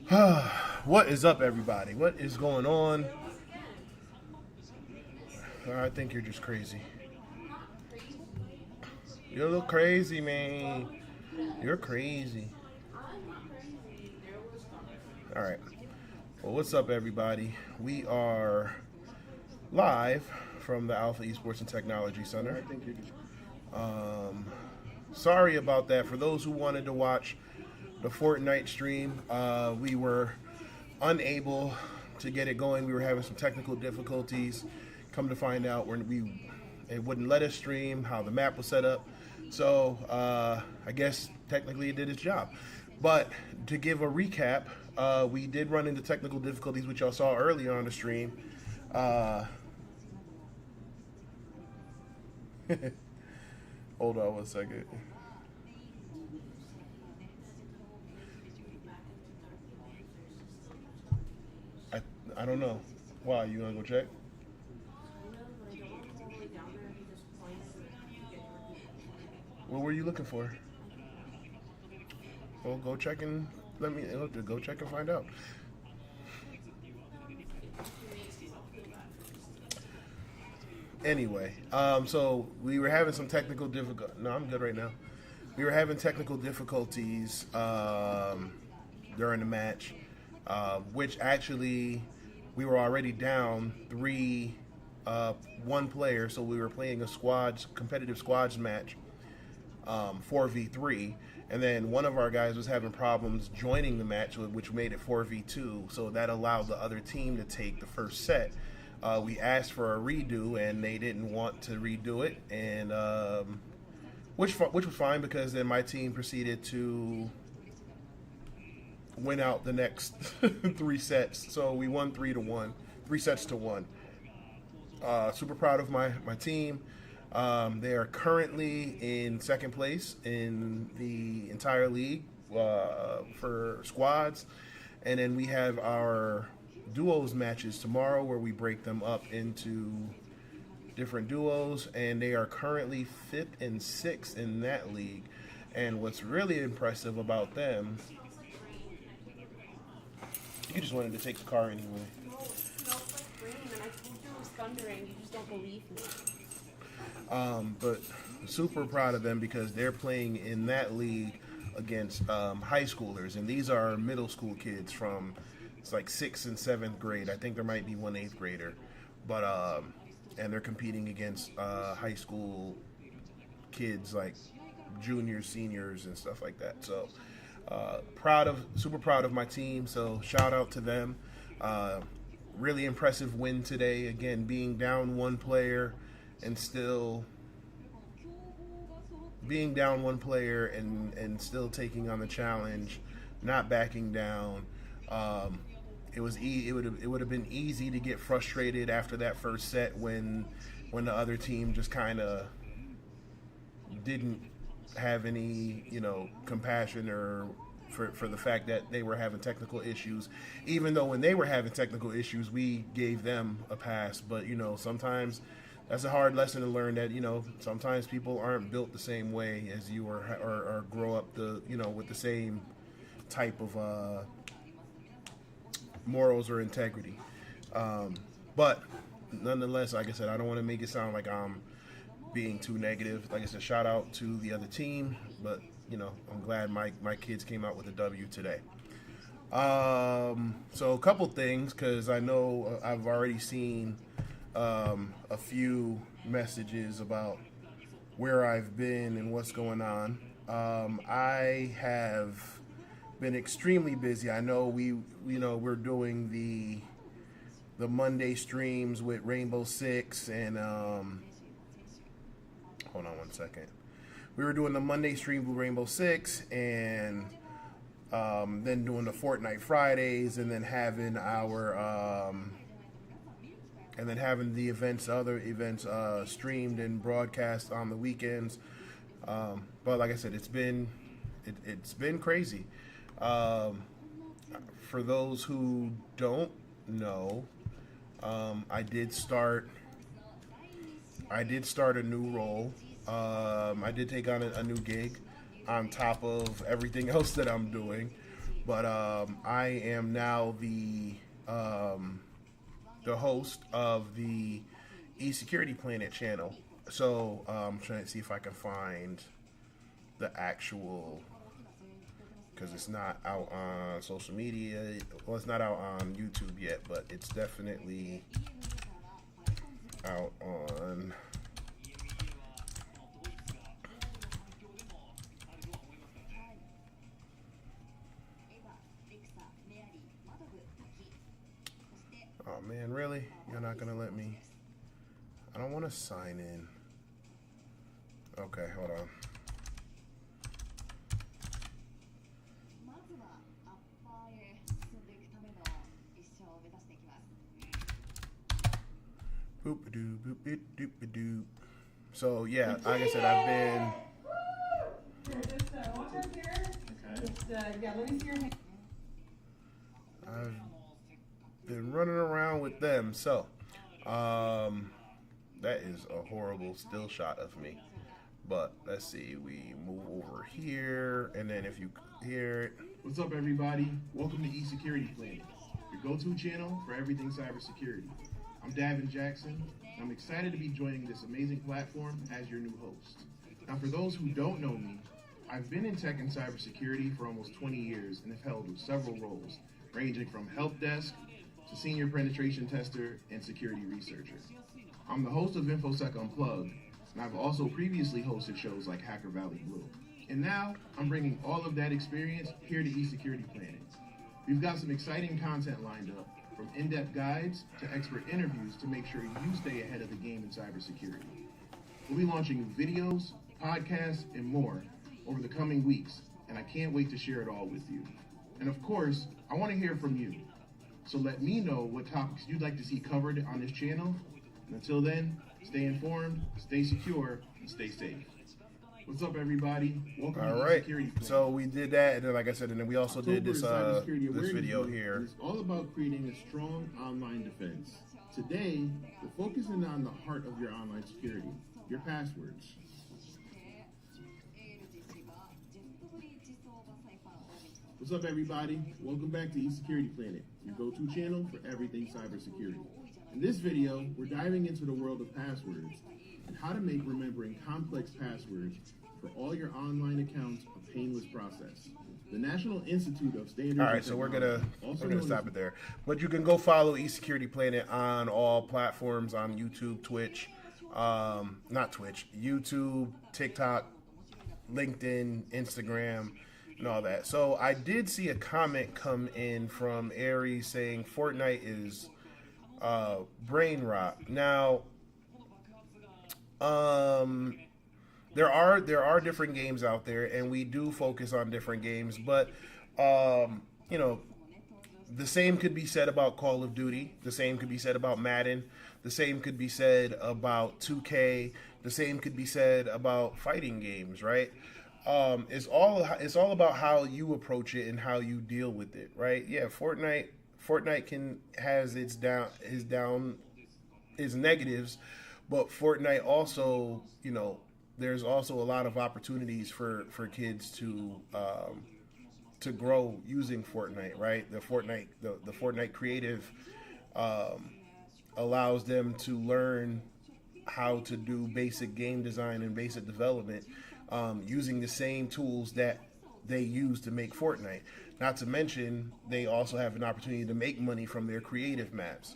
What is up, everybody? What is going on? I think you're just crazy. You're a little crazy, man. You're crazy. All right. Well, what's up, everybody? We are live from the Alpha Esports and Technology Center. Sorry about that. For those who wanted to watch the Fortnite stream, we were unable to get it going. We were having some technical difficulties. Come to find out, it wouldn't let us stream how the map was set up. So I guess technically it did its job. But to give a recap, we did run into technical difficulties, which y'all saw earlier on the stream. Hold on one second. I don't know. Why? You want to go check? What were you looking for? Well, go check and go check and find out. Anyway, so we were having some technical difficulties. No, I'm good right now. We were having technical difficulties during the match, which actually we were already down 1 player, so we were playing a competitive squads match, 4v3, and then one of our guys was having problems joining the match, which made it 4v2, so that allowed the other team to take the first set. We asked for a redo, and they didn't want to redo it, and which was fine, because then my team proceeded to win out the next 3 sets. So we won 3-1, 3 sets to 1. Super proud of my team. They are currently in second place in the entire league for squads. And then we have our duos matches tomorrow, where we break them up into different duos. And they are currently 5th and 6th in that league. And what's really impressive about them... You just wanted to take the car anyway. No, it's like rain, and I told you it was thundering. You just don't believe me. But super proud of them, because they're playing in that league against high schoolers, and these are middle school kids from it's like 6th and 7th grade. I think there might be one 8th grader, but and they're competing against high school kids, like juniors, seniors, and stuff like that. So super proud of my team. So shout out to them. Really impressive win today. Again, being down 1 player and still taking on the challenge, not backing down. It would have been easy to get frustrated after that first set when the other team just kind of didn't have any compassion or for the fact that they were having technical issues, even though when they were having technical issues we gave them a pass. But sometimes that's a hard lesson to learn, that sometimes people aren't built the same way as you, or grow up with the same type of morals or integrity. But nonetheless, like I said, I don't want to make it sound like I'm being too negative. Like I said, shout out to the other team, but I'm glad my kids came out with a W today. So a couple things, because I know I've already seen a few messages about where I've been and what's going on. I have been extremely busy. I know we're doing the Monday streams with Rainbow Six, and hold on one second. We were doing the Monday stream with Rainbow Six, and then doing the Fortnite Fridays, and then having the other events streamed and broadcast on the weekends. But like I said, it's been crazy. For those who don't know, I did start a new role. I did take on a new gig on top of everything else that I'm doing. But I am now the host of the E-Security Planet channel. So I'm trying to see if I can find the actual, because it's not out on social media. Well, it's not out on YouTube yet, but it's definitely out on. Oh man, really? You're not gonna let me? I don't want to sign in. Okay, hold on. Boop a doo boop it doop a doo. So yeah, like I said, I've been. Watch out there. Yeah, let me see your hand. I've been running around with them. So, that is a horrible still shot of me. But let's see, we move over here, and then if you hear it. What's up, everybody? Welcome to E-Security Planet, your go-to channel for everything cybersecurity. I'm Davin Jackson, and I'm excited to be joining this amazing platform as your new host. Now, for those who don't know me, I've been in tech and cybersecurity for almost 20 years and have held several roles, ranging from help desk to senior penetration tester and security researcher. I'm the host of InfoSec Unplugged, and I've also previously hosted shows like Hacker Valley Blue. And now, I'm bringing all of that experience here to E-Security Planet. We've got some exciting content lined up, from in-depth guides to expert interviews to make sure you stay ahead of the game in cybersecurity. We'll be launching new videos, podcasts, and more over the coming weeks, and I can't wait to share it all with you. And of course, I want to hear from you. So let me know what topics you'd like to see covered on this channel. And until then, stay informed, stay secure, and stay safe. What's up, everybody? Welcome All to right. Security Planet. So we did that, and then like I said, and then we also did this Cybersecurity this Awareness video Month here. is all about creating a strong online defense. Today, we're focusing on the heart of your online security, your passwords. What's up, everybody? Welcome back to E-Security Planet, your go-to channel for everything cybersecurity. In this video, we're diving into the world of passwords and how to make remembering complex passwords for all your online accounts a painless process. The National Institute of Standards. All right, so we're gonna stop it there. But you can go follow E-Security Planet on all platforms, on YouTube, Twitch, not Twitch, YouTube, TikTok, LinkedIn, Instagram, and all that. So I did see a comment come in from Aries saying Fortnite is brain rot. Now, there are different games out there, and we do focus on different games, but you know, the same could be said about Call of Duty, the same could be said about Madden, the same could be said about 2K, the same could be said about fighting games, right? It's all about how you approach it and how you deal with it, right? Yeah, Fortnite has its negatives, but Fortnite also, you know, there's also a lot of opportunities for kids to grow using Fortnite, right? The Fortnite creative allows them to learn how to do basic game design and basic development using the same tools that they use to make Fortnite. Not to mention, they also have an opportunity to make money from their creative maps.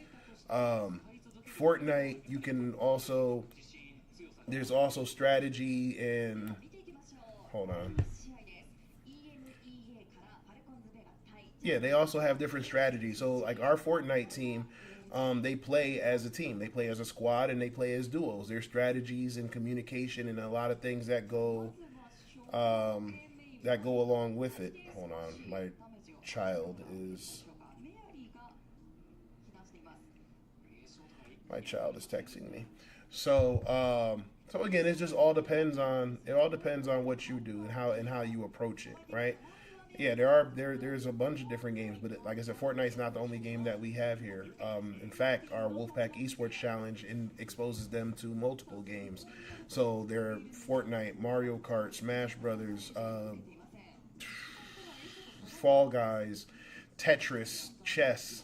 Fortnite, you can also, there's also strategy and, hold on. Yeah, they also have different strategies. So like our Fortnite team, they play as a team. They play as a squad and they play as duos. There's strategies and communication and a lot of things that go along with it. Hold on, my child is texting me. So so again, it just all depends on what you do and how you approach it, right? Yeah, there's a bunch of different games, but like I said, Fortnite's not the only game that we have here. In fact, our Wolfpack Esports Challenge exposes them to multiple games. So they're Fortnite, Mario Kart, Smash Brothers, Fall Guys, Tetris, chess.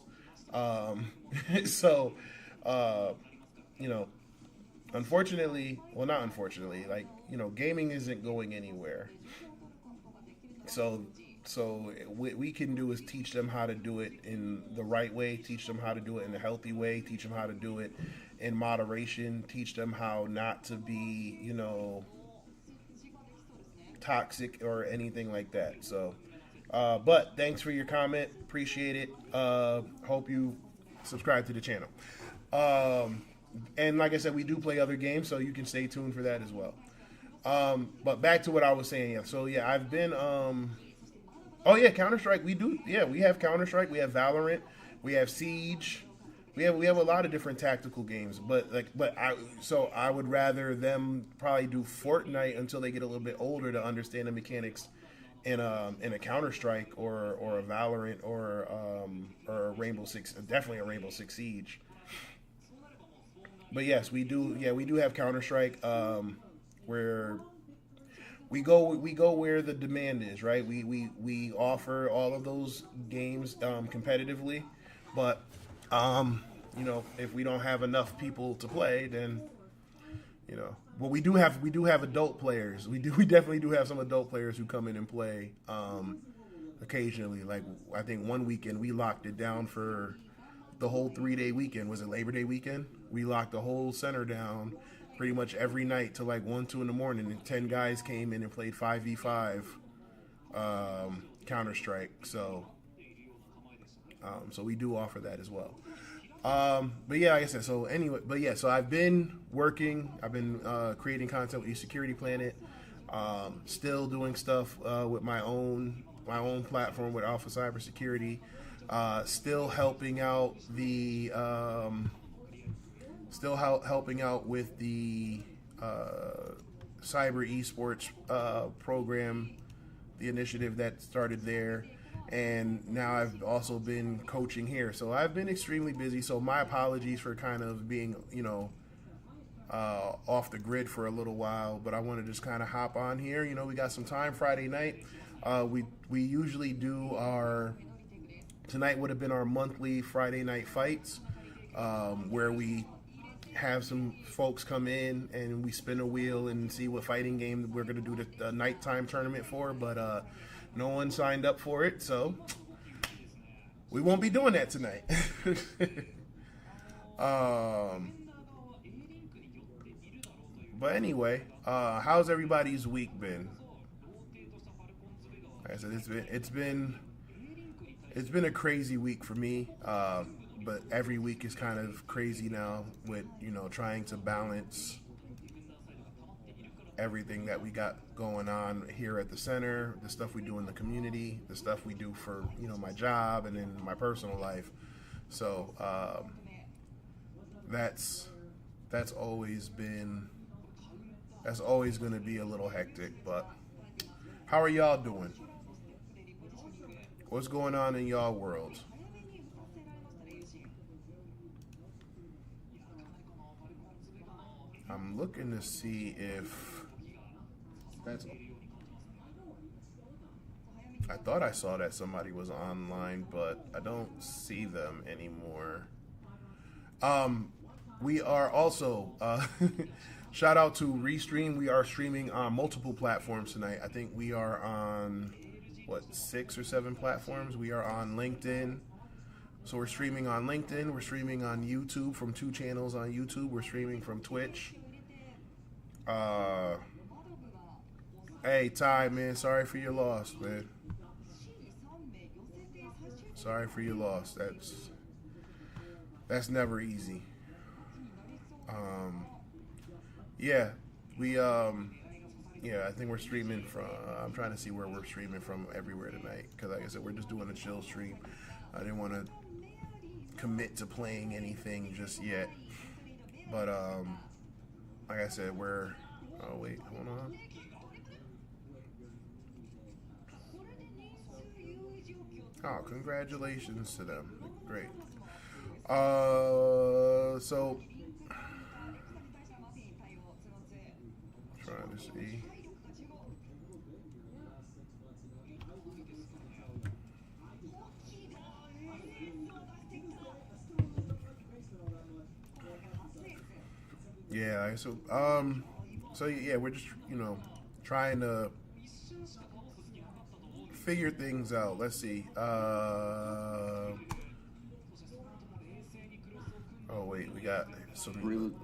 So, you know, unfortunately, well, not unfortunately, like, you know, gaming isn't going anywhere. So what we can do is teach them how to do it in the right way, teach them how to do it in a healthy way, teach them how to do it in moderation, teach them how not to be, you know, toxic or anything like that. So, but thanks for your comment. Appreciate it. Hope you subscribe to the channel. And like I said, we do play other games, so you can stay tuned for that as well. But back to what I was saying. Yeah. So yeah, I've been. Oh yeah, Counter-Strike. We do. Yeah, we have Counter-Strike. We have Valorant. We have Siege. We have a lot of different tactical games. But I would rather them probably do Fortnite until they get a little bit older to understand the mechanics in a Counter-Strike or a Valorant or a Rainbow Six. Definitely a Rainbow Six Siege. But yes, we do. Yeah, we do have Counter-Strike. Where we go where the demand is, right? We offer all of those games competitively, but you know, if we don't have enough people to play, then, you know, well, we do have adult players. We definitely do have some adult players who come in and play occasionally. Like, I think one weekend we locked it down for the whole 3-day weekend. Was it Labor Day weekend? We locked the whole center down pretty much every night till like 1, 2 in the morning, and 10 guys came in and played 5v5 Counter-Strike. So we do offer that as well. But yeah, like I said, so anyway, but yeah, so I've been working, I've been creating content with eSecurity Planet, still doing stuff with my own platform with Alpha Cybersecurity, still helping out the helping out with the Cyber Esports program, the initiative that started there. And now I've also been coaching here. So I've been extremely busy. So my apologies for kind of being, you know, off the grid for a little while. But I want to just kind of hop on here. You know, we got some time Friday night. We usually do tonight would have been our monthly Friday night fights, where we have some folks come in and we spin a wheel and see what fighting game we're going to do the nighttime tournament for. But no one signed up for it, so we won't be doing that tonight. But anyway, how's everybody's week been? Like I said, it's been a crazy week for me. But every week is kind of crazy now with, you know, trying to balance everything that we got going on here at the center, the stuff we do in the community, the stuff we do for, you know, my job and in my personal life. So that's always going to be a little hectic. But how are y'all doing? What's going on in y'all world? I'm looking to see if that's. I thought I saw that somebody was online, but I don't see them anymore. We are also shout out to Restream. We are streaming on multiple platforms tonight. I think we are on 6 or 7 platforms. We are on LinkedIn. So we're streaming on LinkedIn, we're streaming on YouTube from 2 channels on YouTube, we're streaming from Twitch. Hey, Ty, man, sorry for your loss, man. Sorry for your loss. That's never easy. Yeah, I think we're streaming from, I'm trying to see where we're streaming from everywhere tonight, because like I said, we're just doing a chill stream. I didn't want to commit to playing anything just yet, but like I said, hold on. Oh, congratulations to them. Great. So trying to see. Yeah. So yeah, we're just trying to figure things out. Let's see. Oh wait, we got some.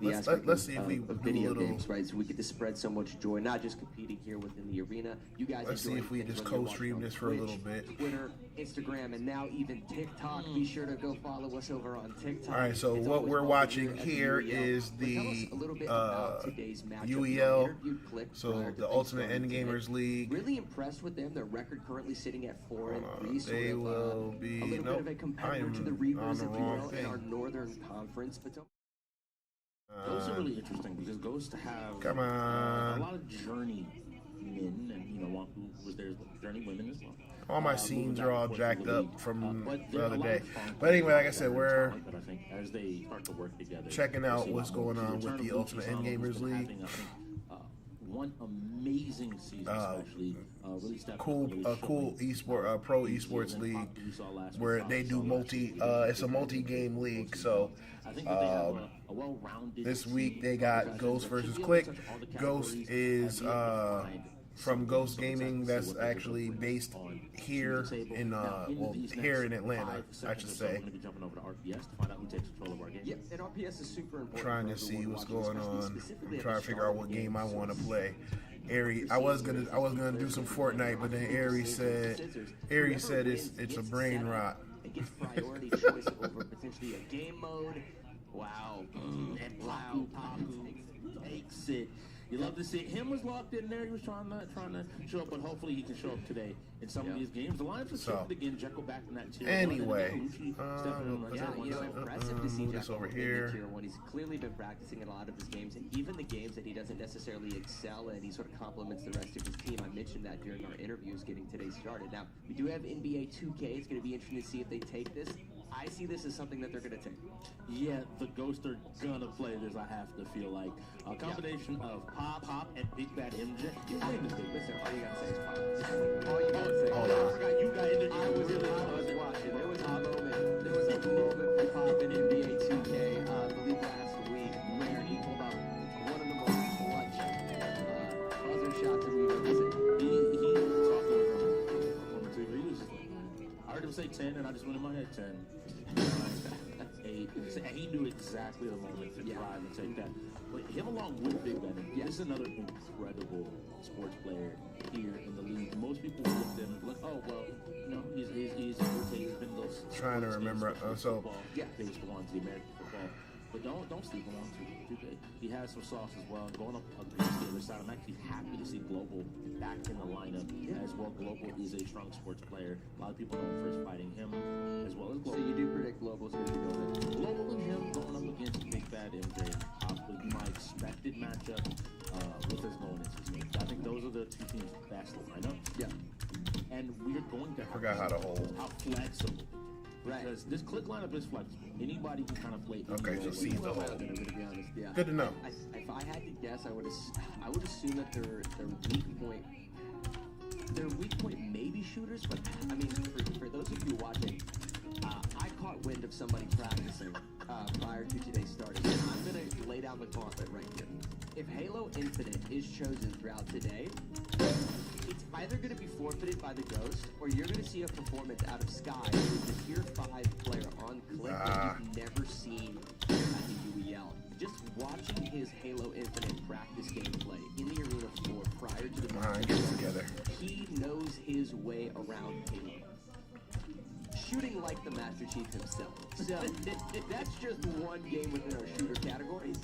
Let's see if we do video a little. games, right? So we get to spread so much joy, not just competing here within the arena. You guys, Let's see if we just co-stream this for a little bit. Twitter, Instagram, and now even TikTok. Be sure to go follow us over on TikTok. All right, so It's what always we're fun watching to do here at UEL. is But tell us the a little bit about today's matchup UEL, right here. You clicked so prior to the things Ultimate starting Endgamers today. League. Really impressed with them. Their record currently sitting at 4-3. Sort They of, will be. a little bit of a Nope, I competitor am to the on Reavers, the if you wrong will, in our thing. Northern Conference. But don't Ghosts are really interesting because Ghosts have Come on. a lot of journeymen and one who was there journey women as well. All my scenes are all jacked up from the other day. But anyway, like I said, we're But I think as they start to work together, checking out we'll what's see a lot going more. on The with the Eternal Ultimate Blue Chief Endgamers has been League. having, I think, one amazing season, especially really stepped up, Cool, really a cool showing pro esports league where they do it's a multi-game league. So I think that they have a well-rounded this week team they got because Ghost they versus should be able Click. to touch all the Ghost categories is and be able to find from Ghost Gaming. That's what they're actually gonna based bring here on to the table. in Now, these here next in Atlanta, 5 I seconds should or so, say. We're going to be jumping over to RPS to find out who takes control of our game. Yep, and RPS is super important. Trying for to see everyone what's watching, going especially on. specifically I'm at trying the to figure start out of what the game I So want to play. Ari, I was gonna do some Fortnite, but then Ari said it's a brain rot. It gets priority choice over potentially a game mode. Wow. And Paku takes it. You love to see it. Him was locked in there. He was trying to show up, but hopefully he can show up today in some of these games. The Lions have shifted again. Jekyll back in that tier. Anyway, Impressive to see move this Jekyll over in here. the tier 1. He's clearly been practicing in a lot of his games, and even the games that he doesn't necessarily excel in, he sort of complements the rest of his team. I mentioned that during our interviews getting today started. Now, we do have NBA 2K. It's going to be interesting to see if they take this. I see this as something that they're going to take. Yeah, the Ghosts are gonna play this. I have to feel like a combination of Pop, and Big Bad MJ. Your name is big. Listen, all you got to say is Pop. All you got to say. Hold I on. forgot you got in there. I was watching. There was a moment for Pop in NBA 2K, I believe last week, where he pulled up one of the most clutch buzzer shots that we've ever seen. He was talking on the TV. He was just like, I heard him say 10, and I just went in my head 10. 8. And he knew exactly the moment to drive and take that. But him along with Big Ben, this is another incredible sports player here in the league. Most people look at him like, oh well, he's been those Trying to remember. football, based on the American football. But don't sleep on him too. He has some sauce as well. Going up against the other side, I'm actually happy to see Global back in the lineup as well. Global is a strong sports player. A lot of people know him for fighting him as well as So Global. you do predict Global's going to go in? Global and him going up against Big Bad MJ would be my expected matchup with us going into this game. I think those are the two teams' best lineup. Yeah. And we're going to Forgot how to hold. how flexible. Right. Because this click lineup is flexible. Anybody can kind of play. Okay, so see the hold. I'm going to be honest. Yeah. Good to know. If I had to guess, I would assume that their weak point may be shooters, but I mean, for those of you watching, I caught wind of somebody practicing prior to today's start. And I'm going to lay down the gauntlet right here. If Halo Infinite is chosen throughout today, it's either going to be forfeited by the Ghost, or you're going to see a performance out of Sky, who's the tier 5 player on Click that you've never seen at the UEL. Just watching his Halo Infinite practice gameplay in the Arena 4 prior to the Alright, get it together. he knows his way around Halo. Shooting like the Master Chief himself. So that's just one game within our shooter categories.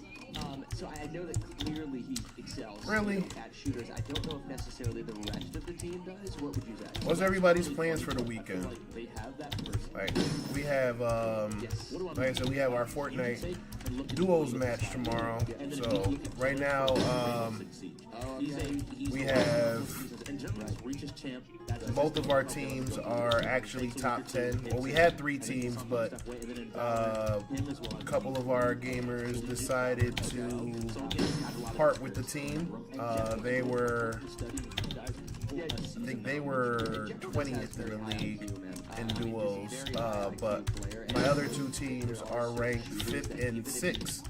So I know that clearly he excels at shooters. I don't know if necessarily the rest of the team does. What would you say? What's everybody's plans for the weekend? Like they have that person. Like we have, like I said, we have our Fortnite duos match tomorrow. So right now, we have both of our teams are actually top 10. Well, we had 3 teams, but a couple of our gamers decided to part with the team. They were, I think they were 20th in the league, in duos, but my other two teams are ranked 5th and 6th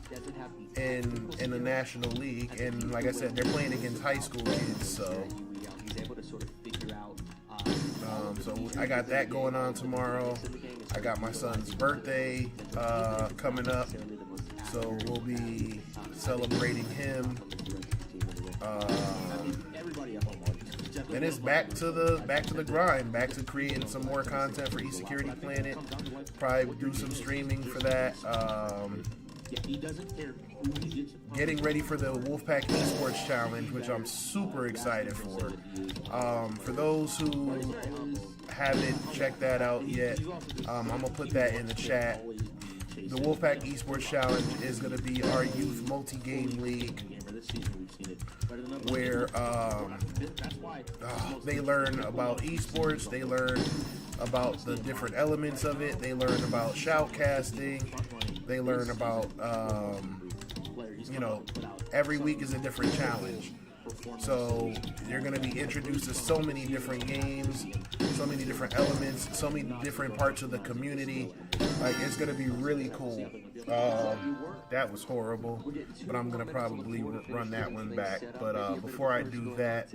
in the National League, and like I said, they're playing against high school kids, so I got that going on tomorrow. I got my son's birthday coming up, so we'll be celebrating him. Then it's back to the grind, back to creating some more content for eSecurity Planet. Probably do some streaming for that. Getting ready for the Wolfpack Esports Challenge, which I'm super excited for. For those who haven't checked that out yet, I'm gonna put that in the chat. The Wolfpack Esports Challenge is gonna be our youth multi-game league, where they learn about esports, they learn about the different elements of it, they learn about shoutcasting, they learn about every week is a different challenge. So you're going to be introduced to so many different games, so many different elements, so many different parts of the community. Like, it's going to be really cool. That was horrible, but I'm going to probably run that one back. But before I do that,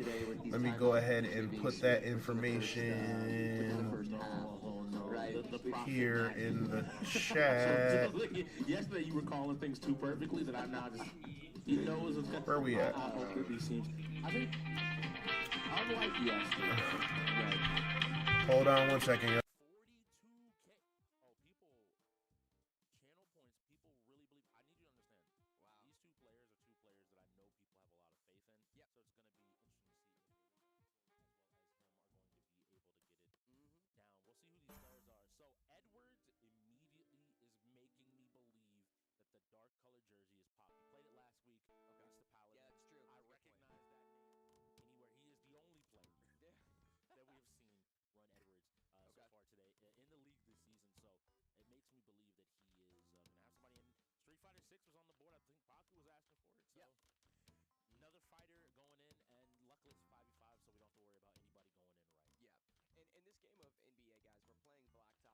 let me go ahead and put that information here in the chat. Yesterday you were calling things too perfectly that I now just... Where are we at? I think unlike yesterday. Hold on one second. 42K. Oh, people, channel points, people really believe. I need you to understand. Wow. These two players are two players that I know people have a lot of faith in. Yep. So it's going to be interesting to see if as well as him are going to be able to get it down. We'll see who these players are. So Edwards immediately is making me believe that the dark colored jersey is pop. He played it last week against the Paladins. Yeah, that's true. I recognize that name anywhere. He is the only player that we have seen run Edwards so far today in the league this season. So it makes me believe that he is going to have somebody. And Street Fighter 6 was on the board. I think Baku was asking for it. So another fighter going in, and luckily it's 5v5, so we don't have to worry about anybody going in right. Yeah. And in this game of NBA, guys, we're playing Blacktop.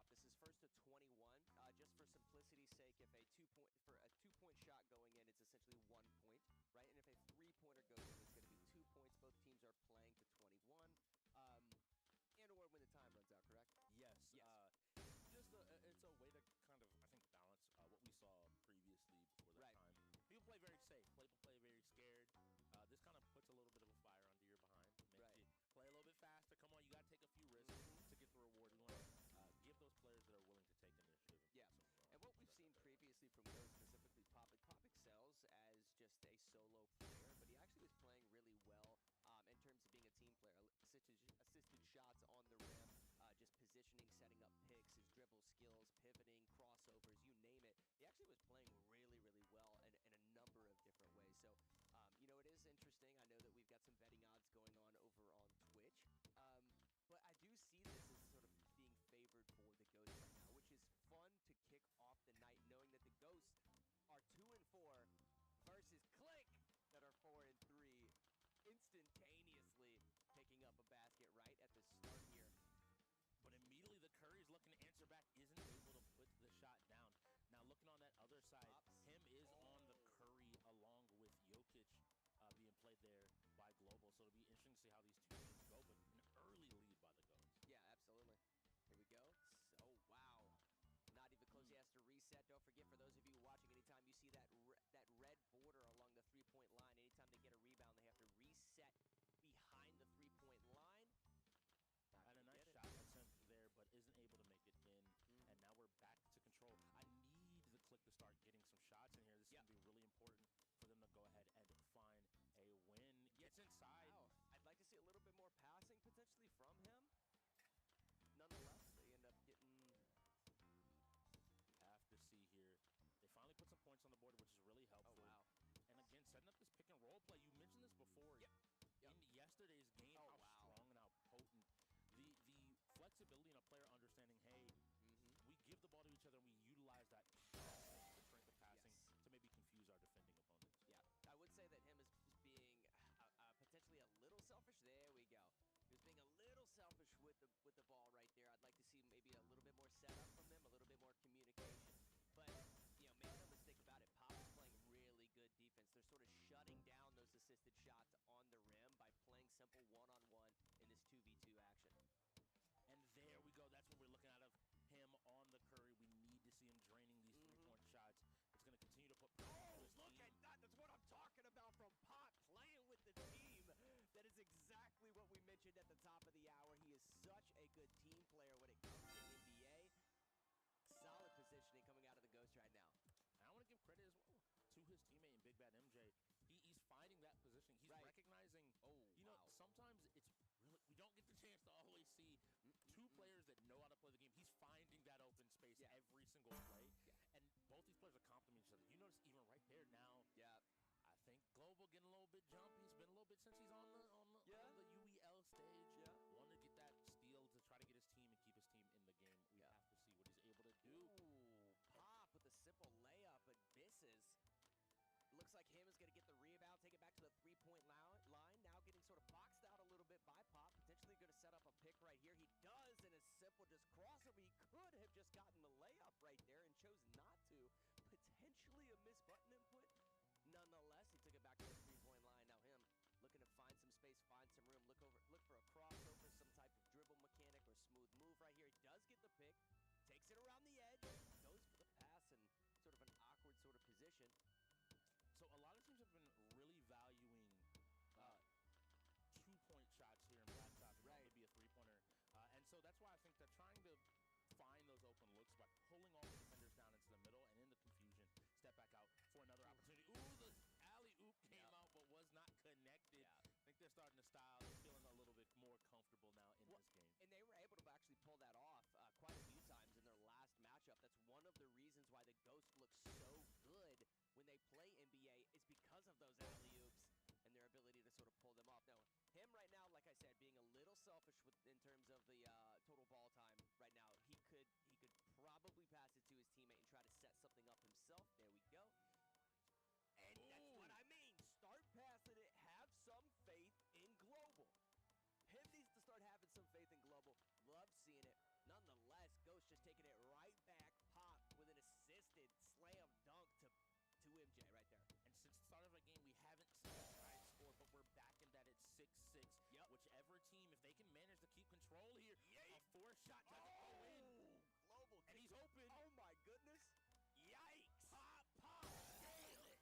This is first to 21. Just for simplicity's sake, if a 2-point shot going in, it's essentially 1 point, right? And if a 3-pointer goes in, it's going to be 2 points. Both teams are playing to 21. And/or when the time runs out, correct? Yes. It's a way to kind of, I think, balance what we saw previously before that time. People play very safe. People play very scared. This kind of puts a little bit of a fire under your behind. Makes you play a little bit faster. Come on, you got to take a few risks to get the reward. We want to give those players that are willing to take initiative. And what we've seen previously from Ghost, specifically Pop excels as just a solo player, but he actually was playing really well in terms of being a team player. Assisted shots on the rim, just positioning, setting up picks, his dribble skills, pivoting, crossovers, you name it. He actually was playing really, really well in a number of different ways. So, it is interesting. I know that we've got some betting odds going on over on Twitch. But I do see this as sort of being favored for the Ghost right now, which is fun to kick off the night knowing that the Ghosts are 2-4 versus Click that are 4-3, instantaneously picking up a basket right at the start here. But immediately the Curry's looking to answer back, isn't able to put the shot down. Now looking on that other side, him is on the Curry along with Jokic being played there by Global. So it'll be interesting to see how these two teams go, but an early lead by the Ghosts. Yeah, absolutely. Here we go. Oh, wow. Not even close. He has to reset. Don't forget, for those of you watching, anytime you see that red border along the three-point line, anytime they get a rebound, they have to reset behind the three-point line. And a nice shot attempt there, but isn't able to make it in. And now we're back to control. I need the Click to start getting some shots in here. This is going to be really important for them to go ahead and find a win. Gets inside. Wow. I'd like to see a little bit more passing potentially from him. Nonetheless, they end up getting... Have to see here. They finally put some points on the board, which is really helpful. Oh, wow. And again, setting up this pick and roll play. You mentioned this before. Yep. In yesterday's game, how strong and how potent. The flexibility in a player understanding, hey, we give the ball to each other and we utilize that the strength of passing to maybe confuse our defending opponents. Yeah, I would say that him is being potentially a little selfish. There we go. He was being a little selfish with the ball right there. I'd like to see maybe sometimes it's really, we don't get the chance to always see two players that know how to play the game. He's finding that open space every single play, and both these players are complementing each other. You notice even right there now. Yeah. I think Global getting a little bit jumpy. It's been a little bit since he's on the UEL stage. Yeah. Wanted to get that steal to try to get his team and keep his team in the game. We have to see what he's able to do. Ooh, Pop with a simple layup, but misses. Looks like him is going to get the rebound, take it back to the three-point line. Now getting sort of boxed out a little bit by Pop. Potentially going to set up a pick right here. He does, and a simple just crossover. He could have just gotten the layup right there and chose not to. Potentially a missed button input. Nonetheless, he took it back to the three-point line. Now him looking to find some space, find some room, look for a crossover, some type of dribble mechanic or smooth move right here. He does get the pick, takes it around the edge, goes for the pass in sort of an awkward sort of position. So a lot of teams have been really valuing two-point shots here in back shots. Right. Maybe a three-pointer. And so that's why I think they're trying to find those open looks by pulling all the defenders down into the middle, and in the confusion, step back out for another opportunity. Ooh, the alley-oop came out but was not connected. I think they're starting to style. They're feeling a little bit more comfortable now in this game. And they were able to actually pull that off quite a few times in their last matchup. That's one of the reasons why the Ghost looks so good when they play NBA is because of those alley-oops and their ability to sort of pull them off. Now, him right now, like I said, being a little selfish in terms of the total ball time right now. He could probably pass it to his teammate and try to set something up himself. There we go. And that's what I mean. Start passing it. Have some faith in Global. Him needs to start having some faith in Global. Love seeing it. Nonetheless, Ghost just taking it right back. Pop with an assisted slam dunk to MJ right there. And since the start of the game, we haven't seen a high score, but we're back in that it's 6-6. Yep. Whichever team, if they can manage to keep control here, a fourth shot doesn't go in. Global. And he's open. Oh, my goodness. Yikes. Pop. Nailed it.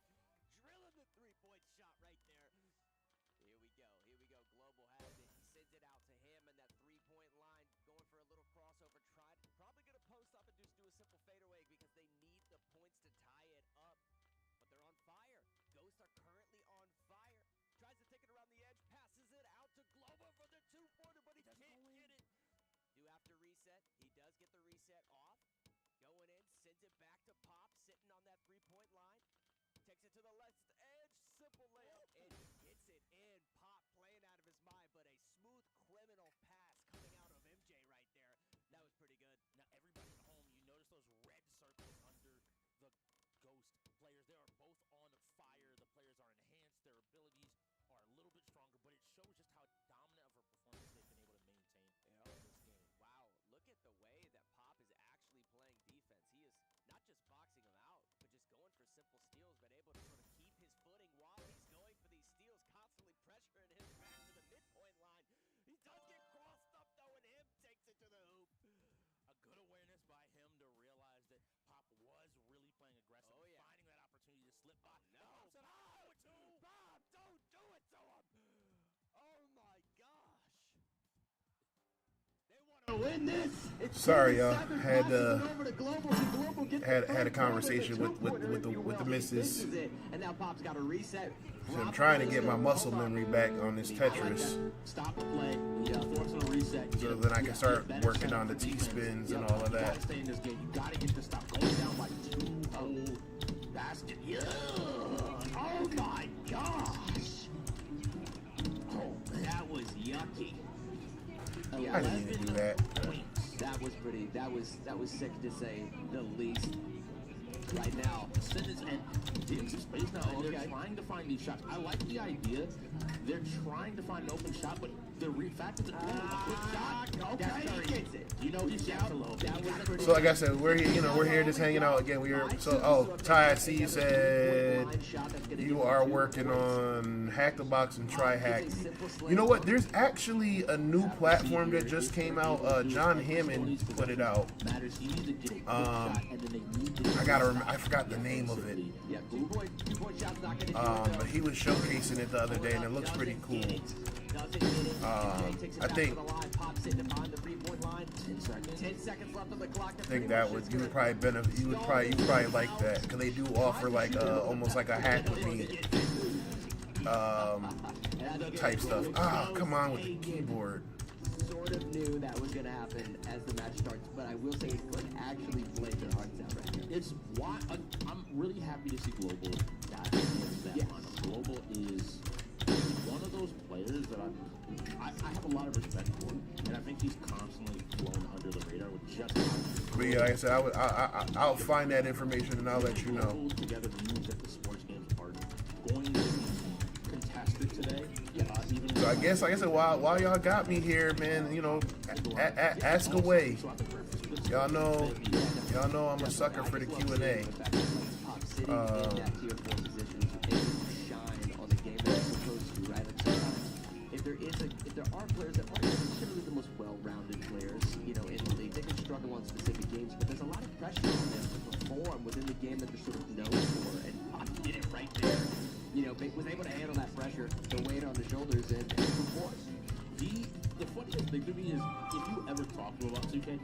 Drilling the three-point shot right there. Here we go. Global has it. He sends it out to him and that three-point line, going for a little crossover. Probably going to post up and just do a simple fadeaway because they need the points to tie it up. But they're on fire. Ghosts are currently on fire. Tries to take it around the edge, passes it out to Global for the two-pointer, but he can't get it. Do have to reset. He does get the reset off. Going in, sends it back to Pop, sitting on that three-point line. Takes it to the left edge, simple layup, and he gets it in. Pop playing out of his mind, but a smooth criminal pass coming out of MJ right there. That was pretty good. Now, everybody at home, you notice those red circles under the Ghost players. They are both on fire. The players are enhanced. Their abilities are a little bit stronger, but it shows just how dominant of a performance they've been able to maintain in this game. Wow, look at the way that Pop is actually playing defense. He is not just boxing him out, but just going for simple steals, but able to sort of keep his footing while he's going for these steals, constantly pressuring him back to the midpoint line. He does get crossed up, though, and him takes it to the hoop. A good awareness by him to realize that Pop was really playing aggressive, finding that opportunity to slip by. No, Pop, don't do it to him! Oh my gosh! They want to win this. Sorry, y'all. Had a conversation with the missus. And now Pop's got a reset. So I'm trying to get my muscle memory back on this Tetris. Stop the play. Force on a reset. So then I can start working on the T-spins and all of that. You gotta stay in this game. You gotta get to stop going down by 2. Basket. Yeah. Oh my gosh. Oh, that was yucky. I didn't even do that. That was pretty. That was sick to say the least. Right now, and into space now. And they're trying to find these shots. I like the idea. They're trying to find an open shot, but the fact that it's a quick shot. okay, he gets it. You know, he shouts a little. So like I said, we're here just hanging out again. Ty, I see you said you are working on Hack the Box and Try Hack Me. You know what? There's actually a new platform that just came out. John Hammond put it out. I forgot the name of it. But he was showcasing it the other day, and it looks pretty cool. I think that would you would probably benefit. You would probably like that because they do offer like almost like a hack with me type stuff. Ah, come on with the keyboard. Sort of knew that was going to happen as the match starts, but I will say it could actually play their hearts out right here. It's why I'm really happy to see Global back in that lineup. Global is one of those players that I have a lot of respect for, and I think he's constantly flown under the radar with just how. But yeah, like I said, I'll find that information and I'll let you know. Global together means that the sports games are going to be contested today. Even So I guess, like I said, while y'all got me here, man, you know, ask away. Y'all know I'm a sucker for the Q&A. If there are players that aren't necessarily the most well-rounded players, you know, in the league, they can struggle on specific games, but there's a lot of pressure on them to perform within the game that they're sort of known for, and Pop did it right there. You know, was able to handle that pressure, the weight on the shoulders, and perform. The funniest thing to me is if you ever talk to him about 2K,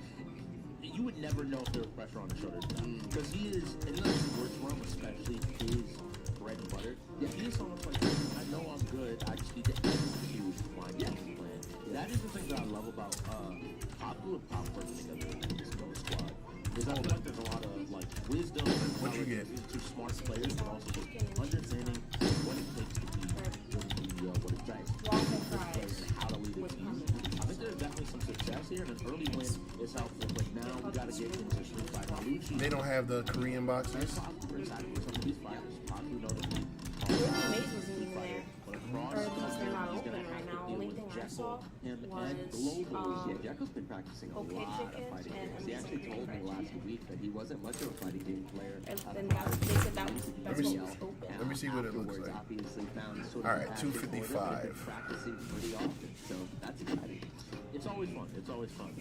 you would never know if there was pressure on his shoulders because he is, in the sports realm, especially his bread and butter. Yeah, he is someone like, I know I'm good. I just need to execute my game plan. That is the thing that I love about Papu and Pop working together in this Go squad. Is I feel like there's a lot of like wisdom and What'd you get? these two smart players, but also just understanding what it takes to be what it takes. How to lead a team. I think there's definitely some success here, and an early win is helpful. But now we got to get into Street Fighter. They don't have the Korean boxers. We're excited for some of these fighters. Papu notably. Ruby Maze wasn't even there. But Or across at least they're not he's open gonna right have to now. deal Only with thing I Jekyll, saw him, was and Global. Yeah, Jacko's been practicing a Okay, lot of chicken fighting and games. He actually told me last week that he wasn't much of a fighting game player. And then they said that's what see. was open. Let me see what it looks Afterwards, like. obviously found sort of All right, a passion for it, and 255. been practicing pretty often, so that's exciting. It's always fun. It's always fun.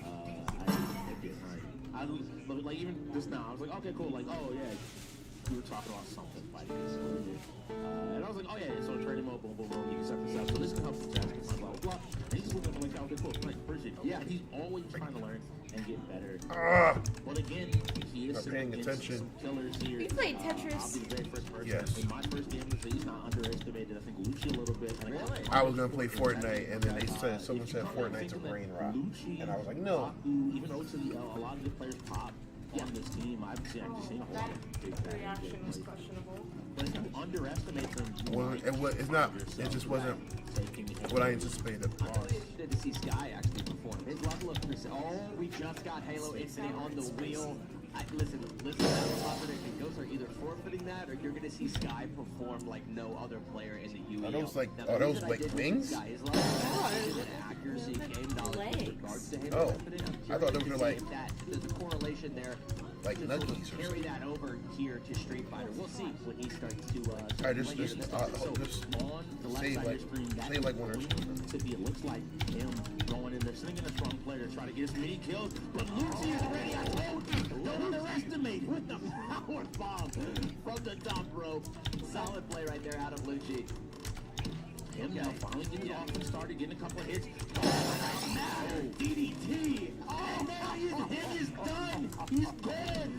I like even just now. I was like, okay, cool. Like, oh yeah, we were talking about something fighting this and I was like, oh yeah, so training mode, boom, boom, boom. You can set this up. So this can help the Jackson, blah blah blah. And he's looking like, okay, cool, like, appreciate it. Yeah, and he's always trying to learn and get better. But again, he is Not paying attention. some killers here. You played I'll Tetris. be the very first person. Yes. In my first game, he's not underestimated. I think Lucci a little bit. And Really? I was gonna play Fortnite, and then someone said Fortnite's a brain rot, and I was like, no. Even though it's a lot of the players pop on this team, I've actually seen a whole lot of big bad Reaction was games. questionable. But if you underestimate them, Well, it's not. It just wasn't what I anticipated. I'm really interested to see Sky actually perform. His level of precision. Oh, we just got Halo Infinite on the wheel. Listen, that prediction. Those are either forfeiting that, or you're going to see Sky perform like no other player in the UEL. Are those like- Now, are the those reason I like did with wings? Sky is level of precision and accuracy, game knowledge with Legs. regards to Halo Oh, Infinite. I'm I thought curious those were to see like- if that there's a correlation there. Like to sort of nuggies or carry something. that over here to Street Fighter. We'll see when he starts to. All right, just play here. just on the left say side like of your screen, say like one or two. to be, it looks like him going in there, slinging a strong player, try to get as many kills. But Lucy is ready. I told you, don't underestimate with the power bomb from the top rope. Solid play right there out of Lucci. Him now finally getting the offense started, getting a couple of hits. Oh, DDT. Oh, now his hit is done. He's good.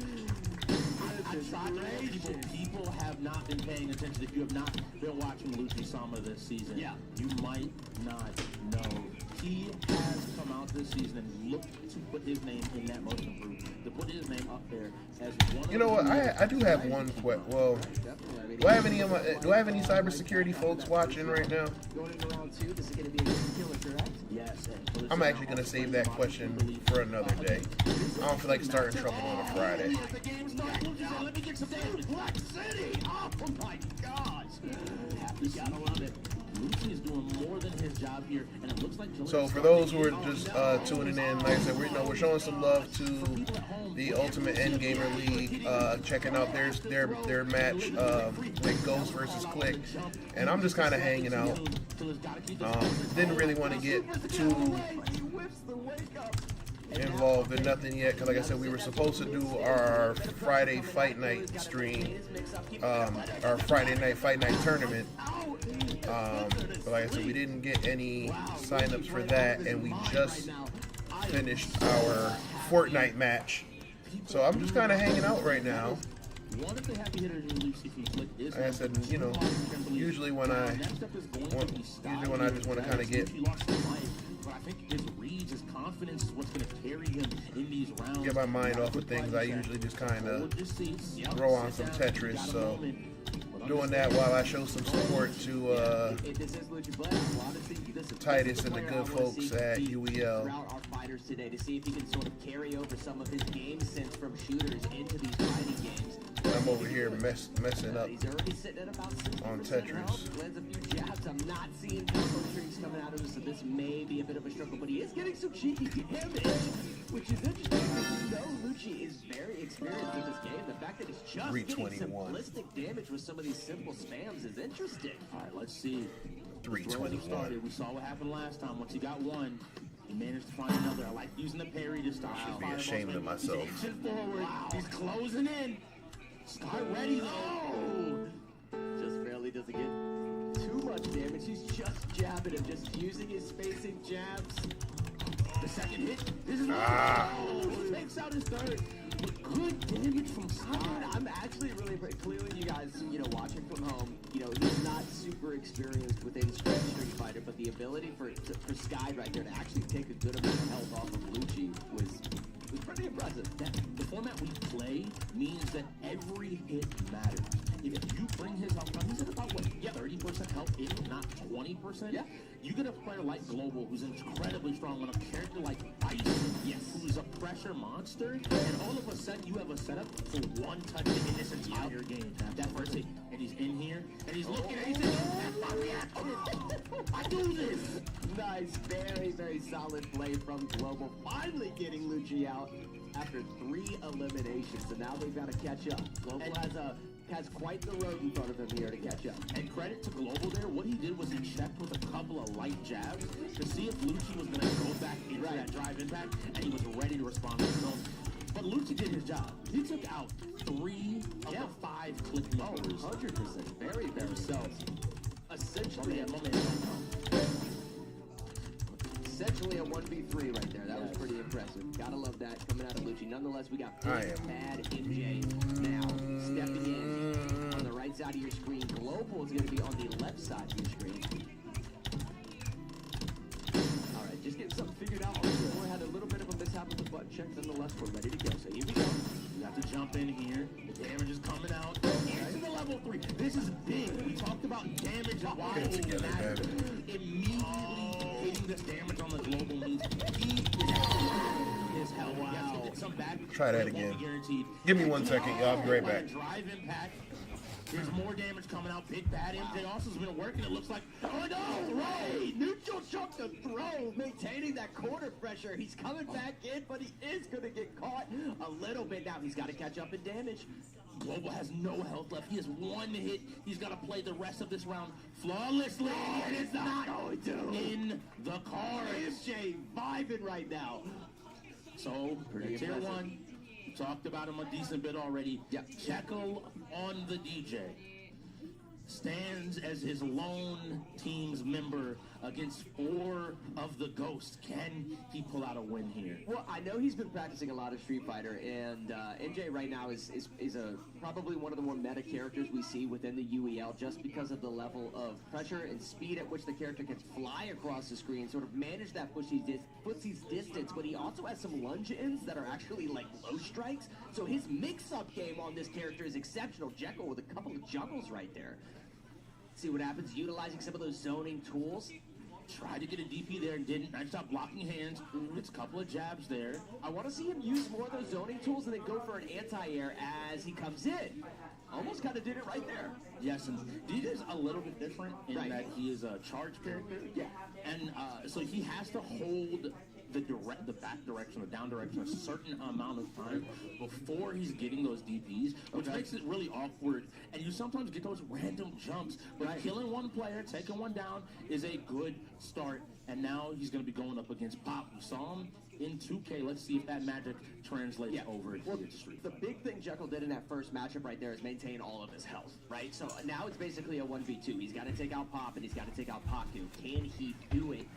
People have not been paying attention. If you have not been watching Lucy Sama this season, you might not know. He has come out this season and looked to put his name in that most improved, to put his name up there as one of You know what? the I do have one question. Well, do I have any cybersecurity folks watching right now? Going into round 2, this is going to be a good killer, correct? Yes. And I'm actually gonna save that question for another day. I don't feel like starting trouble on a Friday. The game starts. Let me get some damage. Black City. Oh my gosh. You gotta love it. Lucy is doing more than his job here, and it looks like. So for those who are just tuning in, like I said, we're showing some love to the Ultimate Endgamer League, checking out their match with Ghost versus Click, and I'm just kind of hanging out. Didn't really want to get too involved in nothing yet, because like I said, we were supposed to do our Friday Fight Night stream, our Friday Night Fight Night tournament. But like I said, we didn't get any signups for that, and we just finished our Fortnite match. So I'm just kind of hanging out right now. One of the heavy hitters in Lucy from Flick is. Like I said, you know, usually when I just want to kind of get I think his reads, his confidence is what's going to carry him in these rounds. get my mind off of things, I usually just kind of throw on some Tetris. So doing that while I show some support to Titus and the good folks at UEL. Our fighters today to see if he can sort of carry over some of his game sense from shooters into these fighting games. I'm over here messing up He's already sitting at about 60% on Tetris. health. Lands a few jabs. I'm not seeing combo strings coming out of him, so this may be a bit of a struggle, but he is getting some cheeky damage, which is interesting because you know Lucci is very experienced in this game. The fact that he's just getting 321. simplistic damage with some of these simple spams is interesting. All right, let's see. 321. We saw what happened last time. Once he got one, he managed to find another. I like using the parry to stop. Should be ashamed of myself. He's inching forward. Wow. He's closing in. Start ready. Oh! Just barely doesn't get too much damage. He's just jabbing him, just using his spacing jabs. The second hit. This is he takes out his third. But good damage from Sky. I'm actually really clearly, you guys, you know, watching from home, you know, he's not super experienced within Street Fighter, but the ability for Sky right there to actually take a good amount of health off of Lucci was pretty impressive. The format we play means that every hit matters. If you bring his health down, he's at about, 30% health, if not 20%? Yeah. You get a player like Global, who's incredibly strong, on a character like Ice, who's a pressure monster, and all of a sudden you have a setup for one touch in this entire game. That first hit, and he's in here, and he's looking, and he's I do this! Nice, very, very solid play from Global. Finally getting Lucci out after 3 eliminations, and now they've got to catch up. Global has quite the road in front of him here to catch up. And credit to Global there, what he did was he checked with a couple of light jabs to see if Lucci was going to go back into that drive impact, and he was ready to respond to his own. But Lucci did his job. He took out 3 of the 5 click numbers. 100%. Very, very so. Essentially, essentially a 1v3 right there. That was pretty impressive. Gotta love that coming out of Lucci. Nonetheless, we got bad MJ now stepping in on the right side of your screen. Global is going to be on the left side of your screen. All right, just getting something figured out. We had a little bit of a mishap with the button check. Nonetheless, we're ready to go. So here we go. We have to jump in here. The damage is coming out. Into the level 3. This is big. We talked about damage and why it matters. Immediately hitting this damage on the Global means he is hell. Wow. Try that again. Give me 1 second, y'all. I'll be right back. Drive impact. There's more damage coming out. Big bad MJ also has been working. It looks like. Oh no! Right! Neutral chuck to throw, maintaining that corner pressure. He's coming back in, but he is going to get caught a little bit now. He's got to catch up in damage. Global has no health left. He has 1 hit. He's got to play the rest of this round flawlessly. And it's not going to. In the cards. MJ vibing right now. So, tier 1. Talked about him a decent bit already. Yep. Jekyll on the DJ. Stands as his lone team's member against 4 of the Ghosts. Can he pull out a win here? Well, I know he's been practicing a lot of Street Fighter, and MJ right now is probably one of the more meta characters we see within the UEL, just because of the level of pressure and speed at which the character can fly across the screen, sort of manage that footsie's distance, but he also has some lunge-ins that are actually like low strikes, so his mix-up game on this character is exceptional. Jekyll with a couple of juggles right there. See what happens, utilizing some of those zoning tools. Tried to get a DP there and didn't. I stopped blocking hands. It's a couple of jabs there. I want to see him use more of those zoning tools and then go for an anti-air as he comes in. Almost kind of did it right there. Yes, and DJ's a little bit different in that he is a charge character. Yeah. And so he has to hold the back direction, the down direction, a certain amount of time before he's getting those DPs, which makes it really awkward. And you sometimes get those random jumps, but killing one player, taking one down is a good start. And now he's going to be going up against Pop. We saw him in 2K. Let's see if that magic translates over to the street. The big thing Jekyll did in that first matchup right there is maintain all of his health, right? So now it's basically a 1v2. He's got to take out Pop and he's got to take out Paku. Can he do it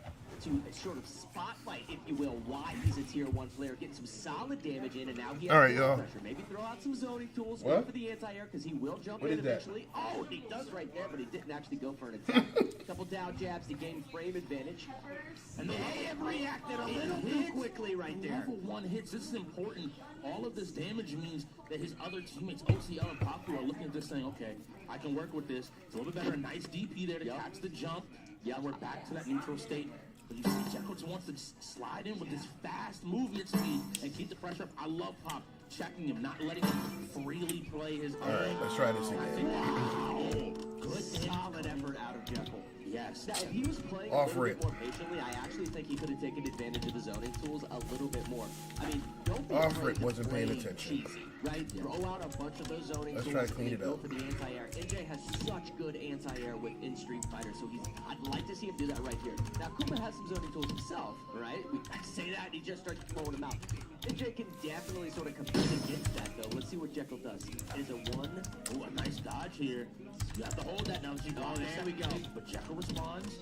to sort of spotlight, if you will, why he's a tier 1 player, get some solid damage in, and now he has All right, more y'all. pressure. Maybe throw out some zoning tools, What? go for the anti-air, because he will jump What in is that? eventually. Oh, he does right there, but he didn't actually go for an attack. Couple down jabs to gain frame advantage. And they have reacted a little too quickly right there. Level 1 hits. This is important. All of this damage means that his other teammates, OCL and Papu, are looking at this saying, okay, I can work with this. It's a little bit better. A nice DP there to catch the jump. Yeah, we're back to that neutral state. But you see, Jekyll just wants to slide in with this fast movement speed and keep the pressure up. I love Pop checking him, not letting him freely play his own. All right, let's try this again. Wow. Good solid effort out of Jekyll. Yes. Now, if he was playing Offer a little it. bit more patiently, I actually think he could have taken advantage of the zoning tools a little bit more. I mean, don't be Offer afraid it, to wasn't paying play attention. cheesy, right? Throw out a bunch of those zoning Let's tools try to clean and it go up. for the anti-air. NJ has such good anti-air in Street Fighter, so I'd like to see him do that right here. Now, Kuma has some zoning tools himself, right? I say that, and he just starts throwing them out. NJ can definitely sort of compete against that, though. Let's see what Jekyll does. Is a 1. Ooh, a nice dodge here. You have to hold that now. There we go. But Jekyll responds.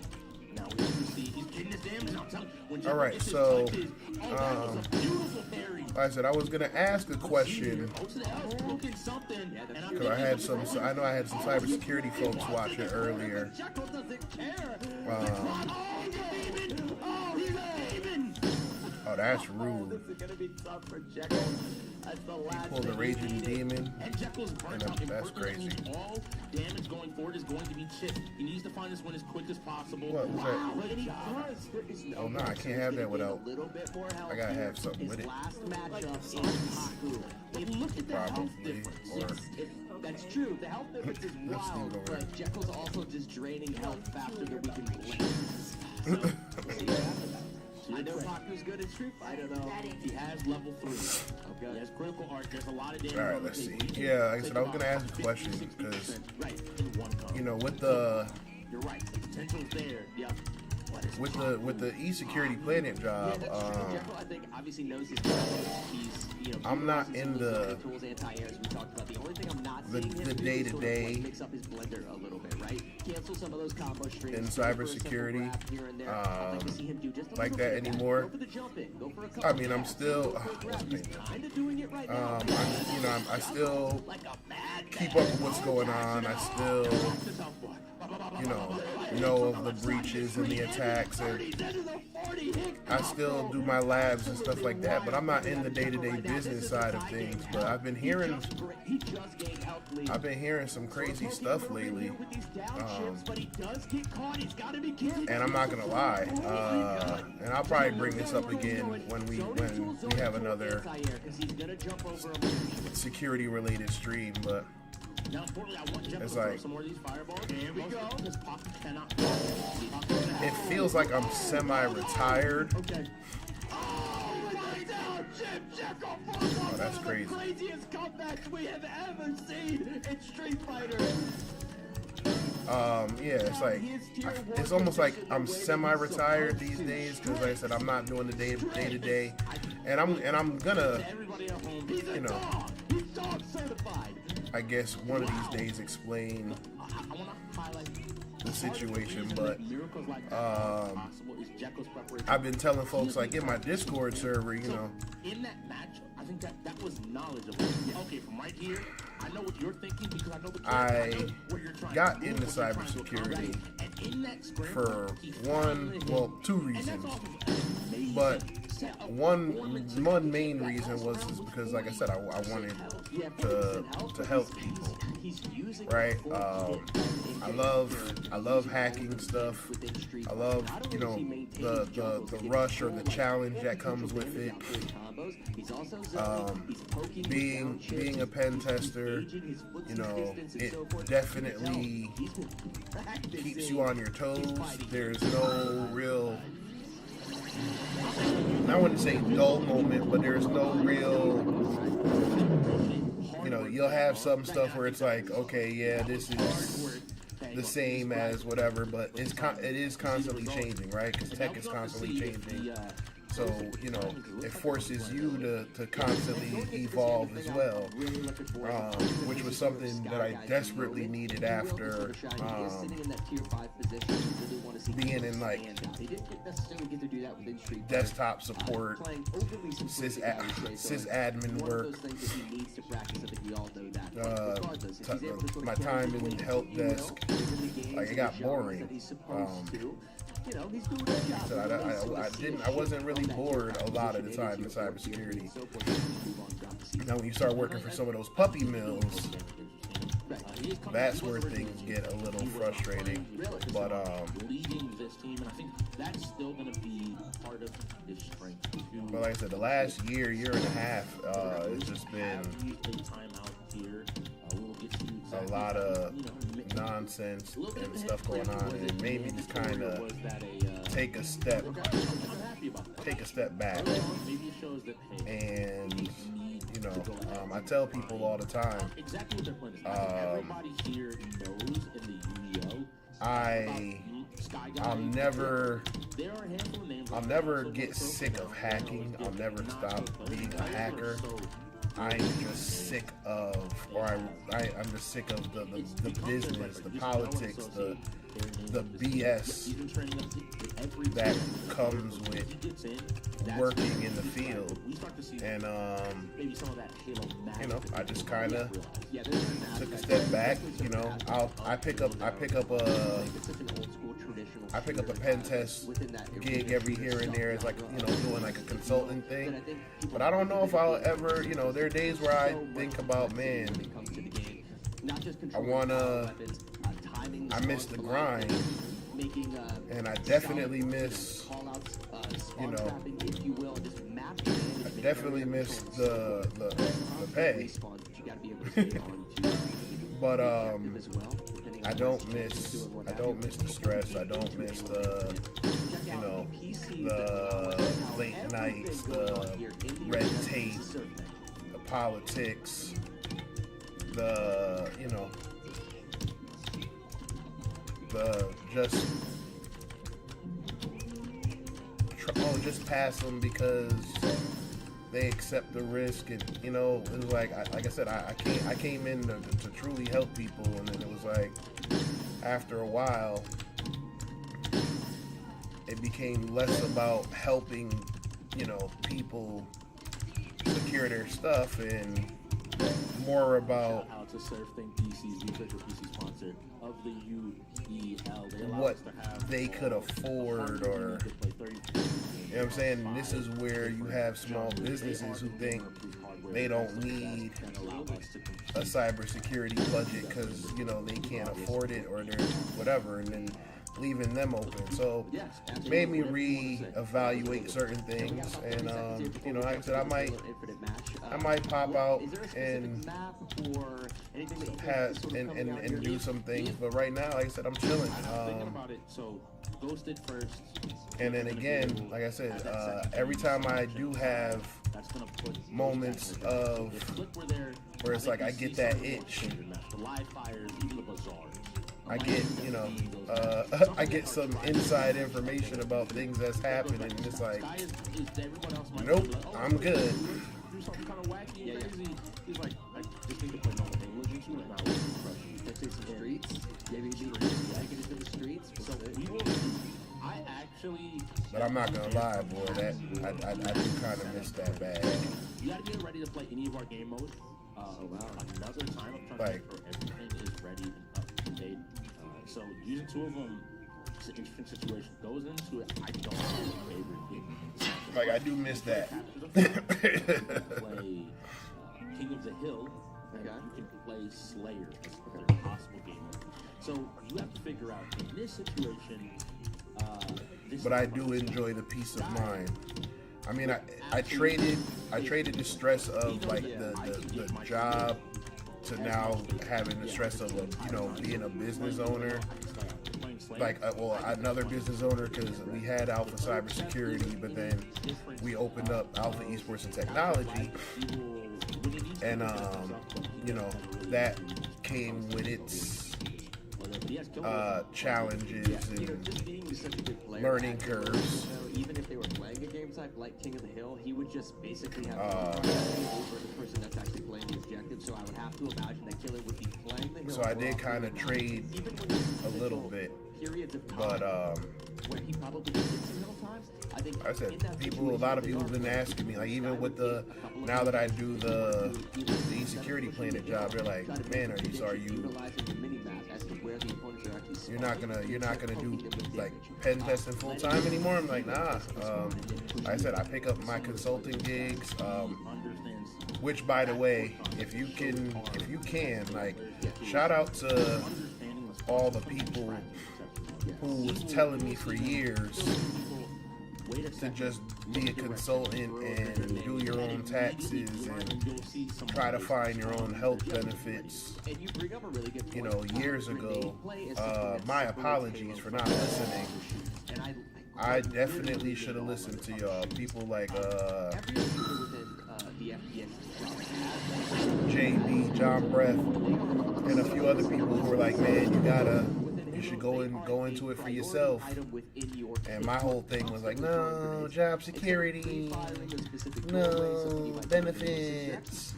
Now we can see he's getting his damage out. When Jekyll All right, gets his so, touches, that was a beautiful parry. Like I said, I was gonna ask a question Go to the L, looking something. And I'm because I had some. I know I had some cybersecurity folks watching earlier. Jekyll doesn't care. Oh, he's even. Oh, he's even. Oh, that's Oh, rude. this is going to be tough for Jekyll. That's the last Pulled a thing he raging needed. demon. And Jekyll's burnt And out. that's Importantly, that crazy. means all damage going forward is going to be chipped. He needs to find this win as quick as possible. What was that? And he does. There is no Oh, no, I doubt can't he's have gonna that gain without- a little bit more health I gotta here. have something His with it. last matchup in Paku. But look at the health Probably. difference. Or That's true. The health difference is Let's leave wild, it over but Jekyll's also just draining health faster than we can blink. So, we'll see what happens. I know Paku's good at Street Fighter, though. He has level 3. Okay. He has critical art. There's a lot of damage. All right, on the let's see. table. He can Yeah, like I take said, I was about gonna ask a 50, question 60% because, right in one combo. you know, with the You're right. The potential's there. Yeah. But it's with the e-security planet job, Yeah, that's true. Jekyll, I think, obviously knows his he's, I'm not utilizing in some of the- zoning tools, anti-airs we talked about. The only thing I'm not the- seeing him the do is day-to-day sort of mix up his blender a little bit, right? Cancel some of those combo streams. in go for a simple cybersecurity, grab here and there. I'd like to see him do just a like little that bit of anymore. Go for the jump in. Go for a I couple mean, I'm jabs, still- go for a grab. He's kind of doing it right now. I still Like a mad keep up with what's going on. I still, know of the breaches and the attacks, and I still do my labs and stuff like that. But I'm not in the day-to-day business side of things. But I've been hearing some crazy stuff lately, and I'm not gonna lie. And I'll probably bring this up again when we have another security-related stream. But Now, importantly, I want Jekyll It's to throw like- some more of these fireballs. Here we go. Because Pop cannot. it feels like I'm semi-retired. Okay. Oh, right now, Jekyll Oh, that's crazy. craziest comeback we have ever seen in Street Fighter. Yeah, it's like it's almost like I'm semi-retired these days because, like I said, I'm not doing the day-to-day, and I'm gonna, Everybody at home. you know, He's dog certified. I guess one of these days explain I want to highlight the situation. But miracles like that are possible is Jekyll's preparation. I've been telling folks, like, in my Discord server, you know, In that match, I think that was knowledgeable. Okay, from right here, I know what you're thinking because I know the I know what you're trying got to do, into what you're trying to cybersecurity accomplish. And in that scramble, for he two reasons. But one main reason was because, like I said, I wanted to help people, right? I love hacking stuff. I love, you know, the rush or the challenge that comes with it. Being a pen tester, you know, it definitely keeps you on your toes. There's no real, I wouldn't say dull moment, but there's no real, you know, you'll have some stuff where it's like, okay, yeah, this is the same as whatever, but it is constantly changing, right? Because tech is constantly changing. So, you know, it forces you to constantly evolve as well, which was something that I desperately needed after being in like desktop support, sysadmin work, my time in help desk. Like, it got boring. So I wasn't really bored a lot of the time in cybersecurity. Now, when you start working for some of those puppy mills, that's where things get a little frustrating. But leading this team, and I think that's still going to be part of his strength. But like I said, the last year and a half, it's just been a lot of nonsense and stuff going on, and it made me just kind of take a step back. And you know, I tell people all the time, I'll never get sick of hacking. I'll never stop being a hacker. I'm just sick of, I'm just sick of the business, the politics, the BS that comes with working in the field. And you know, I just kind of took a step back. You know, I pick up a pen test gig every here and there. It's like, you know, doing like a consulting thing. But I don't know if I'll ever, you know, there are days where I think about, man, I miss the grind, and I definitely miss, you know, I definitely miss the pay. But I don't miss the stress. I don't miss the, you know, the late nights, the red tape, the politics, the, you know, the just pass them because they accept the risk. And you know, it was like I said, I came in to truly help people, and then it was like, after a while, it became less about helping, you know, people secure their stuff, and more about how to surf thing PCs, the official PC sponsor of the UEL. What they could afford, or, you know what I'm saying? And this is where you have small businesses who think they don't need a cybersecurity budget because, you know, they can't afford it, or they're whatever, and then leaving them open. So it made me re-evaluate certain things, and you know, like I said, I might pop out and do some things, but right now, like I said, I'm chilling. And then again, like I said, every time I do have moments of where it's like I get that itch, I get, you know, I get some inside information about things that's happening, and it's like, nope, I'm good. But I'm not gonna lie, boy, that I do kind of miss that bag. You gotta get ready to play any of our game modes. Another time, I'm trying to make sure everything is ready and up to date. So using two of them, it's an interesting situation. Goes into it, I don't have any favorite game. Like, I do miss that. Play King of the Hill, and you can play Slayer. That's a possible game mode. So you have to figure out in this situation. But I do enjoy the peace of mind. I mean, I traded the stress of like the job to now having the stress of being a business owner. Like, another business owner, because we had Alpha Cybersecurity, but then we opened up Alpha Esports Technology, and that came with its challenges and learning curves. type like King of the Hill, he would just basically have over the person that's actually playing the objective. So I would have to imagine that Killer would be playing the hill. So I did kind of trade a little bit, but where he probably did some hill times. I think I said a lot of people have been asking me, like even with now that I do the e-security planet job, they're like, man, you're not gonna do like pen testing full time anymore? I'm like, nah. Like I said, I pick up my consulting gigs, which by the way, if you can, like, shout out to all the people who was telling me for years to just be a consultant and do your own taxes and try to find your own health benefits. You know, years ago, my apologies for not listening. I definitely should have listened to y'all. People like JB, John Breath, and a few other people who were like, man, you should go into it for yourself. And my whole thing was like, no, job security, no benefits.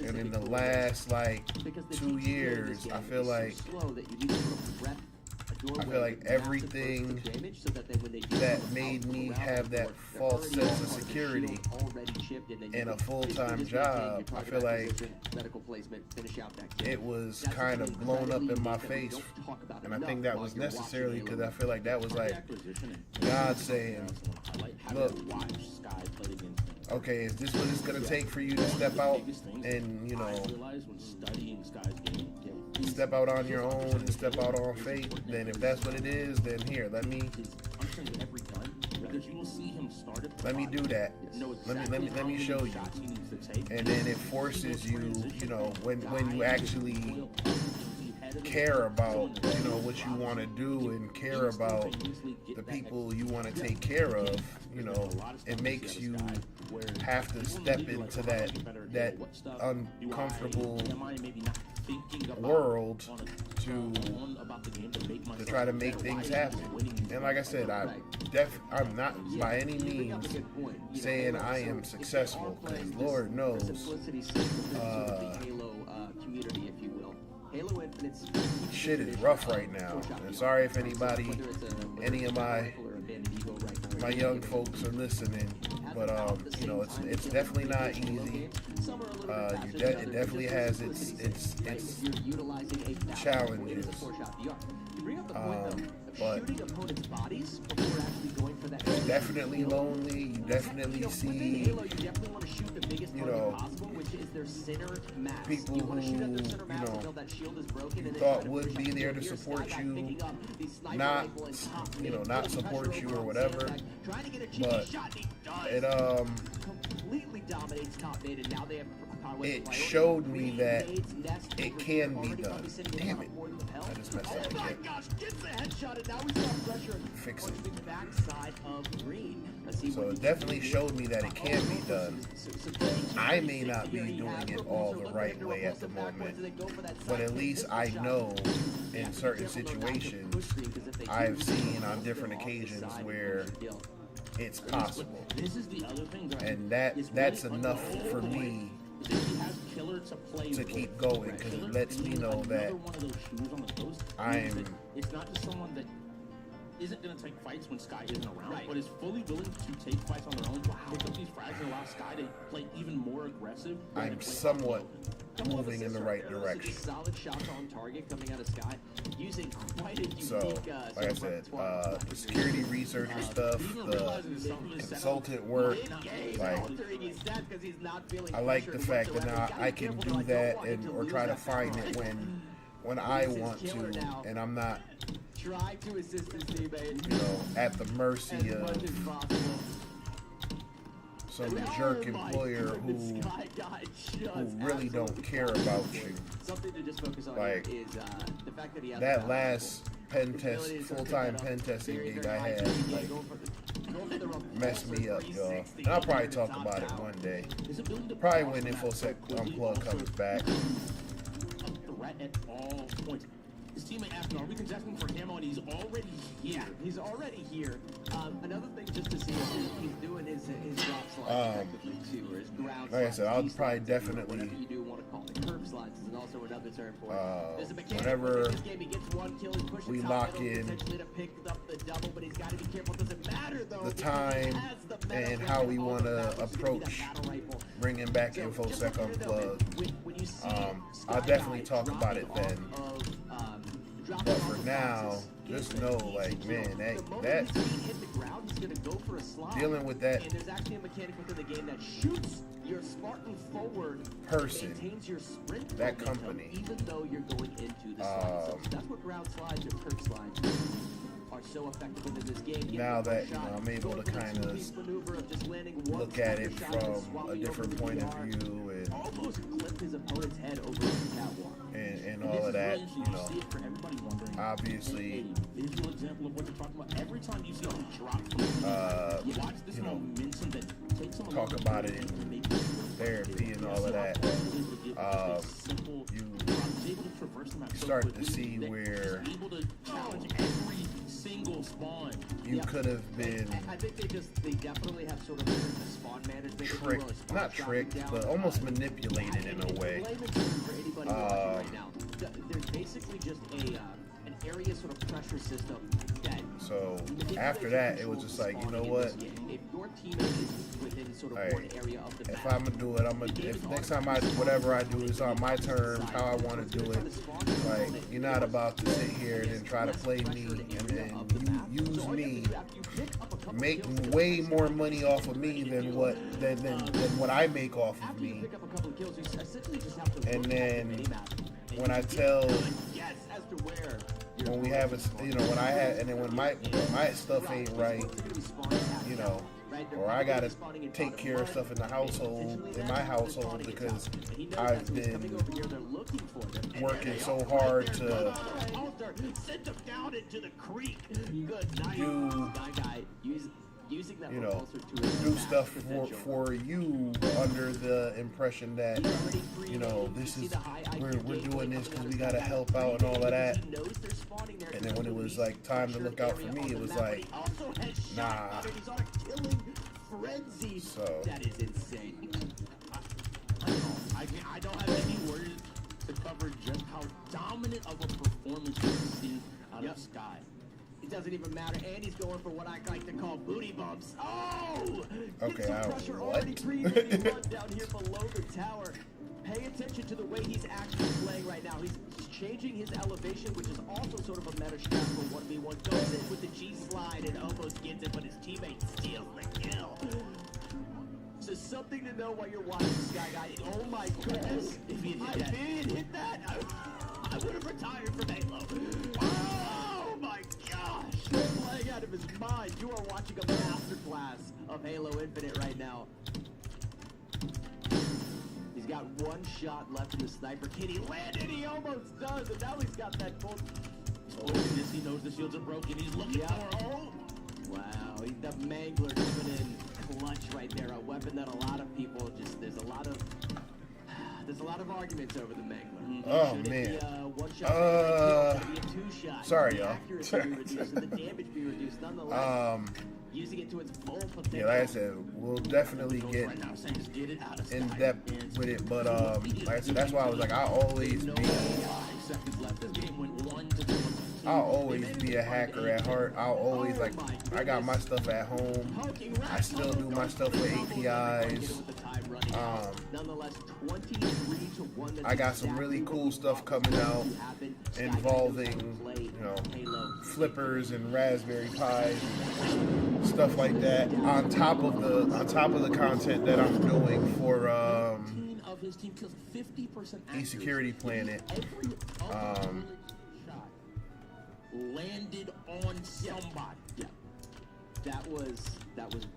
And in the last like 2 years, I feel like everything that made me have that false sense of security in a full-time job, I feel like it was kind of blown up in my face. And I think that was necessarily because I feel like that was like God saying, look, okay, is this what it's going to take for you to step out and, you know, step out on your own and step out on faith? Then if that's what it is, then here, let me do that. Let me show you. And then it forces you, you know, when you actually care about, you know, what you want to do and care about the people you want to take care of, you know, it makes you have to step into that uncomfortable world to try to make things happen. And like I said, I'm not by any means saying I am successful, because Lord knows shit is rough right now. And sorry if any of my young folks are listening, but you know, it's definitely not easy. It definitely has its challenges. But it's definitely lonely. You definitely see, you know, people who, you know, you thought would be there to support you, not support you or whatever. But it showed me that it can be done. Damn it. I just messed up again. Fix it. So it definitely showed me that it can be done. I may not be doing it all the right way at the moment, but at least I know in certain situations I've seen on different occasions where it's possible. And that's enough for me to keep going, because it lets me know that it's not just someone that isn't going to take fights when Sky isn't around, but is fully willing to take fights on their own, pick up these frags and allow Sky to play even more aggressive. I'm somewhat moving in the right direction. Solid shots on target coming out of Sky, using quite a unique, so, like I said, the security researcher stuff, the consultant work, like, I like the fact that now I can do that or try to find it when I want to, and I'm not, you know, at the mercy of some jerk employer who really don't care about you. Like, that last full-time pen testing gig I had, like, messed me up, y'all. And I'll probably talk about it one day. Probably when InfoSec Unplugged comes back. At all points. His teammate asking, are we contesting for ammo? And he's already here. Yeah, he's already here. Another thing just to see is he's doing his drop slides effectively too, or his ground like I said, I'll slides, probably D-slides, definitely, whatever you do want to call it. Curb slides is also another term for it. There's a mechanic whenever within this game. He gets one kill, he pushes we top lock middle, in potentially to pick up the double, but he's got to be careful. Doesn't matter though. the because he time has the meta and range how we of all want of that, to which is gonna be approach that battle rifle. bringing back So, InfoSec just so you know, Unplugged. when you see I'll Sky definitely Guy talk about it dropping then. off of, dropping But off for of now, boxes, just it's know, an like, easy man, kill. that The moment that his feet hit the ground, he's gonna go for a slide. dealing with that And there's actually a mechanic within the game that shoots your Spartan forward, person, maintains your sprint that momentum, company, even though you're going into the slide. So that's what ground slides or curb slides are so effective within this game. Getting now one that shot, I'm able to going for the kind of two-piece maneuver of just landing one look at it sniper shot and from a swapping different over the point of DR, view and almost clipped his opponent's head over the catwalk. and all of that, you know, see it for everybody wondering. obviously, A visual example of what you're talking about. Every time you see him drop from you watch this you know, momentum that takes him a talk little about bit it to in make it therapy and all of that. You start to see where able to challenge every single spawn. you could have been I think they definitely have sort of a spawn management. if you will, a tricked, spawn not dropping tricked, down. but almost manipulated in a way. Layman terms for anybody watching right now, there's basically just an area sort of pressure system that. So manipulates after and that, it was controls just like, you spawning know in this what? game. If your teammate is within sort of Alright, one area of the If map, I'm gonna do it, if next time whatever I do is on my terms, how I want to do it. Like, you're not about to sit here and then try to play me and then use me, make way more money off of me than what I make off of after you me. pick up a couple of kills, you essentially just have to And look at then the minimap. when I tell, Yes, as to where. when we have a, you know, when I had, and then when my stuff ain't right, you know, or I gotta take care of stuff in the household, in my household, because I've been working so hard to Send them down into the creek. Good night. Using that you know, repulsor to its do max stuff potential. for you under the impression that, you know, this is, we're doing this because we gotta help out and all of that. And then when it was like time to look out for me, it was like, nah. So That is insane. I don't have any words to cover just how dominant of a performance we've seen out of Sky. It doesn't even matter, and he's going for what I like to call booty bumps. Oh! Okay, Get some pressure what? already creating down here below the tower. Pay attention to the way he's actually playing right now. He's changing his elevation, which is also sort of a meta strat for 1v1. Goes in with the G slide and almost gets it, but his teammate steals the kill. So something to know while you're watching Sky Guy. Oh my goodness! If he did hit that, I would have retired from Halo. Oh my gosh! Playing out of his mind. You are watching a masterclass of Halo Infinite right now. He's got one shot left in the sniper. Can he land it? He almost does, and now he's got that full. Oh, yes, he knows the shields are broken. He's looking for Wow, the Mangler coming in clutch right there. A weapon that a lot of people just there's a lot of arguments over the Mangler. Oh, Should it man. be a one-shot? Should it be a two-shot? Sorry, Should the y'all. accuracy be reduced and the damage be reduced? Nonetheless, using it to its full potential. yeah, like I said, we'll definitely get right now, saying just get it out of in Sky. depth with it, but like I said, that's why I was like, I'll always be 5 seconds left. This game went 1-2. I'll always be a hacker at heart. I'll always, like, I got my stuff at home. I still do my stuff with APIs. Nonetheless, 23-1. I got some really cool stuff coming out involving, you know, flippers and Raspberry Pis, stuff like that. On top of the content that I'm doing for Of his team kills 50% eSecurity Planet. Every shot landed on somebody. Yeah, that was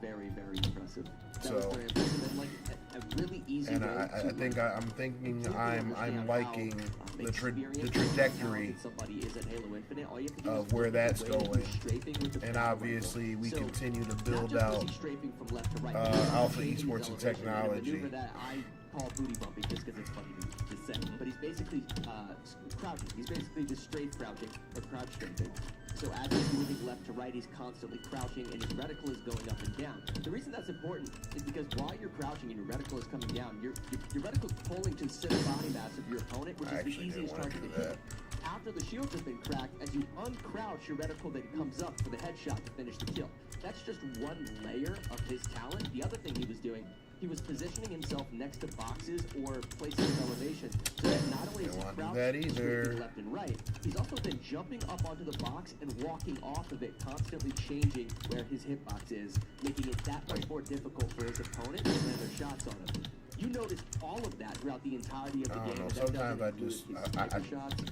very, very impressive. That was So, very impressive. And like a really easy and way I'm thinking to I'm understand liking how the experienced trajectory and talented somebody is at Halo Infinite. All you have to do of is where look that's at the way that going. he's strafing with the And power obviously rifle. we So, continue to not build just is out he strafing from left to right, Alpha he's changing Esports his elevation in a Technology. maneuver that I call booty bumping just because it's funny to say. But he's basically crouching. He's basically just straight crouching or crouch strafing. So as he's moving left to right, he's constantly crouching, and his reticle is going up and down. The reason that's important is because while you're crouching and your reticle is coming down, your reticle is pulling to the center body mass of your opponent, which is the easiest target to hit. After the shields have been cracked, as you uncrouch, your reticle then comes up for the headshot to finish the kill. That's just one layer of his talent. The other thing he was doing, he was positioning himself next to boxes or places of elevation, so that not only is he crouching strafing left and right, he's also then jumping up onto the box and walking off of it, constantly changing where his hitbox is, making it that much more difficult for his opponent to land their shots on him. You notice all of that throughout the entirety of the game. Know. Sometimes I just,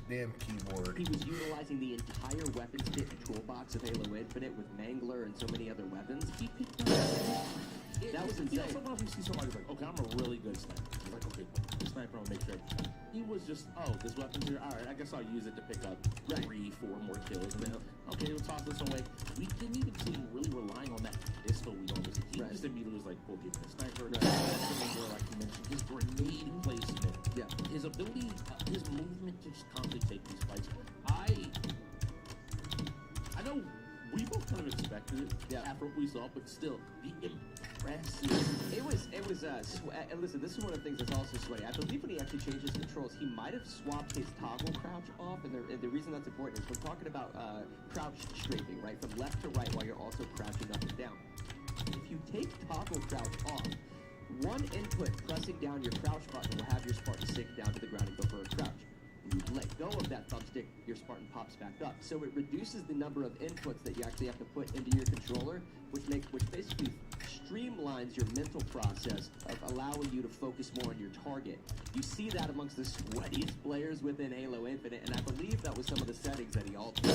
damn keyboard. He was utilizing the entire weapons kit and toolbox of Halo Infinite with Mangler and so many other weapons. He picked up that was insane. You know, sometimes you see somebody like, okay, I'm a really good sniper. He's like, okay, the sniper, I'll make sure. He was just, oh, this weapon's here. All right, I guess I'll use it to pick up 3, 4 more kills. And then, okay, we'll toss this away. We didn't even see him really relying on that pistol we always see. He just immediately was like, well, give me a sniper. Like you mentioned, his grenade placement. Yeah. His ability, his movement to just constantly take these fights. I know we both kind of expected it after what we saw, but still, the impressive. It was and listen, this is one of the things that's also sweaty. I believe when he actually changed his controls, he might have swapped his toggle crouch off, and the reason that's important is we're talking about crouch strafing, right, from left to right while you're also crouching up and down. If you take toggle crouch off, one input pressing down your crouch button will have your Spartan sink down to the ground and go for a crouch. When you let go of that thumbstick, your Spartan pops back up. So it reduces the number of inputs that you actually have to put into your controller, which basically streamlines your mental process of allowing you to focus more on your target. You see that amongst the sweatiest players within Halo Infinite, and I believe that was some of the settings that he altered.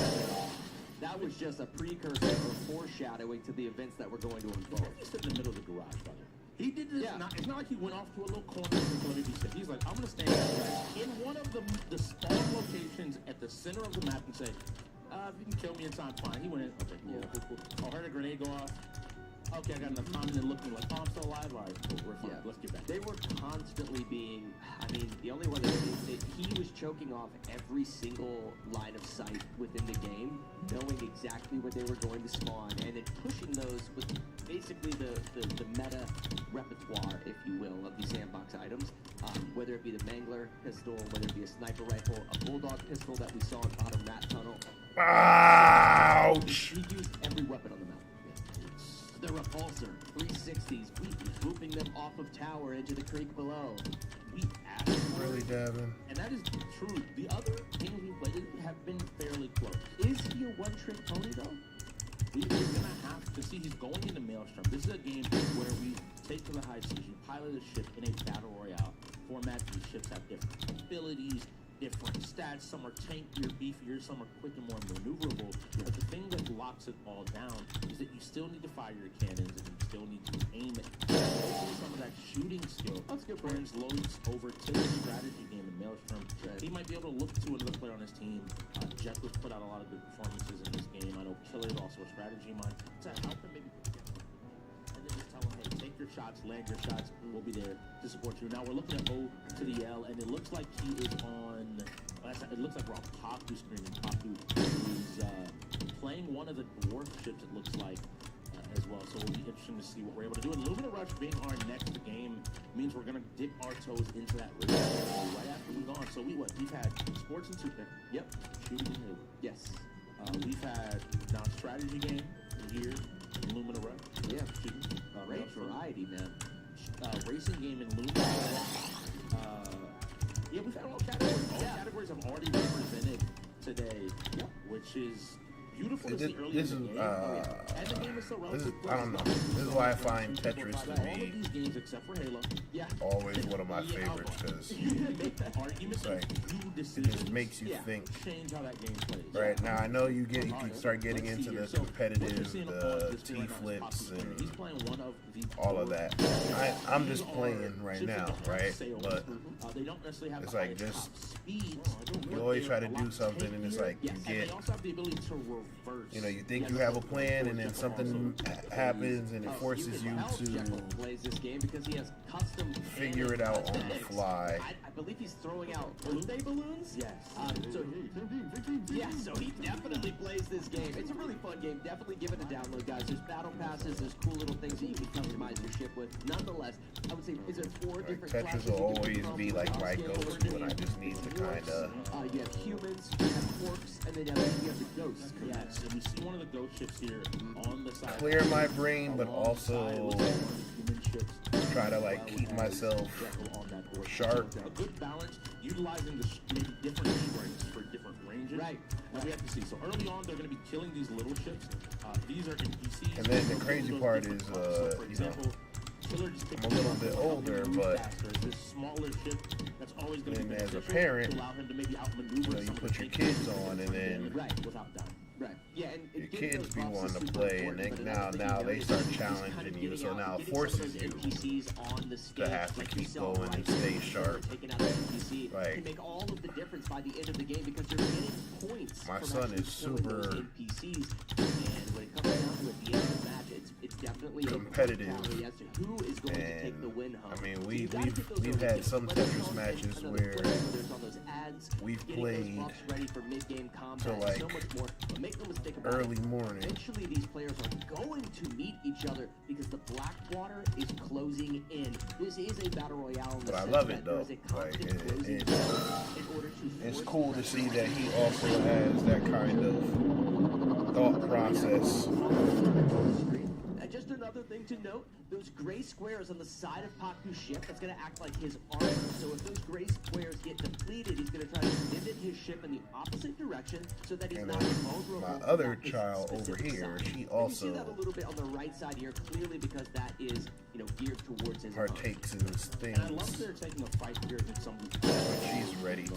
That was just a precursor or foreshadowing to the events that were going to unfold. He's in the middle of the garage, by the way. He did this. It's not like he went off to a little corner and let me be safe. He's like, I'm gonna stand in one of the spawn locations at the center of the map and say, if you can kill me in time, fine. He went in. Okay, cool. I heard a grenade go off. Okay, I got enough time, and then looking like, oh, I'm still alive. All right, cool, we're fine. Let's get back. They were constantly being, the only one that he was choking off every single line of sight within the game, knowing exactly where they were going to spawn, and then pushing those with basically the meta repertoire, if you will, of these sandbox items, whether it be the Mangler pistol, whether it be a sniper rifle, a bulldog pistol that we saw in bottom rat tunnel. Ouch! He used every weapon on the map. The repulsor, 360s, swooping them off of tower into the creek below. We asked for Really, Devin? and that is true. The other games we played have been fairly close. Is he a one-trick pony, though? We're gonna have to see. He's going into Maelstrom. This is a game where we take to the high seas. You pilot a ship in a battle royale format. These ships have different abilities, different stats. Some are tankier, beefier. Some are quick and more maneuverable. But the thing that locks it all down is that you still need to fire your cannons and you still need to aim it. Some of that shooting skill turns loads over to the strategy game in Maelstrom. He might be able to look to another player on his team. Jet was put out a lot of good performances in this game. I know Killer is also a strategy mind. To help him maybe put together. And then just tell him, hey, take your shots, land your shots. We'll be there to support you. Now we're looking at O to the L, and it looks like he is on. It looks like we're on Paku screen. Paku is playing one of the dwarf ships, it looks like, as well. So it'll be interesting to see what we're able to do. And Lumina Rush being our next game means we're going to dip our toes into that race right after we're gone. So we've had sports and super. Yep. Shooting and Halo. Yes. We've had now strategy game here in Lumina Rush. Yeah. Shooting. Great variety, man. Racing game in Lumina. Yeah, we've had all categories. All categories have already been presented today, which is beautiful to see early in the game. And the game is so relatively I don't know. This is why I find Tetris to all of be these games except for Halo. always one of my favorites because You can make that argument. like, You it just makes you think. change how that game plays. Right now, I know you can start getting into the competitive, the T flips, and He's playing one of the all of that. I'm just playing right now, right? But they don't necessarily have it's the like highest just top speeds. you always try to do something, and it's like you And get they also have the ability to first. You know, you think you have a plan, and then something happens, and it forces you Jekyll to plays this game because he has custom figure it out on the fly. I believe he's throwing out birthday balloons. Yes. So he definitely plays this game. It's a really fun game. Definitely give it a download, guys. There's battle passes. There's cool little things that you can customize your ship with. Nonetheless, I would say, is there 4 different Tetris classes will you can always pick from? be like my Scale, go-to, and I just need to kind of you have humans, you have orcs, and then you have the ghosts. Yes, and we see one of the ghost ships here on the side. clear my brain, but also Human ships. try to like keep myself Jekyll on that board. sharp. A good balance, utilizing the maybe different strengths for different ranges. Right. Now we have to see. So early on, they're going to be killing these little ships. These are NPCs. And then the crazy Those part different is, parts. So, for you example, know, Killer just picked I'm a little up bit a older, move but faster. This smaller ship, that's always going to be then as a beneficial parent, to allow him to maybe outmaneuver you know, you some of put the your tanks kids on, and then Right. without doubt. Right. Yeah, and your getting kids those be buffs is wanting to super play, and important, but then another thing now you they notice start is just kind of challenging you, getting so out- now it getting some of forces those you NPCs on the stage, have to like you keep saw going and right stay here, sharp. taking out an NPC Like, can make all of the difference by the end of the game because you're getting points. My from son actually is killing those super NPCs, and when it comes down to it, at the end of the match, it's definitely a competitive. battle as to who is going to take And the win home. I mean, So you gotta get those we've early had kills, some whether it's Tetris on matches another where player, whether it's on those ads, we've getting those played buffs ready for mid-game combat, till, and like, so much more. But make no mistake about early it, morning. eventually these players are going to meet each other because the Blackwater is closing in. This is a battle royale in the But I sense love that it, there though. is a Like, constant closing it- in order to it's force cool to pressure see on that each he other. also has that kind of thought process. Just another thing to note, those gray squares on the side of Paku's ship, that's going to act like his armor. So if those gray squares get depleted, he's going to try to pivot his ship in the opposite direction so that he's And not then vulnerable. my to other that child over specific here, side. she And also you see that a little bit on the right side here, clearly because that is, geared towards his opponent. partakes in these And I love things, they're taking a fight here against some of these but she's ready to.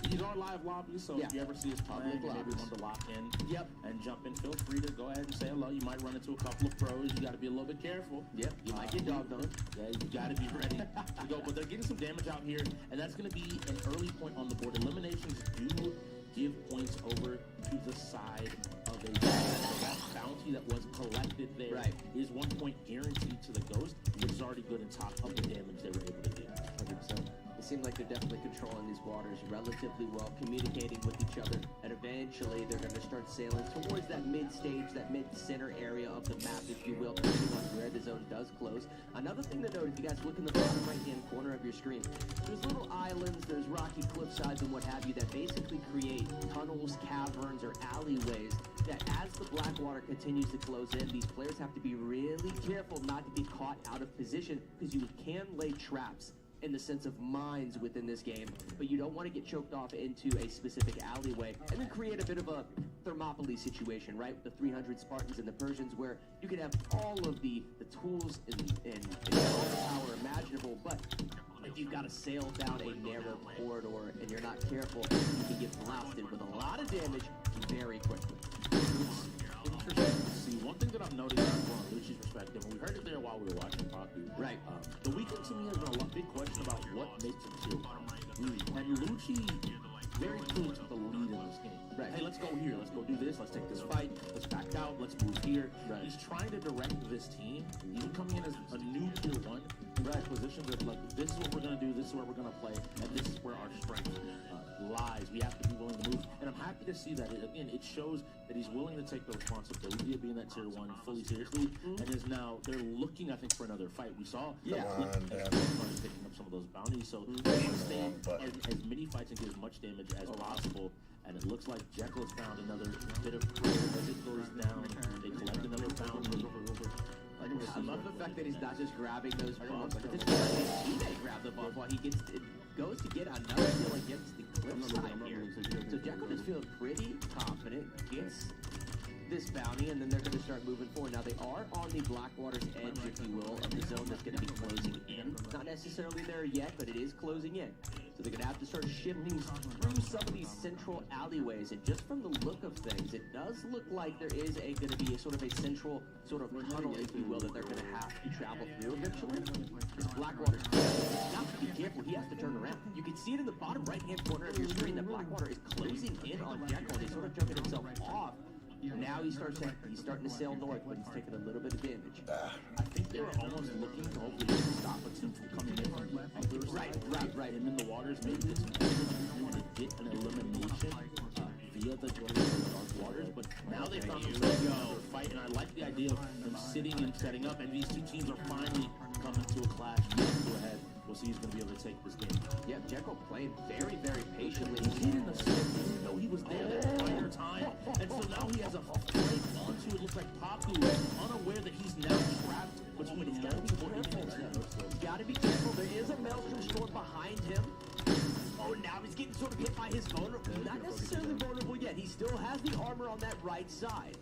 These are live lobbies, so Yeah. if you ever see us playing, Public maybe lobbies. want to lock in Yep. and jump in, feel free to go ahead and say hello. You might run into a couple of pros. You got to be a little bit careful. Yep, you might get dogged on. Yeah, you got to be ready to go. But they're getting some damage out here, and that's going to be an early point on the board. Eliminations do give points over to the side of a so that bounty that was collected there Right. is 1 point guaranteed to the ghost, which is already good on top of the damage they were able to do. 100%. It seems like they're definitely controlling these waters relatively well, communicating with each other, and eventually they're going to start sailing towards that mid-stage, that mid-center area of the map, if you will, depending on where the zone does close. Another thing to note, if you guys look in the bottom right-hand corner of your screen, there's little islands, there's rocky cliff sides and what have you that basically create tunnels, caverns, or alleyways that as the Blackwater continues to close in, these players have to be really careful not to get caught out of position because you can lay traps in the sense of mines within this game, but you don't want to get choked off into a specific alleyway and then create a bit of a Thermopylae situation, right? With the 300 Spartans and the Persians, where you can have all of the tools and all the power imaginable, but if you've got to sail down a narrow corridor and you're not careful, you can get blasted with a lot of damage very quickly. Interesting to see. One thing that I've noticed from Lucci's perspective, and we heard it there while we were watching Paku. Right. The weekend to me has been a big question about what makes a tier 1. And Lucci very clearly took the lead in this game. Right. Hey, let's go here. Let's go do this. Let's take this fight. Let's back out. Let's move here. Right. He's trying to direct this team, even coming in as a new tier 1, in right positions of like, this is what we're going to do, this is where we're going to play, and this is where our strength lies. We have to be willing to move. And I'm happy to see that. It shows that he's willing to take the responsibility of being that tier 1 fully seriously, and is now, they're looking, I think, for another fight. We saw Yeah. started picking up some of those bounties, so they want to stay as many fights and get as much damage as possible. And it looks like Jekyll has found another bit of prey as it goes down. They collect another bounty. I love the fact that he's not just grabbing those buffs, but just letting his teammate grab the buff while he goes to get another kill against the cliffside here. So Jekyll is feeling pretty confident, gets this bounty, and then they're going to start moving forward. Now, they are on the Blackwater's edge, if you will, of the zone that's going to be closing in. Not necessarily there yet, but it is closing in. So they're going to have to start shifting through some of these central alleyways. And just from the look of things, it does look like there is going to be a sort of a central sort of tunnel, if you will, that they're going to have to travel through eventually. This Blackwater's got to be careful. He has to turn around. You can see it in the bottom right-hand corner of your screen that Blackwater is closing in on Jekyll. He's sort of jumping himself off Now he's starting to sail north, but he's taking a little bit of damage. I think they were almost looking to hopefully stop a team from coming in from the other side. Right. And in the waters, maybe this is to get an elimination via the dark waters. But now they found themselves in a fight, and I like the idea of them sitting and setting up. And these two teams are finally coming to a clash. Go ahead. We'll see who's going to be able to take this game. Yeah, Jekyll playing very, very patiently. He didn't didn't know he was there that entire time. And so now he has a flank onto it. Looks like Papu, unaware that he's now trapped between him and He's got to be careful. There is a Maelstrom Storm behind him. Oh, now he's getting sort of hit by his vulnerable. Not necessarily vulnerable yet. He still has the armor on that right side.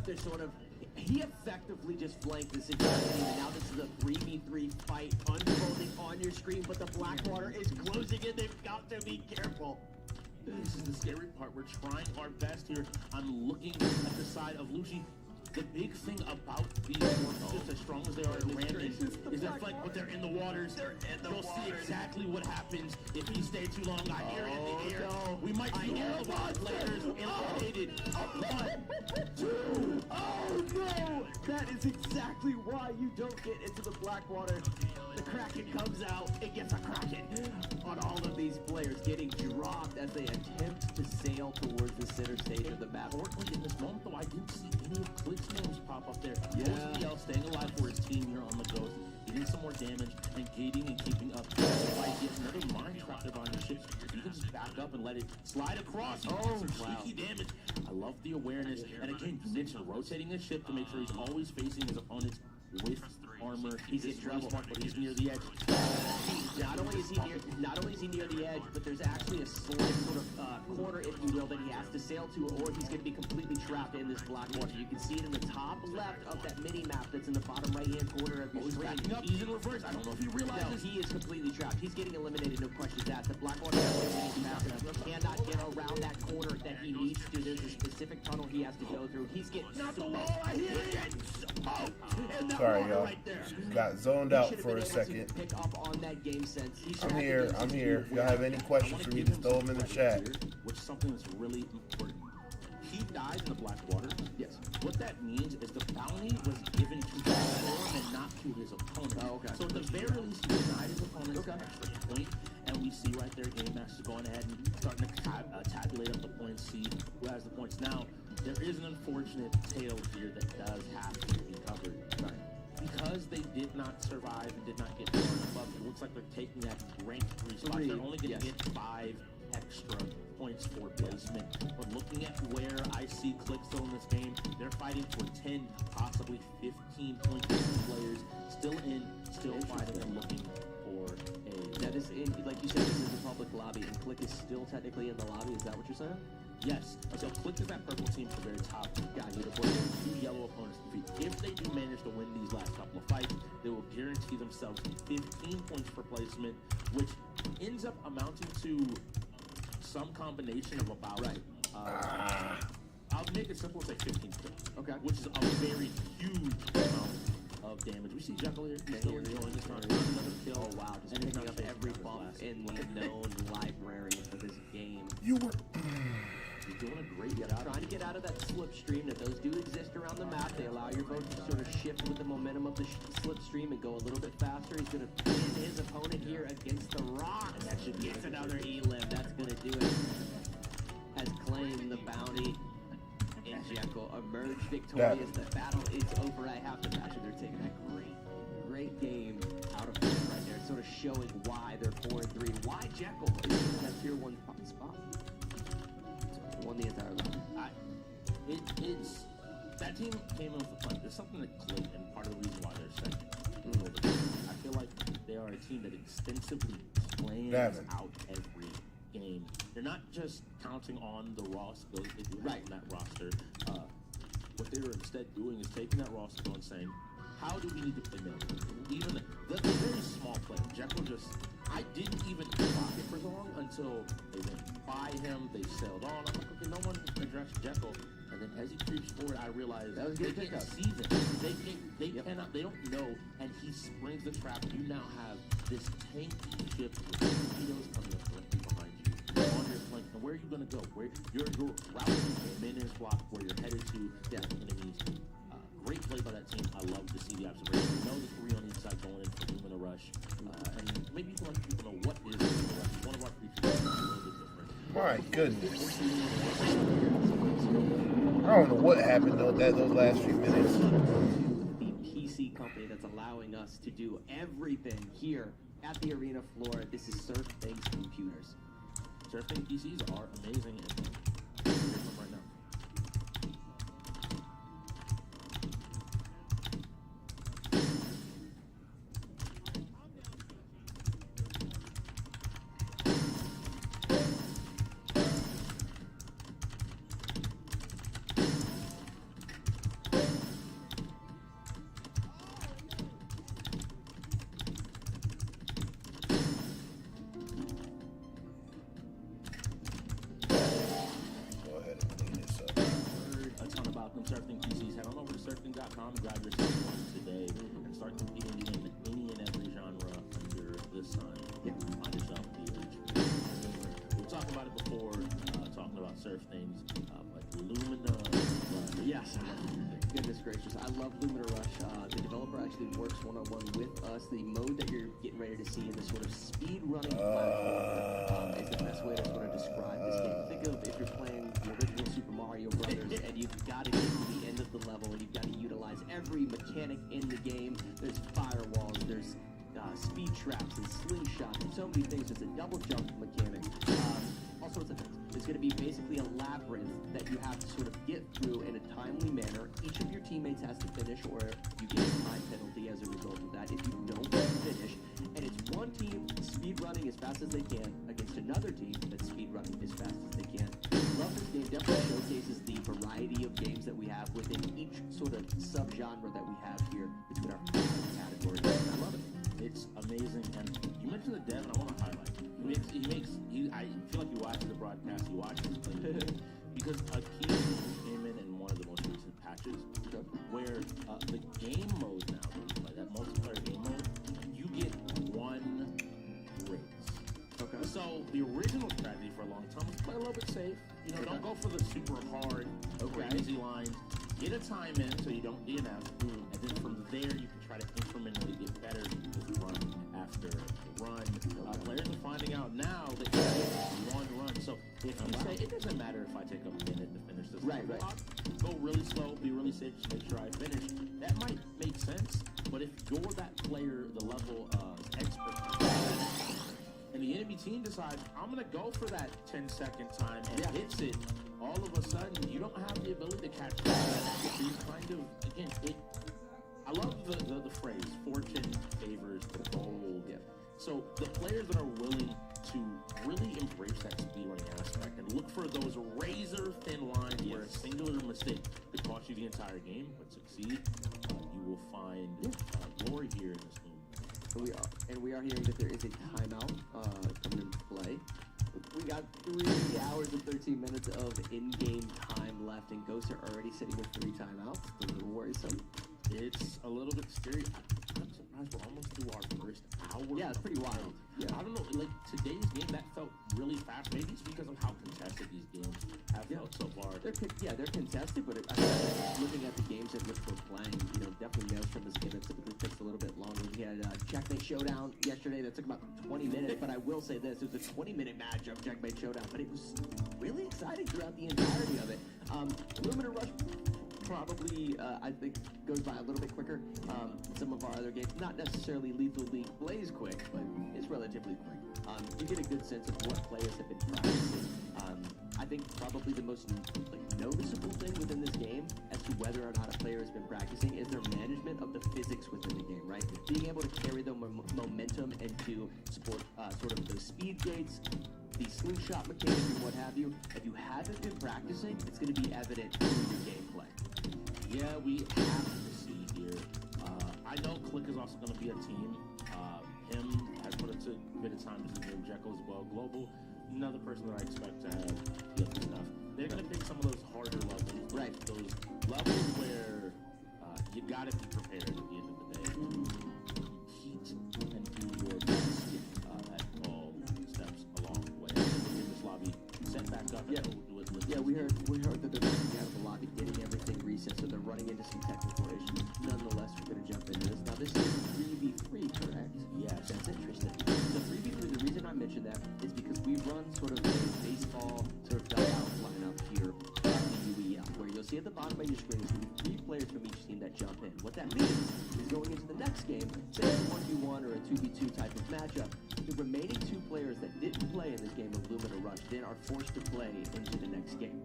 They're sort of... He effectively just flanked this entire team, and now this is a 3v3 fight unfolding on your screen, but the Blackwater is closing in. They've got to be careful. This is the scary part. We're trying our best here. I'm looking at the side of Lucy. The big thing about these just as strong as they are in Randon is that like when they're in the waters, you'll see exactly what happens if he stays too long. I hear it in the air. No. We might see all of our players eliminated. 1, 2. Oh no! That is exactly why you don't get into the Blackwater. The Kraken comes out, it gets a Kraken on all of these players getting dropped as they attempt to sail towards the center stage of the map. Fortunately, in this moment, though, I didn't see any of Click's names pop up there. Yeah. OCL staying alive for his team here on the Ghost, getting some more damage, and gating and keeping up. If I get another mine trap on your ship, you can just back up and let it slide across. You get some cheeky damage. I love the awareness. And again, you mentioned rotating his ship to make sure he's always facing his opponents with armor. He's in trouble. Smart, but he's near the edge. Not only is he near the edge, but there's actually a slight sort of corner, if you will, that he has to sail to, or he's going to be completely trapped in this Blackwater. You can see it in the top left of that mini map that's in the bottom right-hand corner of your screen. Backing up, he's in reverse. I don't know if he realizes. No, he is completely trapped. He's getting eliminated, no questions asked. The Blackwater cannot get around that corner that he needs to. There's a specific tunnel he has to go through. He's getting Not the wall. I hear it. Oh, and that Sorry, water y'all. right there. Got zoned out for a second. Pick up on that game sense. I'm here. If y'all have any questions for me, just throw them in the chat. Which is something that's really important. He dies in the Blackwater. Yes. What that means is the bounty was given to the storm and not to his opponent. Oh, okay. So at the very least, he denied his opponent's extra point. And we see right there, Game Master's going ahead and starting to tabulate up the points, see who has the points. Now, there is an unfortunate tale here that does have to be covered. Right. Because they did not survive and did not get far above, it looks like they're taking that ranked 3 spot. They're only going to get 5 extra points for placement. But looking at where I see Click still in this game, they're fighting for 10, possibly 15 points for players. Still fighting and looking for a... That is, like you said, this is a public lobby, and Click is still technically in the lobby. Is that what you're saying? Yes. So Click is that purple team at the very top. Got you. 2 yellow opponents to defeat. If they do manage to win these last couple of fights, they will guarantee themselves 15 points per placement, which ends up amounting to some combination of about... I'll make it simple and say 15 points. Okay. Which is a very huge amount of damage. We see Jekyll here. He's still enjoying this round. Another kill. Oh, wow. Just picking up every bump in the known library for this game. You were. He's doing a great job. Trying to get out of that slipstream. That those do exist around the map. They allow your boat to sort of shift with the momentum of the slipstream and go a little bit faster. He's going to pin his opponent here against the rocks. That should get another E-limb. That's going to do it. Has claimed the bounty. And Jekyll emerged victorious. The battle is over at half the match, and they're taking that great game out of this right there. Sort of showing why they're 4-3. Why Jekyll is in that tier 1 spot. Won the entire league. It's that team came in with a plan. There's something that clicked, and part of the reason why they're second. I feel like they are a team that extensively plans out every game. They're not just counting on the raw skills they do have on that roster. What they were instead doing is taking that raw skill and saying, how do we need to play melee? Even the very small play. Jekyll I didn't even block it for long until they went by him, they sailed on. I'm like, okay, no one addressed Jekyll. And then as he creeps forward, I realized that was they good can't see them. They cannot, they don't know. And he springs the trap. You now have this tank ship with torpedoes coming up directly behind you. On your flank. And where are you gonna go? Where you're routing a maintenance block where you're headed to enemies. Great play by that team. I love to see the observation. We know the three on the inside going in for Lumina Rush. And maybe you can let people know what is Lumina Rush. One of our features is a little bit different. My goodness. I don't know what happened though those last few minutes. The PC company that's allowing us to do everything here at the arena floor. This is Surf Things Computers. Surf Things PCs are amazing and here's them right now. Surfing PCs, head on over to surfing.com and grab yourself one today and start competing in any and every genre under the sun. Find yourself the we were talking about it before, talking about surf things, like Lumina. Yes. Goodness gracious, I love Lumina Rush. The developer actually works one-on-one with us. The mode that you're getting ready to see in this sort of speed running platform is the best way to sort of describe this game. Think of if you're playing the original Super Mario Brothers and you've got to get to the end of the level and you've got to utilize every mechanic in the game. There's firewalls, there's speed traps and slingshots and so many things. There's a double jump mechanic, all sorts of things. It's going to be basically a labyrinth that you have to sort of get through in a timely manner. Each of your teammates has to finish or you get a time penalty as a result of that if you don't finish. And it's one team speed running as fast as they can against another team that's speed running as fast as they can. Love this game. Definitely showcases the variety of games that we have within each sort of sub-genre that we have here between our categories. I love it. It's amazing, and you mentioned the dev, and I want to highlight. I feel like you watch the broadcast, you watch this play, because a key came in one of the most recent patches, where the game mode now, like that multiplayer game mode, you get one race. Okay. So the original strategy for a long time was play a little bit safe. You know, don't go for the super hard, easy lines. Get a time in so you don't DNF, and then from there you can try to incrementally get better with run after run. Players are finding out now that you get one run. So if you say, it doesn't matter if I take a minute to finish this, go really slow, be really safe, just make sure I finish. That might make sense, but if you're that player, the level expert, and the enemy team decides, I'm going to go for that 10-second time and hits it, all of a sudden, you don't have the ability to catch that. You kind of, again, I love the phrase, fortune favors the bold. Yeah. So the players that are willing to really embrace that speedrunning aspect and look for those razor-thin lines where a singular mistake could cost you the entire game, but succeed, you will find glory here in this movie. We are hearing that there is a timeout coming into play. We got 3 hours and 13 minutes of in-game time left, and Ghosts are already sitting with 3 timeouts. It's a little worrisome. It's a little bit scary. I'm surprised we're almost through our first hour. Yeah, it's pretty wild. Yeah. I don't know, like today's game, that felt really fast. Maybe it's because of how contested these games have felt so far. They're contested, but looking at the games that we're playing, definitely Maelstrom is game that typically takes a little bit longer. We had Checkmate Showdown yesterday that took about 20 minutes, but I will say this, it was a 20-minute matchup, Checkmate Showdown, but it was really exciting throughout the entirety of it. Lumina Rush probably, I think, goes by a little bit quicker. Some of our other games, not necessarily Lethal League plays quick, but it's relatively quick. You get a good sense of what players have been practicing. I think probably the most noticeable thing within this game as to whether or not a player has been practicing is their management of the physics within the game, right? Being able to carry the momentum and to support sort of those speed gates, the slingshot mechanics and what have you. If you haven't been practicing, it's going to be evident through your gameplay. Yeah, we have to see here. I know Click is also going to be a team. Him has put a bit of time into the game. Jekyll as well. Global, another person that I expect to have the other stuff. They're going to pick some of those harder levels. Right. Those levels where you got to be prepared at the end of the day to compete and do your best at all steps along the way. In this lobby, set back stuff. Yeah. Yeah, we heard that they're working out a lot to getting everything reset, so they're running into some technical issues. Nonetheless, we're going to jump into this. Now, this is 3v3, correct? Yes. That's interesting. So 3v3, the reason I mentioned that is because we run sort of a baseball sort of dugout lineup here at the UEL, where you'll see at the bottom of your screen is going to be 3 players from each team that jump in. What that means is going into the next game, say it's a 1v1 or a 2v2 type of matchup, the remaining 2 players that didn't play in this game of Lumina Rush then are forced to play into the next game.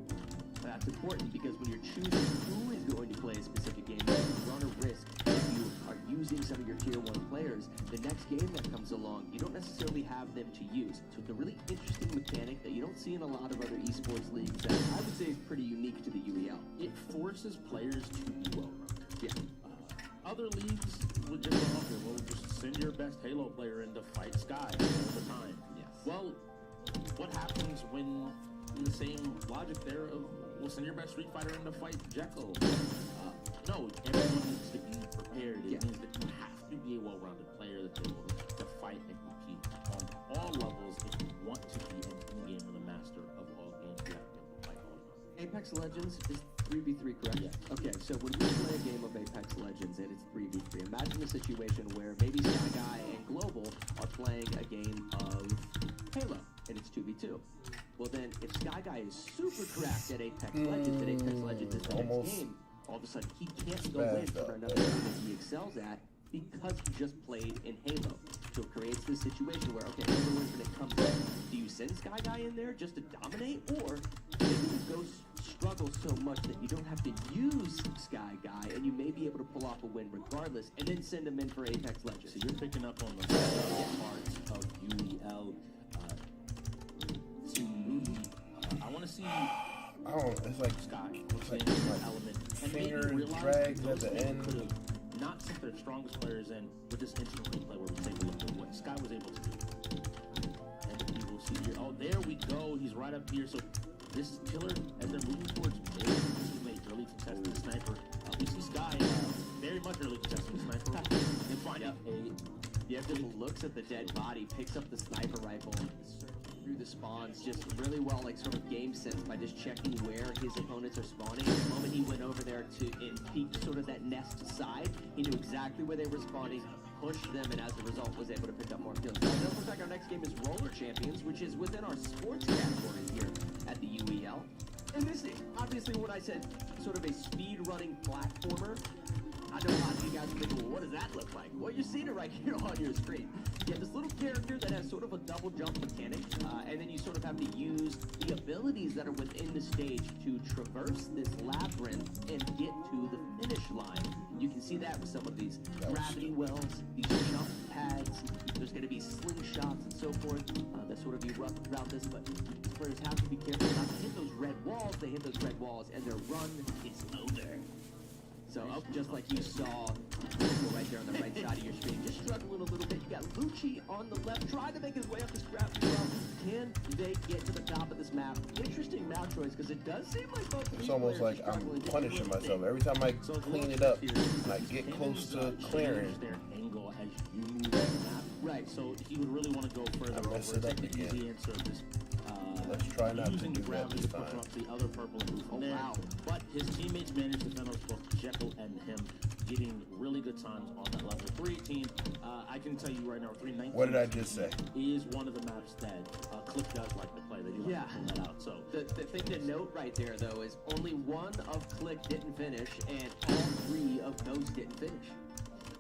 That's important because when you're choosing who is going to play a specific game, you run a risk if you are using some of your tier 1 players. The next game that comes along, you don't necessarily have them to use. So it's a really interesting mechanic that you don't see in a lot of other esports leagues that I would say is pretty unique to the UEL. It forces players to be well-rounded. Yeah. Other leagues would just go, okay, well, just send your best Halo player in to fight Sky all the time. Yes. Well, what happens when, in the same logic there of, we'll send your best Street Fighter in to fight Jekyll? No, everyone needs to be prepared. It means that you have to be a well-rounded player that's able to fight and compete on all levels if you want to be an in-game or the master of all games. You have to be able to fight all of them. Apex Legends is 3v3, correct? Yes. Okay, so when we play a game of Apex Legends and it's 3v3, imagine a situation where maybe Sky Guy and Global are playing a game of Halo and it's 2v2. Well then, if Sky Guy is super cracked at Apex Legends and Apex Legends is the next game, all of a sudden he can't go in for another game that he excels at because he just played in Halo. So it creates this situation where, okay, Halo Infinite comes in. Do you send Sky Guy in there just to dominate, or maybe the Ghost struggles so much that you don't have to use Sky Guy and you may be able to pull off a win regardless, and then send him in for Apex Legends? So you're picking up on the parts of UEL to movie. I want to see I don't. It's like Sky. it's like Element. And finger maybe realize drags that at the those end. could have not sent their strongest players in with this instant replay where we take a look at what Sky was able to do. And you will see here. Oh, there we go. He's right up here. So this is killer as they're moving towards mid. This is a early contested sniper. We see Sky very much early contested sniper. And finding Just looks at the dead body, picks up the sniper rifle, and through the spawns just really well, like sort of game sense by just checking where his opponents are spawning. The moment he went over there and peeked sort of that nest side, he knew exactly where they were spawning, pushed them, and as a result was able to pick up more kills. Now, it does look like our next game is Roller Champions, which is within our sports category here at the UEL. And this is obviously what I said, sort of a speed-running platformer. I know a lot of you guys are thinking, well, what does that look like? Well, you're seeing it right here on your screen. You have this little character that has sort of a double jump mechanic, and then you sort of have to use the abilities that are within the stage to traverse this labyrinth and get to the finish line. You can see that with some of these gravity wells, these jump pads. There's going to be slingshots and so forth that sort of erupt throughout this, but these players have to be careful not to hit those red walls. They hit those red walls, and their run is over. So, just like you saw right there on the right side of your screen, just struggling a little bit. You got Lucci on the left, trying to make his way up this gravity well. Can they get to the top of this map? Interesting map choice, because it does seem like both of these It's almost players like are I'm struggling to punishing do myself. it. Every time I clean it up and I get close to clearing, their angle as you move on the map. Right. So he would really want to go further I over. messed it up Take the again. easy answer of this. Let's try not to using do the that gravity this to push time. off the other purple and move from there. Wow. But his teammates managed to fend off both Jekyll and him, getting really good times on that level 3 team. I can tell you right now, 319. What did I just say? Is one of the maps that Click does like to play. They do like to pull that out. So The thing to note right there, though, is only one of Click didn't finish, and all 3 of Ghost didn't finish.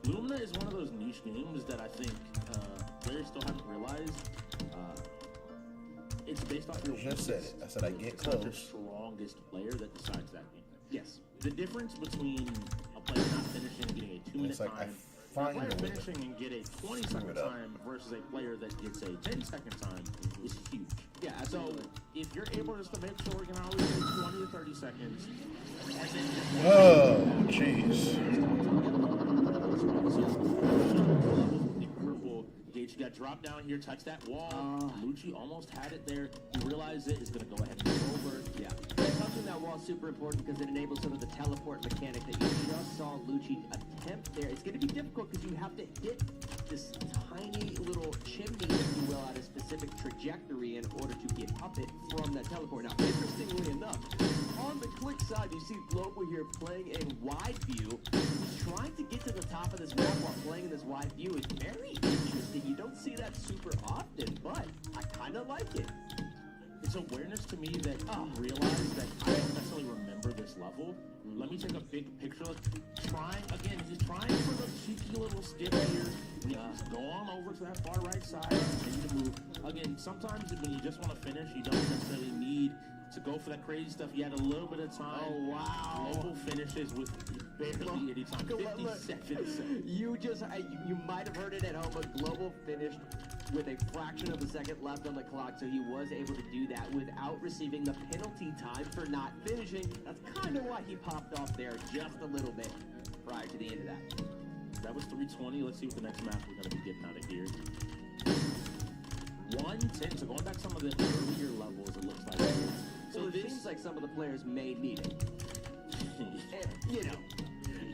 Lumina is one of those niche games that I think players still haven't realized. It's based off your Just said it. I said I get It's not your close. strongest player that decides that game. Yes. The difference between a player not finishing and getting a 2-minute It's like I time, and a player finally finishing and get a 20-second it up. time versus a player that gets a 10-second time is huge. Yeah, So absolutely. if you're able just to make sure we can always take 20 to 30 seconds, and then just Oh, jeez. purple Gage got dropped down here, touched that wall. Lucci almost had it there. He realized it is going to go ahead and go over. Yeah. Touching that wall is super important because it enables sort of the teleport mechanic that you just saw Lucci attempt there. It's going to be difficult because you have to hit this tiny little chimney, if you will, at a specific trajectory in order to get up it from that teleport. Now, interestingly enough, on the click side, you see Global here playing in wide view. He's trying to get to the top of this map while playing in this wide view. It's very interesting. You don't see that super often, but I kind of like it. It's awareness to me that you realize that I don't necessarily remember this level. Let me take a big picture. He's trying for the cheeky little skip here. When you just go on over to that far right side, continue to move. Again, sometimes when you just want to finish, you don't necessarily need to go for that crazy stuff. You had a little bit of time. Oh, wow. Global finishes with barely any time. 50 seconds. You might have heard it at home, but Global finished with a fraction of a second left on the clock, so he was able to do that without receiving the penalty time for not finishing. That's kind of why he popped off there just a little bit prior to the end of that. That was 320. Let's see what the next map we're going to be getting out of here. 110. So going back some of the earlier levels, it looks like. So it seems like some of the players may need it. You know,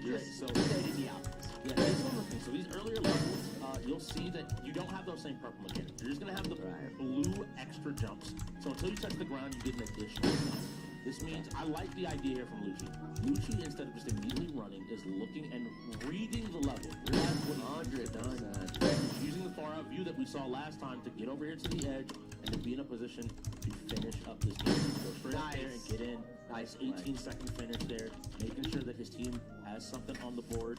just stating the obvious. Yeah, here's one of the things. So these earlier levels, you'll see that you don't have those same purple mechanics. You're just going to have the blue extra jumps. So until you touch the ground, you get an additional jump. This means, I like the idea here from Lucci. Lucci, instead of just immediately running, is looking and reading the level. Realize what he's done. He's using the far out view that we saw last time to get over here to the edge and to be in a position to finish up this game. Go straight up there and get in. Nice 18-second finish there, making sure that his team has something on the board.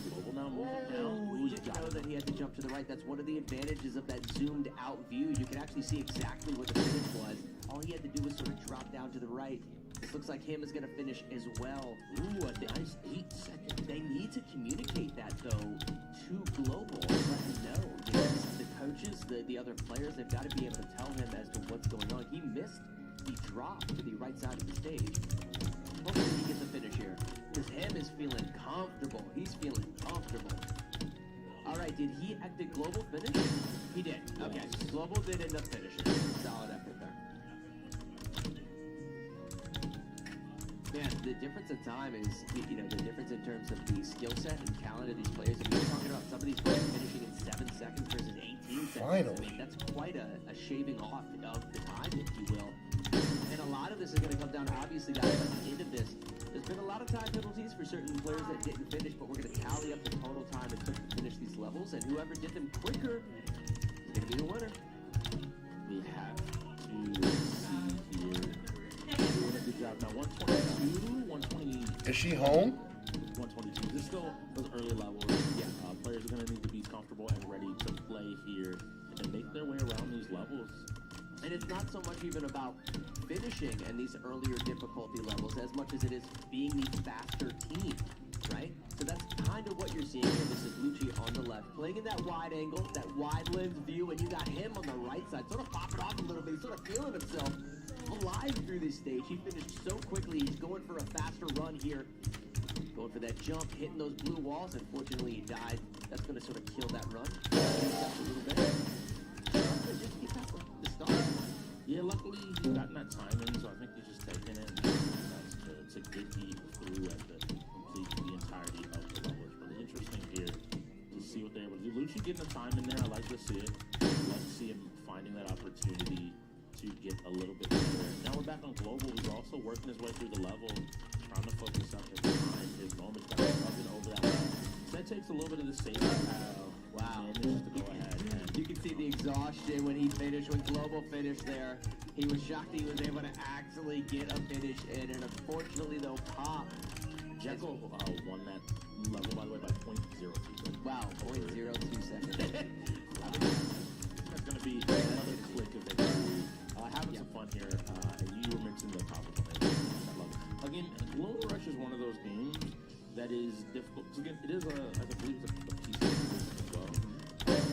Global now moving down. We didn't know that he had to jump to the right. That's one of the advantages of that zoomed out view. You can actually see exactly what the finish was. All he had to do was sort of drop down to the right. This looks like him is going to finish as well. Ooh, a nice 8 seconds. They need to communicate that, though, to Global. Let him know. You know, the coaches, the other players, they've got to be able to tell him as to what's going on. He missed the drop to the right side of the stage. Hopefully he gets a finish here. Because him is feeling comfortable. He's feeling comfortable. All right, did Global finish? He did. Okay, Global did end up finishing. Solid effort there. Man, the difference in time is, you know, the difference in terms of the skill set and talent of these players. I mean, we're talking about some of these players finishing in 7 seconds versus 18 seconds. Finally. I mean, that's quite a shaving off of the time, if you will. And a lot of this is going to come down, obviously, guys, at the end of this. There's been a lot of time penalties for certain players that didn't finish, but we're going to tally up the total time it took to finish these levels, and whoever did them quicker is going to be the winner. We have to see here. Doing a good job. Now, 122, 120. Is she home? 122. This is still those early levels. Yeah, players are going to need to be comfortable and ready to play here and make their way around these levels. And it's not so much even about finishing in these earlier difficulty levels as much as it is being the faster team, right? So that's kind of what you're seeing here. This is Lucci on the left, playing in that wide angle, that wide lens view, and you got him on the right side, sort of popping off a little bit. He's sort of feeling himself alive through this stage. He finished so quickly. He's going for a faster run here. Going for that jump, hitting those blue walls. Unfortunately, he died. That's going to sort of kill that run. A little bit. Just get past the start. Yeah, luckily he's gotten that time in, so I think he's just taking it. That's to get the through and to complete the entirety of the level. It's really interesting here to see what they're able to do. Lucci getting the time in there, I like to see it. I like to see him finding that opportunity to get a little bit better. Now we're back on Global, who's also working his way through the level, trying to focus on his time, his moment, trying to over that line. So that takes a little bit of the safety. Wow. And just to go ahead. You can see the exhaustion when he finished, when Global finished there. He was shocked he was able to actually get a finish in, and unfortunately, though, Pop. Jekyll won that level, by the way, by 0.02. Wow, 0.02 seconds. That's going to be another click of victory. Having some fun here, and you were mentioning the top of it. Again, Global Rush is one of those games that is difficult. So again, it is I believe it's a PC as well.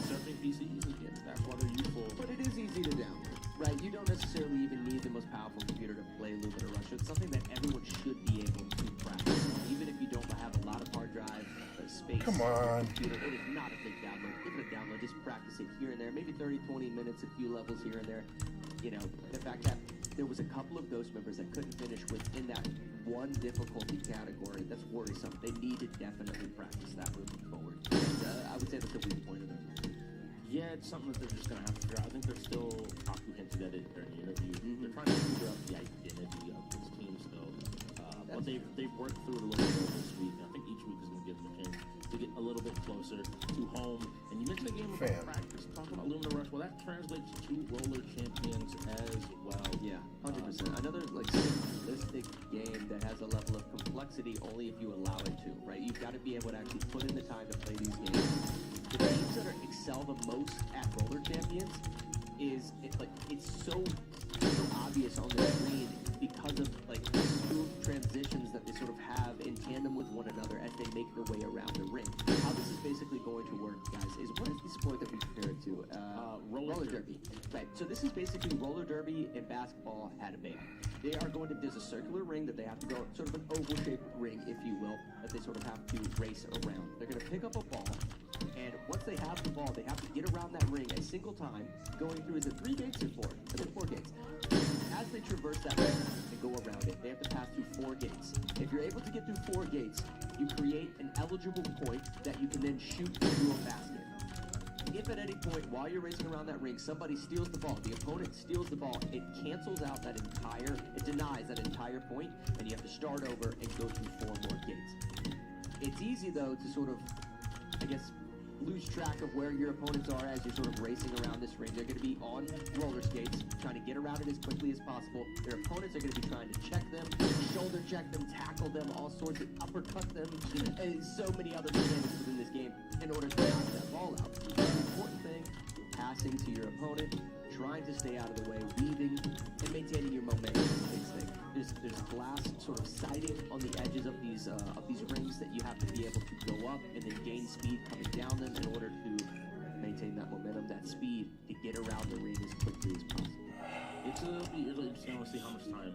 Surfing PCs, again, that's why they're useful. But it is easy to download, right? You don't necessarily even need the most powerful computer to play Lumina Rush. It's something that everyone should be able to practice. Even if you don't have a lot of hard drive space. Come on. Computer, it is not a big download. Give it a download. Just practice it here and there. Maybe 30, 20 minutes, a few levels here and there. You know, the fact that there was a couple of Ghost members that couldn't finish within that one difficulty category, that's worrisome. They need to definitely practice that moving forward. I would say that's the weak point of it. Yeah, it's something that they're just going to have to figure out. I think they're still Aku hinted at it during the interview closer to home. And you mentioned a game about practice, talking about Lumina Rush. Well, that translates to roller champions as well. Yeah, 100%. Another like simplistic game that has a level of complexity only if you allow it to, right? You've got to be able to actually put in the time to play these games. The teams that excel the most at roller champions it's so obvious on the screen because of like the smooth transitions that they sort of have in tandem with one another as they make their way around the ring. How this is basically going to work, guys, is what is the sport that we compare it to? Roller derby. Right. So this is basically roller derby and basketball had a baby. They are going to, there's a circular ring that they have to go, sort of an oval-shaped ring, if you will, that they sort of have to race around. They're going to pick up a ball, and once they have the ball, they have to get around that ring a single time, going through, is it 3 gates or 4? I think 4 gates. As they traverse that ring and go around it, they have to pass through 4 gates. If you're able to get through 4 gates, you create an eligible point that you can then shoot into a basket. If at any point while you're racing around that ring, somebody steals the ball, the opponent steals the ball, it cancels out that it denies that entire point, and you have to start over and go through 4 more gates. It's easy though to sort of, I guess, lose track of where your opponents are as you're sort of racing around this ring. They're going to be on roller skates, trying to get around it as quickly as possible. Their opponents are going to be trying to check them, shoulder check them, tackle them, all sorts of uppercut them, and so many other mechanics within this game in order to knock that ball out. The important thing, passing to your opponent, trying to stay out of the way, weaving, and maintaining your momentum is the big thing. There's glass sort of siding on the edges of these rings that you have to be able to go up and then gain speed coming down them in order to maintain that momentum, that speed to get around the ring as quickly as possible. It's really interesting to see how much time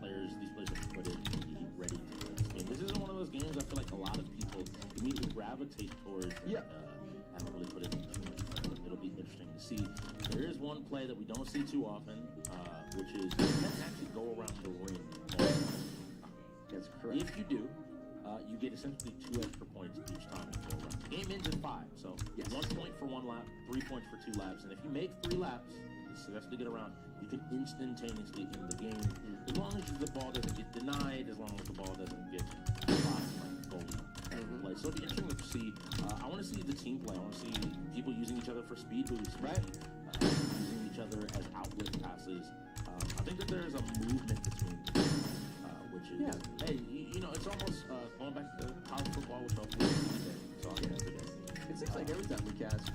these players have put in to be ready to play this game. This isn't one of those games I feel like a lot of people immediately gravitate towards. Haven't really put in too much time. It'll be interesting to see. There is one play that we don't see too often, which is you can actually go around the ring. That's correct. If you do, you get essentially 2 extra points each time you go around. Game ends in 5, so 1 point for 1 lap, 3 points for 2 laps, and if you make 3 laps, you successfully get around, you can instantaneously end the game, as long as the ball doesn't get denied, as long as the ball doesn't get blocked, like goalie play. So it'll be interesting to see. I want to see the team play. I want to see people using each other for speed boosts, right? Using each other as outlet passes. I think that there's a movement between them, which is, hey, you know, it's almost going back to college football, which hopefully we saw yesterday. It seems like every time we cast,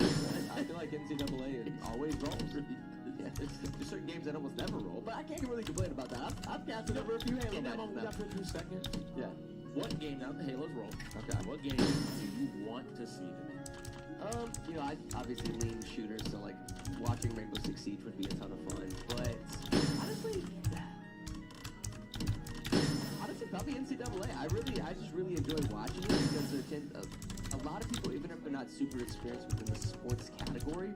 I feel like NCAA always rolls. Yeah, there's certain games that almost never roll, but I can't really complain about that. I've casted over a few Halo matches now. We got to do second. Yeah. What game, now the Halos roll, okay, what game do you want to see today? You know, I obviously lean shooters, so like watching Rainbow Six Siege would be a ton of fun. But honestly, probably NCAA. I just really enjoy watching it because a lot of people, even if they're not super experienced within the sports category,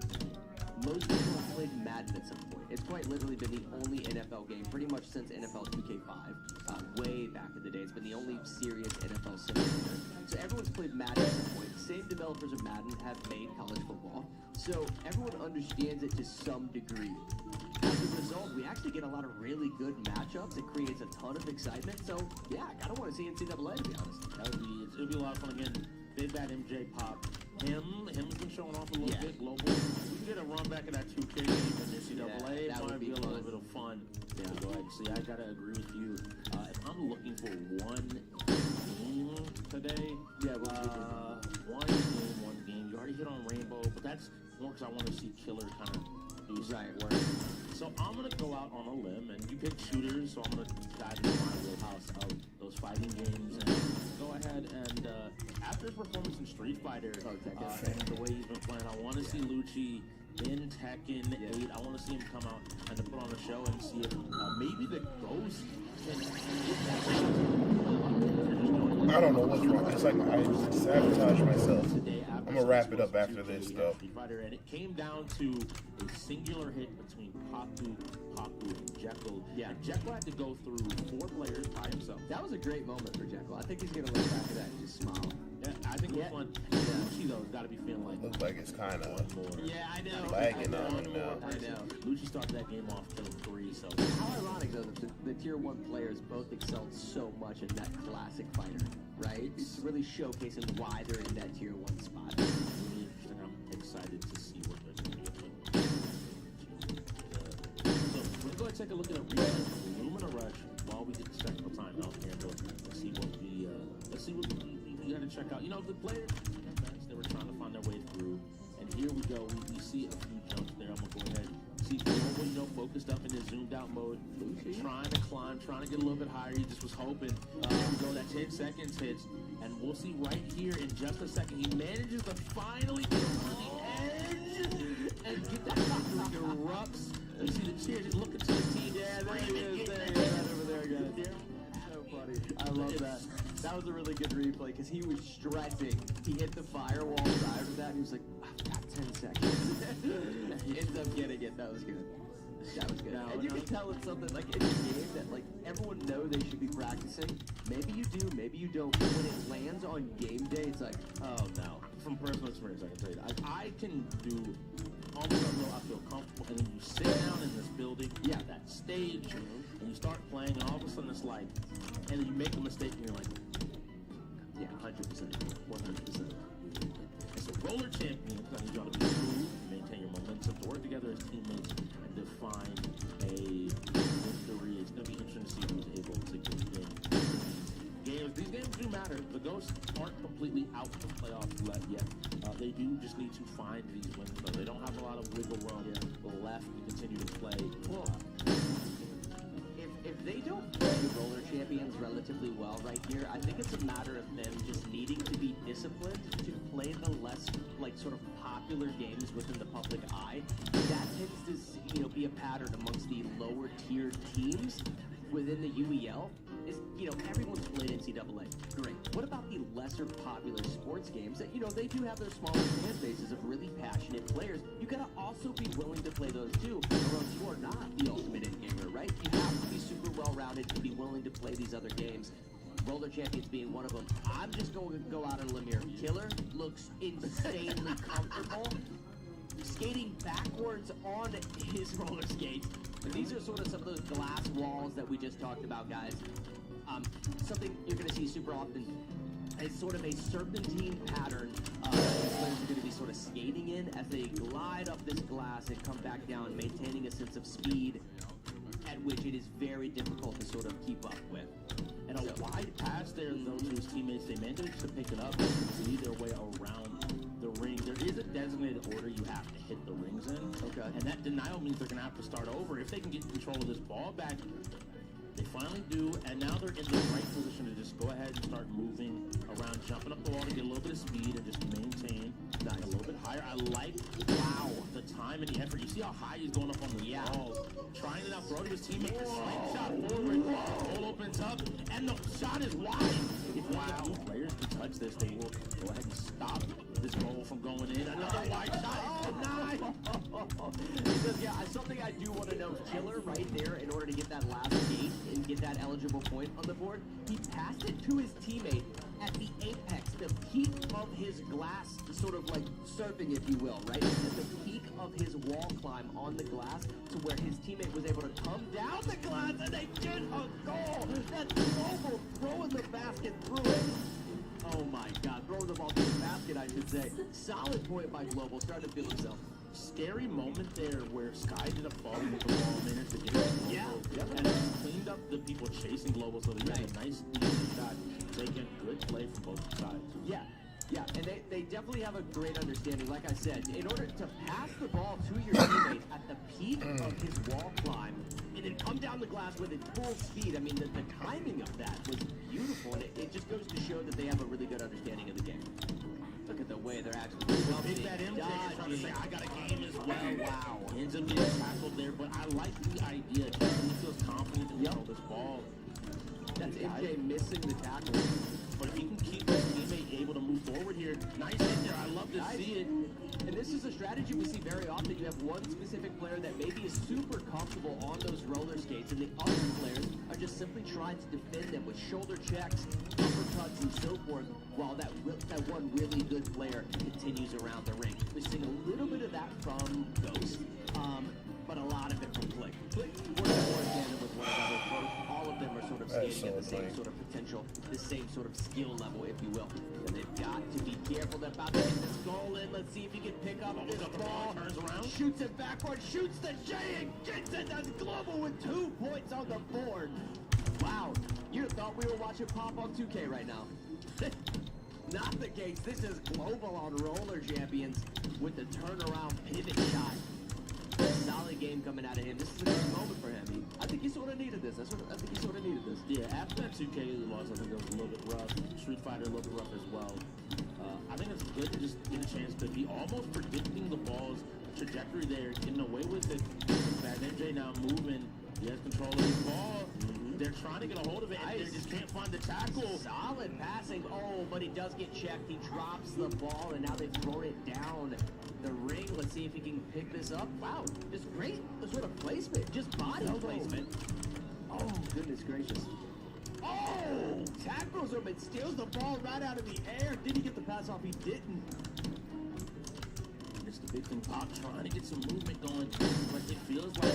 most people have played Madden at some point. It's quite literally been the only NFL game pretty much since NFL 2K5, way back in the day. It's been the only serious NFL simulator. So everyone's played Madden at some point. Same developers of Madden have made college football. So everyone understands it to some degree. As a result, we actually get a lot of really good matchups. It creates a ton of excitement. So yeah, I kind of want to see NCAA, to be honest. It'll be a lot of fun again. Big Bad MJ pop. Him's been showing off a little bit global. We can get a run back of that 2K game in NCAA. That it would might be be a fun. little bit of fun. Yeah, go ahead and see. I gotta agree with you. If I'm looking for one game today, one game. You already hit on Rainbow, but that's more because I want to see Killer kind of do some work. So I'm gonna go out on a limb, and you pick shooters, so I'm gonna dive into my wheelhouse of those fighting games and go ahead and after his performance in Street Fighter and the way he's been playing, I want to see Lucci in Tekken 8. I want to see him come out and to put on a show and see if maybe the Ghost I don't know what's wrong. It's like I sabotage myself. I'm gonna wrap it up after this, though. And it came down to a singular hit between Paku, and Jekyll. Yeah, and Jekyll had to go through 4 players by himself. That was a great moment for Jekyll. I think he's gonna look back at that and just smile. Yeah, I think it was fun. Lucci, though, has got to be feeling like... Looks like it's kind of I know. lagging on him now. I know. Lucci started that game off killing 3, so... How ironic, though, that the Tier 1 players both excelled so much in that classic fighter, right? It's really showcasing why they're in that Tier 1 spot. take a look at a replay. Lumina Rush while we get the technical timeout here. Let's see what we got to check out. You know, the players, they were trying to find their way through. And here we go. We see a few jumps there. I'm going to go ahead. See Global, you know, focused up in his zoomed out mode. Trying to climb, trying to get a little bit higher. He just was hoping. Here we go. That 10 seconds hits. And we'll see right here in just a second. He manages to finally get on the edge and get that shot. Erupts. You see the cheers. He's looking to his team. Yeah, there he is. There he is over there, guys. So funny. I love that. That was a really good replay because he was stressing. He hit the firewall prior to that. He was like, I've got 10 seconds. He ends up getting it. That was good. That was good. And you can tell it's something like in a game that like everyone know they should be practicing. Maybe you do, maybe you don't. But when it lands on game day, it's like, oh no. From personal experience, I can tell you that. I can do almost until I feel comfortable, and then you sit down in this building, that stage, and you start playing, and all of a sudden it's like, and then you make a mistake, and you're like, yeah, 100%, 100%. And so roller champions, I need y'all to be smooth, maintain your momentum, to work together as teammates, and define a victory. It's going to be interesting to see who's able to get in. These games do matter. The Ghosts aren't completely out of the playoffs yet. They do just need to find these wins, though. They don't have a lot of wiggle room left to continue to play. Well, if they don't play the roller champions relatively well right here, I think it's a matter of them just needing to be disciplined to play the less, like, sort of popular games within the public eye. That tends to, you know, be a pattern amongst the lower tier teams within the UEL. Is, you know, everyone's played NCAA. Great. What about the lesser popular sports games that, you know, they do have their smaller fan bases of really passionate players? You gotta also be willing to play those too, or else you are not the ultimate in-gamer, right? You have to be super well-rounded to be willing to play these other games. Roller Champions being one of them. I'm just going to go out on a limb here. Killer looks insanely comfortable, skating backwards on his roller skates. And these are sort of some of those glass walls that we just talked about, guys. Something you're going to see super often is sort of a serpentine pattern players are going to be sort of skating in as they glide up this glass and come back down, maintaining a sense of speed at which it is very difficult to sort of keep up with. And a wide pass there, though, to his teammates. They managed to pick it up and lead their way around the ring. There is a designated order you have to hit the rings in. Okay. And that denial means they're going to have to start over. If they can get control of this ball back, they finally do, and now they're in the right position to just go ahead and start moving around, jumping up the wall to get a little bit of speed and just maintain a little bit higher. I like, the time and the effort. You see how high he's going up on the walls, trying to now throw to his teammate, the slingshot forward, hole opens up, and the shot is wide. If players can touch this, they will go ahead and stop this goal from going in. Another wide shot. Oh, nice. Because, yeah, something I do want to know, Killer right there, in order to get that last gate and get that eligible point on the board, he passed it to his teammate at the apex, the peak of his glass, sort of like surfing, if you will, right? At the peak of his wall climb on the glass to where his teammate was able to come down the glass and they get a goal! That's Global throwing the basket through it. Oh my God, throwing the ball through the basket, I should say. Solid point by Global, starting to feel himself. Scary moment there where Sky did a fall with the ball, managed to get it. And it cleaned up the people chasing Global, so they had a nice, easy shot. Taking good play from both sides. Yeah, and they definitely have a great understanding. Like I said, in order to pass the ball to your teammate at the peak of his wall climb, and then come down the glass with it full speed, I mean, the timing of that was beautiful, and it just goes to show that they have a really good understanding of the game. Look at the way they're actually Hit that MJ trying to say, I got a game as well. Wow. Ends up getting tackled there, but I like the idea. He feels confident to throw this ball. That's MJ missing the tackle. But if he can keep his teammate able to move forward here, nice hit there. I love to see it. And this is a strategy we see very often. You have one specific player that maybe is super comfortable on those roller skates, and the other players are just simply trying to defend them with shoulder checks, uppercuts, and so forth, while that one really good player continues around the ring. We're seeing a little bit of that from Ghost, but a lot of it from Click. Click working more in tandem with one another. All of them are sort of skating at the same sort of potential, the same sort of skill level, if you will. And they've got to be careful. They're about to get this goal in. Let's see if he can pick up this ball. Turns around. Shoots it backward, shoots the J and gets it. That's Global with 2 points on the board. Wow, you'd have thought we were watching Pop on 2K right now. Not the case. This is Global on Roller Champions with the turnaround pivot shot. Solid game coming out of him. This is a good moment for him. I think he sort of needed this. I think he sort of needed this. Yeah, after that 2K loss, I think it was a little bit rough. Street Fighter a little bit rough as well. I think it's good to just get a chance to be almost predicting the ball's trajectory there, getting away with it. That MJ now moving. He has control of his ball. They're trying to get a hold of it, and they just can't find the tackle. Solid passing. Oh, but he does get checked. He drops the ball, and now they've thrown it down the ring. Let's see if he can pick this up. Wow, just great sort of placement. Just body placement. Oh, goodness gracious. Oh! Tackles him and steals the ball right out of the air. Did he get the pass off? He didn't. It's the big thing. Pop trying to get some movement going, but it feels like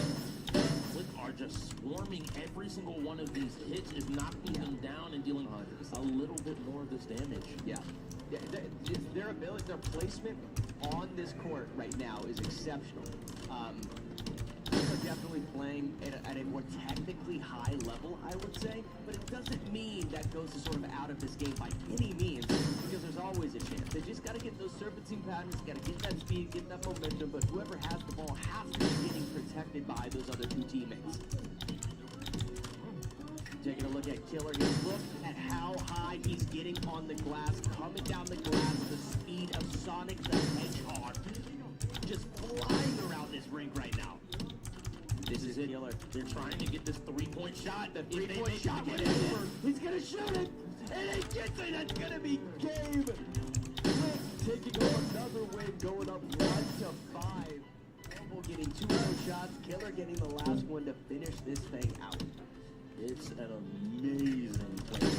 Click are just swarming every single one of these hits, is knocking them down and dealing a little bit more of this damage. Yeah. Their ability, their placement on this court right now is exceptional. They're definitely playing at a more technically high level, I would say, but it doesn't mean that goes to sort of out of this game by any means, because there's always a chance. They just got to get those serpentine patterns, got to get that speed, get that momentum, but whoever has the ball has to be getting protected by those other 2 teammates. Taking a look at Killer here. Look at how high he's getting on the glass, coming down the glass with the speed of Sonic the Hedgehog. Just flying around this rink right now. This is it. Killer. They're trying to get this 3-point shot. The 3-point shot went over. He's going to shoot it. And he gets it. That's going to be game. Click taking on another win, going up 1-5. Global getting 2 more shots. Killer getting the last one to finish this thing out. It's an amazing play.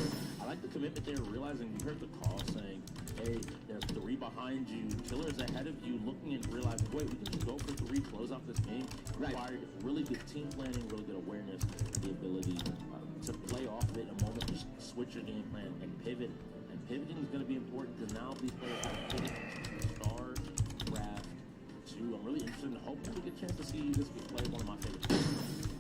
I like the commitment there, realizing you heard the call saying, hey, there's 3 behind you, Killer's ahead of you, looking and realizing, wait, we can just go for 3, close off this game. Required really good team planning, really good awareness, the ability to play off it in a moment, just switch your game plan and pivot. And pivoting is going to be important because now these players have pivot, star, draft, 2. I'm really interested in hoping we get a chance to see this get played, one of my favorites.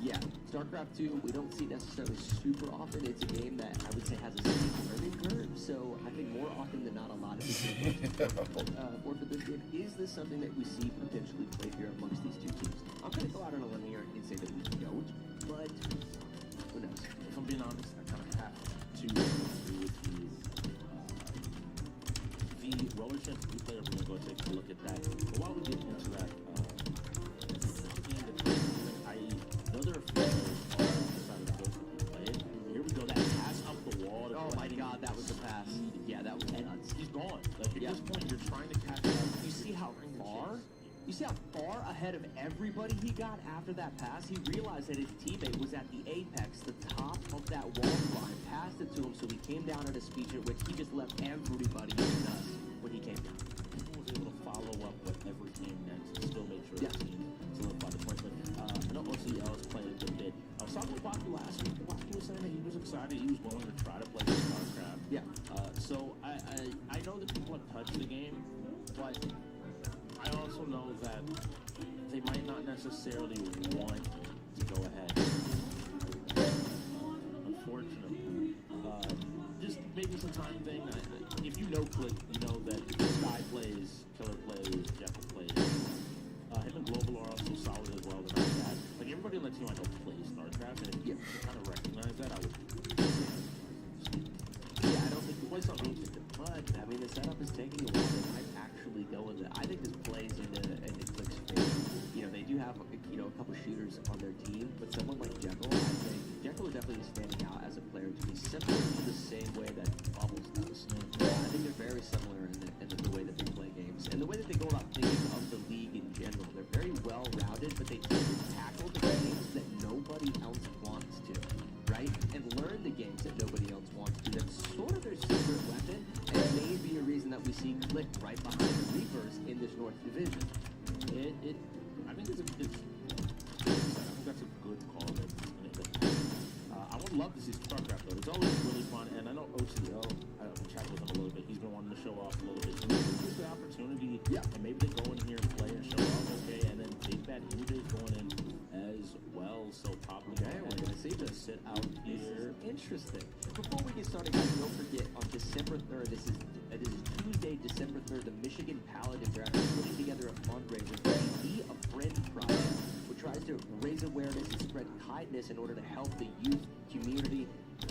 Yeah, StarCraft 2, we don't see necessarily super often. It's a game that I would say has a steep learning curve, so I think more often than not, a lot of people for this game. Is this something that we see potentially played here amongst these 2 teams? I'm going to go out on a limb here and say that we don't, but who knows? If I'm being honest, I kind of have to agree with you. The Roller Champs replay, we're going to go take a look at that. But while we get into that, I know there are a few players on the side of the coast who play it. Here we go, that pass up the wall. Oh my god, that was the pass. Yeah, that was nuts. He's gone. Like, at this point, you're trying to catch up. You see how far? You see how far ahead of everybody he got after that pass? He realized that his teammate was at the apex, the top of that wall climb, passed it to him, so he came down at a speed at which he just left everybody in the dust when he came down. He was able to follow up whatever came next and still make sure the team solidified the points. But I know OCL is playing a good bit. I was talking with Baki last week. Baki was saying that he was excited. He was willing to try to play StarCraft. Yeah. So I know that people have touched the game, but I also know that they might not necessarily want to go ahead. Unfortunately. Just maybe some time thing. If you know Click, you know that Sky plays, Killer plays, Jekyll plays. Him and Global are also solid as well. They're not bad. Like, everybody on the team I know plays StarCraft, and if you kind of recognize that, I would... Yeah, I don't think the play something, but I mean the setup is taking a while. They might actually go into. I think this plays into Click's favor. You know, they do have a couple shooters on their team, but someone like Jekyll, I think Jekyll is definitely standing out as a player to be similar to the same way that Bubbles does. Yeah, I think they're very similar in the way that they play games and the way that they go about thinking of the league in general. They're very well rounded, but they tend to tackle the games that nobody else wants to. Right? And learn the games that nobody else wants to. That's sort of their secret weapon, and may be a reason that we see Click right behind the Reapers in this North Division. I think that's a good call. I want love to see StarCraft though. It's always really fun, and I know OCL. I've chatted with him a little bit. He's been wanting to show off a little bit. So maybe it's the opportunity, and maybe they go in here and play and show off, okay? And then Big Bad Ninja's going in as well. So probably we're gonna see this sit out here. Interesting. Before we get started, guys, don't forget on December 3rd. This is Tuesday, December 3rd. The Michigan Paladin Draft is putting together a fundraiser for the Be a Friend project, which tries to raise awareness and spread kindness in order to help the youth community.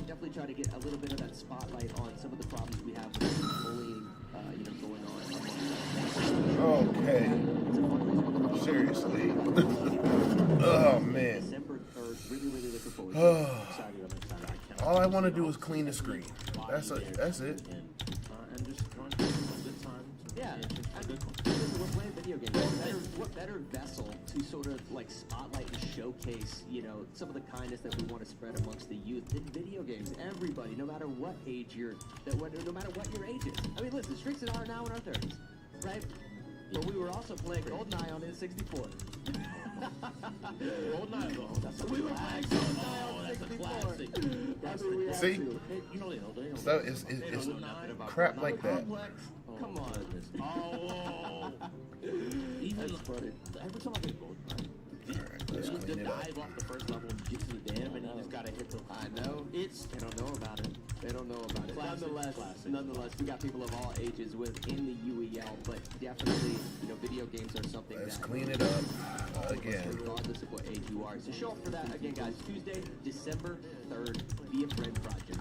Definitely try to get a little bit of that spotlight on some of the problems we have with bullying, going on. Okay. Seriously. Oh man. December 3rd. Really, really looking forward to it. I'm excited. All I want to do is clean the screen. That's it. And just join a good time. Yeah. Listen, we're playing video games. What better vessel to sort of like spotlight and showcase, some of the kindness that we want to spread amongst the youth in video games. Everybody, no matter what age no matter what your age is. I mean, listen, Strix and I are now in our 30s, right? But we were also playing GoldenEye on N64. GoldenEye, though. That's We were playing GoldenEye on N64. See? You know they know. So it's crap like that. Come on. Oh. Even funny. every time I play GoldenEye, Let's the clean it up. dive off the first level and get to the dam, and you just gotta hit the. I know. They don't know about it. Classic. Nonetheless, we got people of all ages within the UEL, but definitely, video games are something Let's that clean it up again. regardless of what age you are. So show up for that again, guys. Tuesday, December 3rd, Be a Friend Project.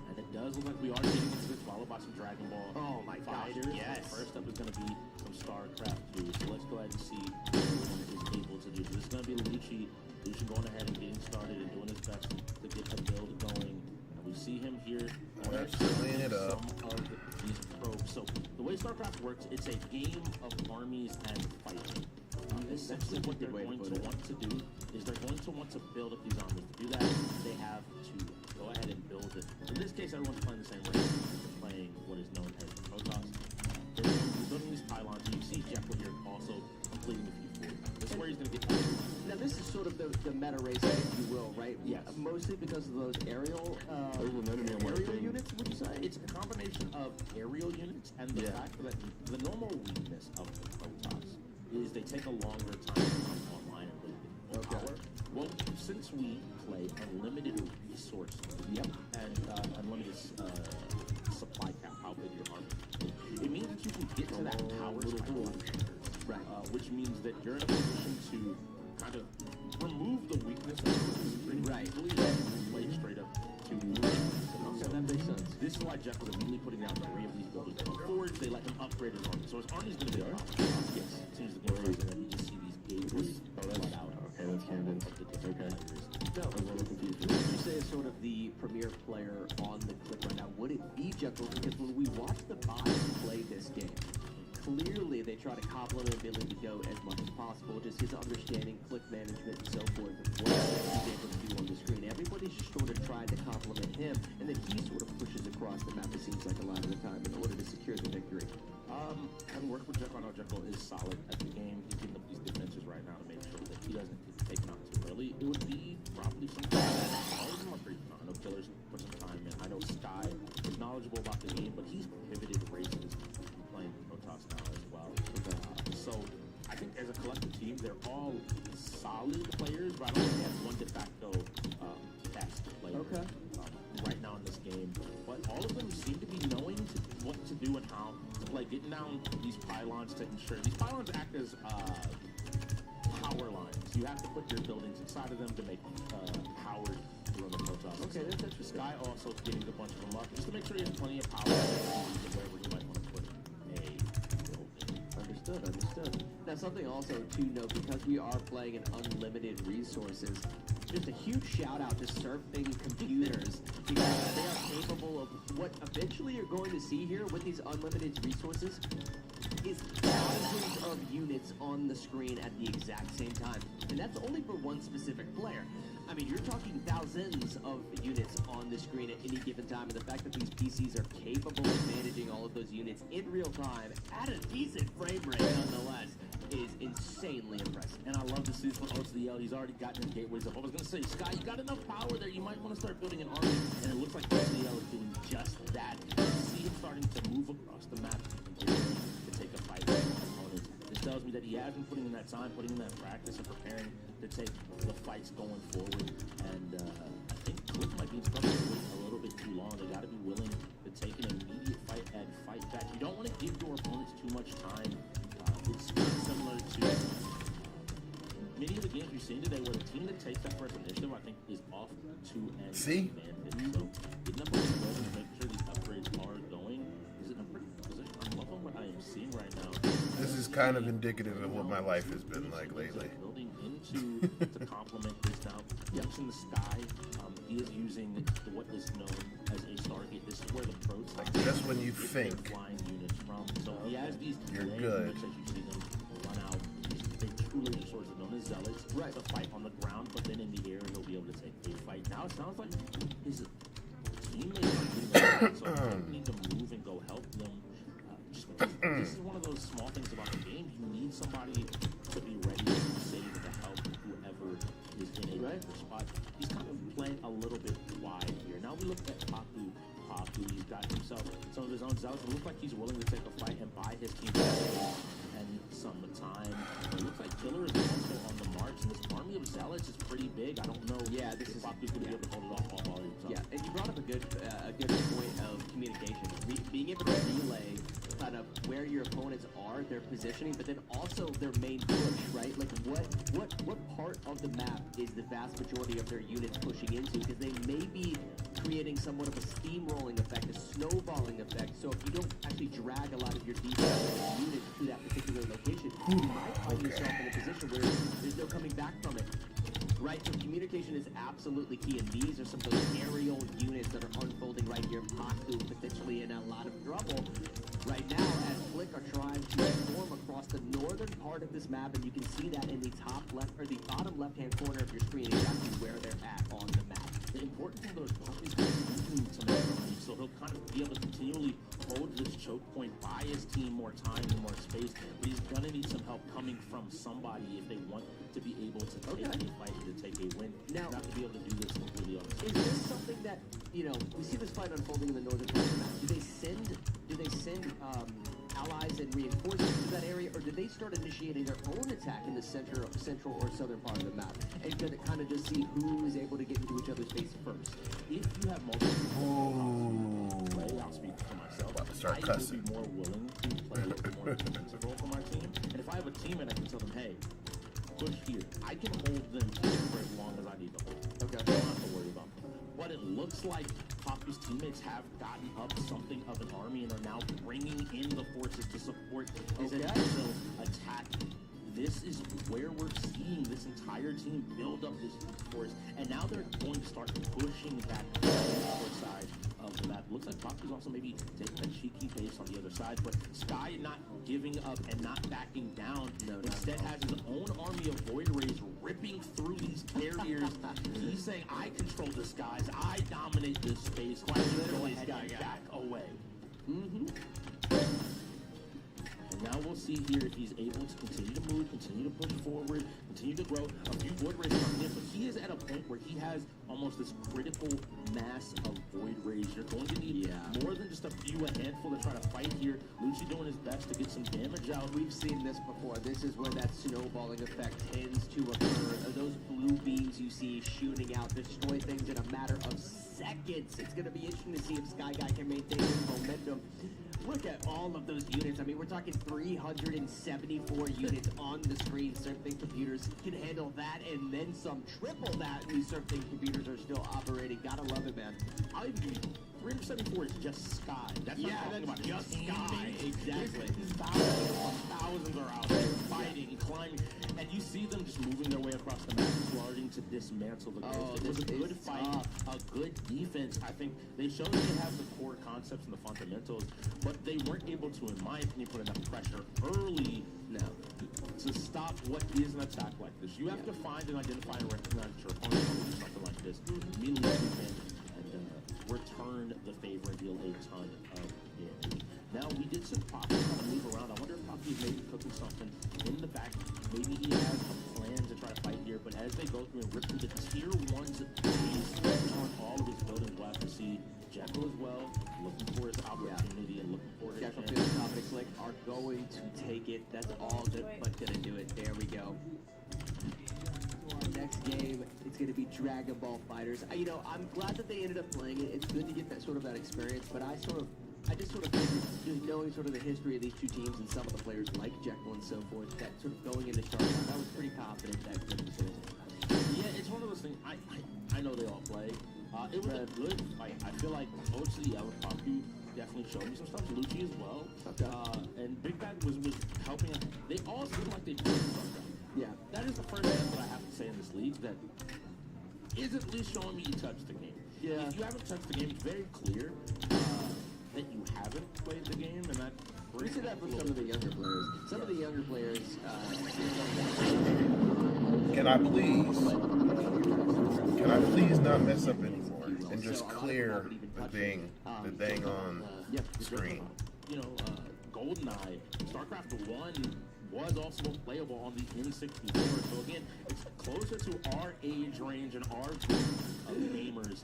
And it does look like we are getting into this, followed by some Dragon Ball. Oh my Fighters. God, yes. First up is going to be some StarCraft 2. So let's go ahead and see what everyone is able to do. So this is going to be Luigi going ahead and getting started and doing his best to get the build going. And we see him here. Let's clean it up. Some of these probes. So the way StarCraft works, it's a game of armies and fighting. Essentially what they're going to want to do is they're going to want to build up these armies. To do that, they have to go ahead and build it. In this case, everyone's playing the same way. They're playing what is known as Protoss. They're building these pylons. You see Jekyll here also completing a few forts. This is where he's going to get started. Now this is sort of the meta race, if you will, right? Yes. Mostly because of those aerial units, would you say? It's a combination of aerial units and the fact that the normal weakness of the Protoss is they take a longer time to come online and really get more power. Well, since we play unlimited resources and unlimited supply cap, how big your army is, it means that you can get to that power cycle, which means that you're in a position to kind of remove the weakness of the play straight up to that makes sense. This is why Jeff was immediately putting down 3 of these buildings. Forwards, they let him upgrade his army. So his army's going to be a problem. Yes. As soon as the game starts, and then you just see these gates let out. Okay, that's canon. Okay. No, I'm a little confused. who would you say is sort of the premier player on the click right now? Would it be Jekyll? Because when we watch the bots play this game, clearly they try to complement ability to go as much as possible, just his understanding, click management, and so forth, and what he's able to do on the screen. Everybody's just sort of trying to complement him, and then he sort of pushes across the map, it seems like a lot of the time, in order to secure the victory. Having worked with Jekyll, I know Jekyll is solid at the game. He's getting up these defenses right now to make sure that he doesn't get taken out too early. It would be probably some time. I know Killer's put some time in. I know Sky is knowledgeable about the game, but he's pivoted races playing Protoss now as well. So I think as a collective team, they're all solid players, but I don't think they have one de facto best player right now in this game. But all of them seem to be knowing what to do and how to play, getting down these pylons to ensure these pylons act as power lines. You have to put your buildings inside of them to make power to run the Protoss. Okay, that's interesting. Sky also getting a bunch of them up just to make sure he has plenty of power wherever he might want to put a building. Understood. Now, something also to note, because we are playing in unlimited resources, just a huge shout out to Surfing Computers, because they are capable of what eventually you're going to see here with these unlimited resources is thousands of units on the screen at the exact same time. And that's only for one specific player. I mean, you're talking thousands of units on the screen at any given time, and the fact that these PCs are capable of managing all of those units in real time at a decent frame rate nonetheless is insanely impressive. And I love to see this one OCL. He's already gotten his gateways up. I was going to say, Sky, you got enough power there. You might want to start building an army. And it looks like OCL is doing just that. You see him starting to move across the map to take a fight with his opponents. This tells me that he has been putting in that time, putting in that practice, and preparing to take the fights going forward. And I think Cliff might be instructed to wait a little bit too long. They got to be willing to take an immediate fight and fight back. You don't want to give your opponents too much time. It's similar to many of the games we've seen today where the team that takes that first initiative, I think, is off to an advantage. So getting up on the road and making sure these upgrades are going is in a pretty good position. I'm loving what I am seeing right now. This is kind of indicative of what my life has been like lately. Building into to complement this now. Yes, in the Sky, he is using what is known as a Stargate. This is where the pros just when you think flying units from. So he has these you're good. Units as you see them run out. They true laser swords are known as zealots. Right. To fight on the ground, but then in the air he'll be able to take a fight. Now it sounds like his teammates are getting so he need to move and go help them. Just because this is one of those small things about the game. You need somebody to be ready to save to help whoever is in a good spot. He's kind of playing a little bit wide here. Now we look at Papu. He's got himself some of his own zealots. It looks like he's willing to take a fight and buy his team and some time. It looks like Killer is also on the march, and this army of zealots is pretty big. I don't know. Yeah, this is Papu's going to be able to hold it off all by himself. Yeah, and you brought up a good point of communication. Being able to relay kind of where your opponents are, their positioning, but then also their main push, right? Like what part of the map is the vast majority of their units pushing into? Because they may be creating somewhat of a steamrolling effect, a snowballing effect. So if you don't actually drag a lot of your defensive units to that particular location, you might find yourself in a position where there's no coming back from it. Right, so communication is absolutely key, and these are some of those aerial units that are unfolding right here. Paku potentially in a lot of trouble right now as Flick are trying to form across the northern part of this map, and you can see that in the top left or the bottom left-hand corner of your screen, exactly where they're at on the map. The important thing though is Papu's continuing to make money, so he'll kind of be able to continually hold this choke point, buy his team more time and more space, but he's gonna need some help coming from somebody if they want to be able to take a fight and to take a win. Now, not to be able to do this completely on his own. Is this something that, you know, we see this fight unfolding in the northern part of the map? Do they send allies and reinforcements to that area, or do they start initiating their own attack in the central or southern part of the map and gonna kind of just see who is able to get into each other's face first? If you have multiple play, I'll speak for myself. Start cussing. I would be more willing to play a little more defensive role for my team. And if I have a teammate, I can tell them, hey, push here. I can hold them for as long as I need to hold. Okay. I don't have to worry about them. But it looks like Papu's teammates have gotten up something of an army and are now bringing in the forces to support his initial attack. This is where we're seeing this entire team build up this force, and now they're going to start pushing back to the other side of the map. Looks like Papu's also maybe taking a cheeky base on the other side, but Sky not giving up and not backing down. Instead has his own army of Void Rays ripping through these carriers. He's saying, I control the skies, I dominate this space. Quite literally, Sky back away. And now we'll see here if he's able to continue to move, continue to push forward, continue to grow. A few Void Rays coming in, but he is at a point where he has almost this critical mass of Void Rays. You're going to need more than just a handful to try to fight here. Lucci doing his best to get some damage out. We've seen this before. This is where that snowballing effect tends to occur. Those blue beams you see shooting out destroy things in a matter of seconds. It's going to be interesting to see if Sky Guy can maintain his momentum. Look at all of those units. I mean, we're talking 374 units on the screen. Surfing computers can handle that and then some. Triple that. These surfing computers are still operating. Gotta love it, man. I'll even give you 374 is just Sky. That's Yeah, not talking that's about just his Sky. teammates. Exactly. Thousands are out there fighting and climbing, and you see them just moving their way across the map, starting to dismantle the ghost. Oh, It was a this good is fight, tough. a good defense. I think they showed they have the core concepts and the fundamentals, but they weren't able to, in my opinion, put enough pressure early to stop what is an attack like this. You have to find and identify and recognize your opponent when you do something like this. Immediately and return the favor and deal a ton of damage. Now, we did see Poppy kind of move around. I wonder if Poppy is maybe cooking something in the back. Maybe he has a plan to try to fight here, but as they go through and rip through the tier 1s, he's on all of his buildings. We'll have to see Jekyll as well, looking for his opportunity and looking for his Jekyll chance. feels confident click are going to take it. That's all good, but gonna do it. There we go. Next game, it's going to be Dragon Ball Fighters. You know, I'm glad that they ended up playing it. It's good to get that sort of that experience, but I just sort of figured, just knowing sort of the history of these two teams and some of the players like Jekyll and so forth, that sort of going into Charlotte, I was pretty confident that it was going to. Yeah, it's one of those things. I know they all play. It was a good fight. I feel like OC Papu definitely showed me some stuff. Lucci as well. Okay. And Big Bad was helping him. They all seem like they played something. Yeah. That is the first thing that I have to say in this league that is at least showing me you touched the game. Yeah. If you haven't touched the game, it's very clear that you haven't played the game, and that We see that from some of the younger players. Some of the younger players. Can I please not mess up anymore and just clear the thing on screen? You know, GoldenEye, StarCraft 1 was also playable on the N64. So again, it's closer to our age range and our group of gamers.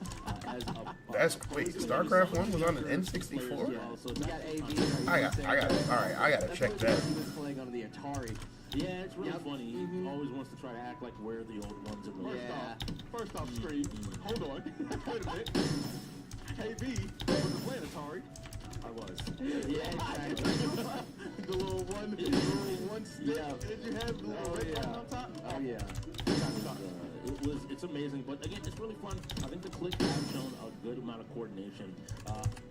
Wait, StarCraft 1 was on an N64? Yeah, so You got AB. I gotta check that. He was playing on the Atari. yeah, it's really funny. He always wants to try to act like we're the old ones. And First off, screen. Hold on. Wait a minute. KB wasn't playing Atari. I was. Yeah, exactly. The little one stick that you had, the little red button on top. Oh yeah. It's amazing, but again, it's really fun. I think the Click have shown a good amount of coordination.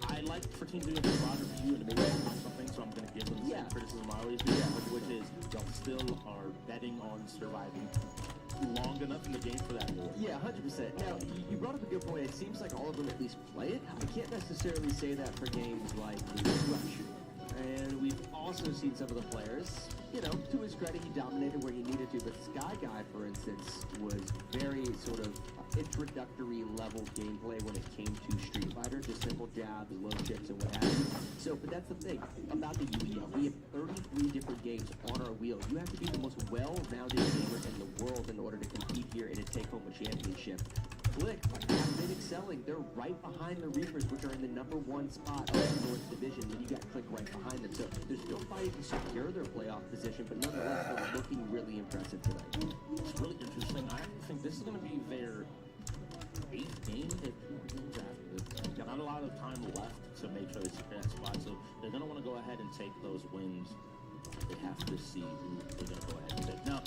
I like for teams to do a broad review and maybe something, so I'm going to give them the same criticism I always do, which is y'all still are betting on surviving long enough in the game for that war. Yeah, 100%. Now, you brought up a good point. It seems like all of them at least play it. I can't necessarily say that for games like Rush. And we've also seen some of the players, you know, to his credit, he dominated where he needed to. But Sky Guy, for instance, was very sort of introductory level gameplay when it came to Street Fighter. Just simple jabs, low chips, and what have you. So, but that's the thing about the UEL. We have 33 different games on our wheel. You have to be the most well-rounded gamer in the world in order to compete here and to take home a championship. Click have been excelling. They're right behind the Reapers, which are in the #1 spot of the North Division. Then you got Click right behind them. So they're still fighting to secure their playoff position, but nonetheless, they're looking really impressive tonight. It's really interesting. I think this is going to be their 8th game. They've got not a lot of time left to make sure they secure that spot, so they're going to want to go ahead and take those wins. They have to see who they're going to go ahead and take. Now,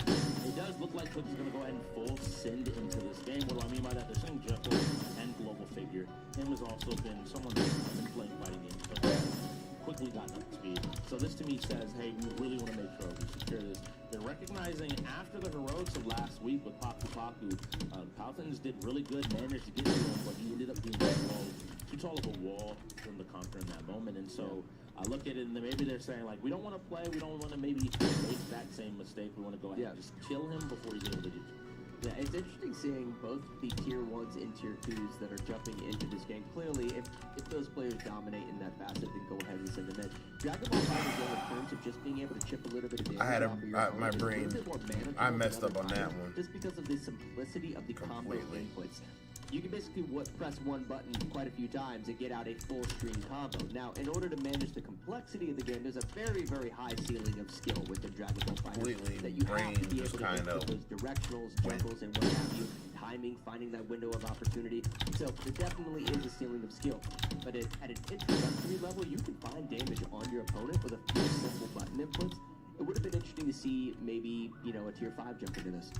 it does look like Click is going to go ahead and full send into this game. What do I mean by that? They're sending Jekyll and Global Figure. Him has also been someone that's been playing fighting games, but quickly gotten up to speed. So this to me says, hey, we really want to make sure we secure this. They're recognizing after the heroics of last week with Papu Papu, Palthans did really good, managed to get to him, but he ended up being too tall of a wall for him to conquer in that moment. And so I look at it and maybe they're saying, like, we don't want to play, we don't want to maybe make that same mistake. We want to go ahead and just kill him before he's able to do it. Yeah, it's interesting seeing both the tier 1s and tier 2s that are jumping into this game. Clearly, if those players dominate in that facet, then go ahead and send them in. Dragon Ball Fighters, though, in terms of just being able to chip a little bit of damage off of your opponent, my it's a brain, little bit more manageable I than messed up other on that fighters, one. Just because of the simplicity of the combo Completely. inputs. You can basically press one button quite a few times and get out a full screen combo. Now, in order to manage the complexity of the game, there's a very, very high ceiling of skill within Dragon Ball Fighters Completely. that you have to be Brain able just to kind get of those directionals, juggles, and what have you. Timing, finding that window of opportunity. So there definitely is a ceiling of skill. But at an introductory level, you can find damage on your opponent with a few simple button inputs. It would have been interesting to see maybe, you know, a tier 5 jump into this.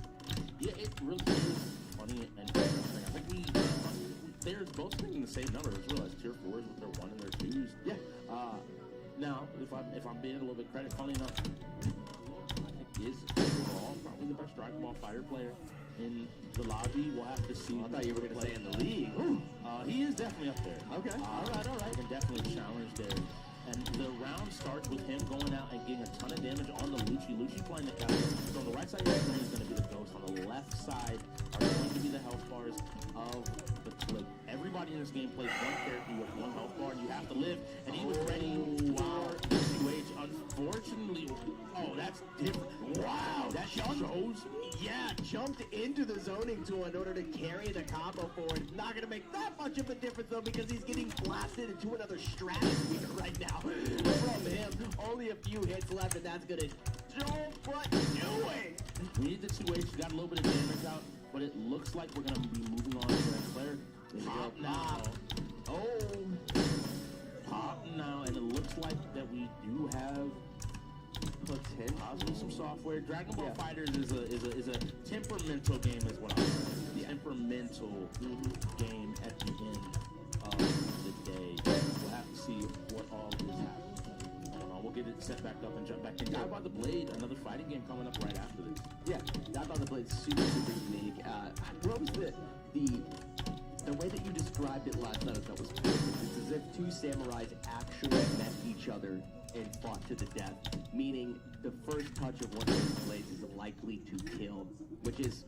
Yeah, it really is funny and interesting. I think they're both making the same number. Let's realize tier 4s with their 1 and their 2s. Yeah. Now, if I'm being a little bit credit, funny enough, I think is overall probably the best Dragon Ball Fighter player in the lobby. We'll have to see. I thought you were going to say in the league. He is definitely up there. Okay. All right. And definitely challenged there. And the round starts with him going out and getting a ton of damage on the Lucci. Lucci playing the captain. So on the right side of the screen is going to be the Ghost. On the left side are going to be the health bars of the Click. Everybody in this game plays one character with 1 health bar, and you have to live. And he was ready for QH. Unfortunately, that's different. Wow, that shows. Yeah, jumped into the zoning tool in order to carry the combo forward. Not going to make that much of a difference, though, because he's getting blasted into another stratosphere right now. From him, only a few hits left, and that's going to what doing? We need the 2H. Got a little bit of damage out, but it looks like we're going to be moving on to the next player. Pop now. Pop now, and it looks like that we do have possibly some software. Dragon Ball Fighters is a temperamental game, is what I'm saying. Temperamental game at the end of the day. We'll have to see what all is happening. We'll get it set back up and jump back in. Die by the Blade, another fighting game coming up right after this. Yeah, Die by the Blade, super unique. What was the way that you described it last night? That was perfect. It's as if 2 samurais actually met each other and fought to the death, meaning the first touch of one of those blades is likely to kill, which is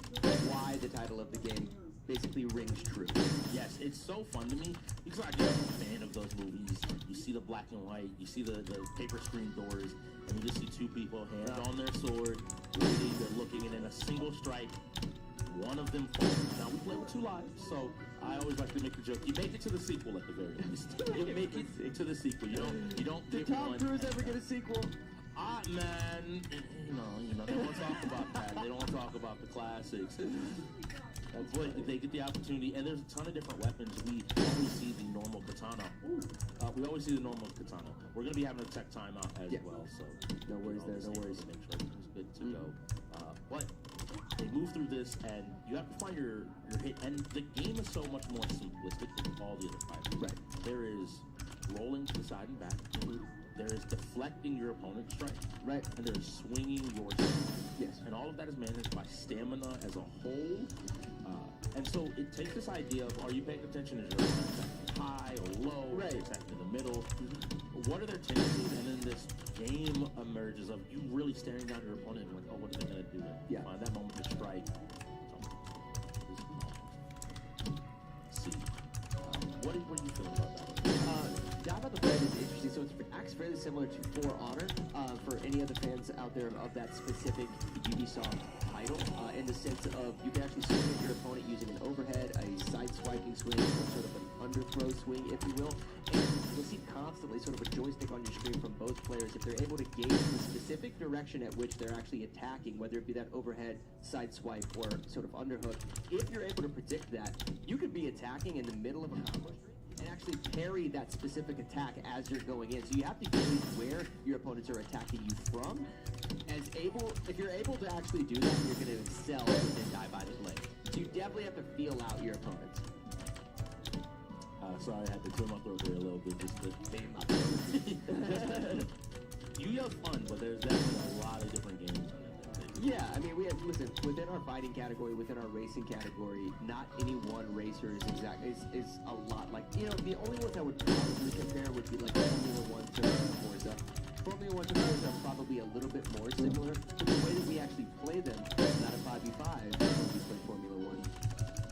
why the title of the game basically rings true. Yes, it's so fun to me because I'm a fan of those movies. You see the black and white, you see the paper screen doors, and you just see 2 people, hands on their sword, waiting, they're looking, and in a single strike, one of them falls. Now, we play with 2 lives, so I always like to make the joke. You make it to the sequel at the very least. You make it to the sequel. You don't Did get Tom one. Cruise ever get a sequel? Man, you know, they don't want to talk about that. They don't want to talk about the classics. But they get the opportunity, and there's a ton of different weapons. We always see the normal katana. We always see the normal katana. We're going to be having a tech timeout as well, so no worries there, no worries. To make sure everything's good to go. But they move through this, and you have to find your hit. And the game is so much more simplistic than all the other fights. Right. There is rolling to the side and back. There is deflecting your opponent's strike. Right. And there is swinging your strike. Yes. And all of that is managed by stamina as a whole. And so it takes this idea of, are you paying attention? Is your opponent attacking high or low? Right. Is it attacking in the middle? What are their tendencies? And then this game emerges of you really staring down your opponent and like, oh, what are they going to do? Yeah. Find that moment to strike. See. What are you feeling about that? Die by the Blade is interesting. So it acts fairly similar to For Honor for any other fans out there of that specific Ubisoft title, in the sense of you can actually swing at your opponent using an overhead, a side-swiping swing, or sort of an underthrow swing, if you will. And you'll see constantly sort of a joystick on your screen from both players if they're able to gauge the specific direction at which they're actually attacking, whether it be that overhead, side swipe, or sort of underhook. If you're able to predict that, you could be attacking in the middle of a combo and actually parry that specific attack as you're going in. So you have to gauge where your opponents are attacking you from. If you're able to actually do that, you're going to excel within Die by the Blade. So you definitely have to feel out your opponents. Sorry, I had to clear my throat there a little bit. Just to you have fun, but there's definitely a lot of different games. Yeah, I mean, listen, within our fighting category, within our racing category, not any one racer is a lot. Like, the only ones I would probably compare would be like Formula 1 to Forza. Formula 1 to Forza are probably a little bit more similar, but the way that we actually play them is not a 5v5 when we play Formula 1.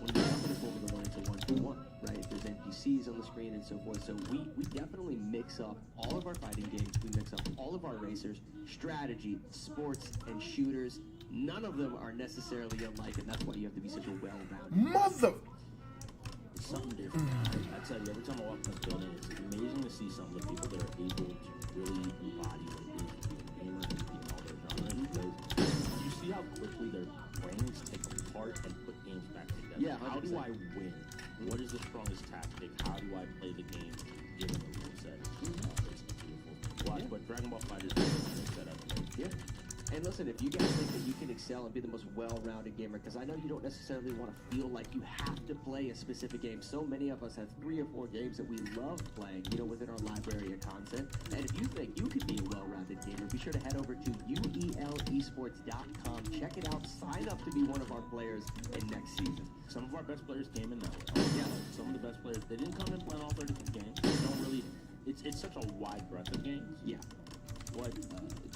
When we jump into Formula 1, it's a 1v1, right? There's NPCs on the screen and so forth, so we definitely mix up all of our fighting games, we mix up all of our racers, strategy, sports, and shooters. None of them are necessarily alike, and that's why you have to be such a well-rounded. Mother! It's something different. I tell you, every time I walk in this building, it's amazing to see some of the people that are able to really embody what it is to be a gamer and be all their genre. Because you see how quickly their brains take apart and put games back together. Yeah, 100%. How do I win? What is the strongest tactic? How do I play the game given the rule set? It's beautiful. Watch, but Dragon Ball Fighters is set up. Yeah. And listen, if you guys think that you can excel and be the most well-rounded gamer, because I know you don't necessarily want to feel like you have to play a specific game. So many of us have 3 or 4 games that we love playing, you know, within our library of content. And if you think you could be a well-rounded gamer, be sure to head over to uelesports.com. Check it out. Sign up to be one of our players in next season. Some of our best players came in that way. Yeah. Some of the best players, they didn't come in playing all 32 games. They don't really, it's such a wide breadth of games. Yeah. What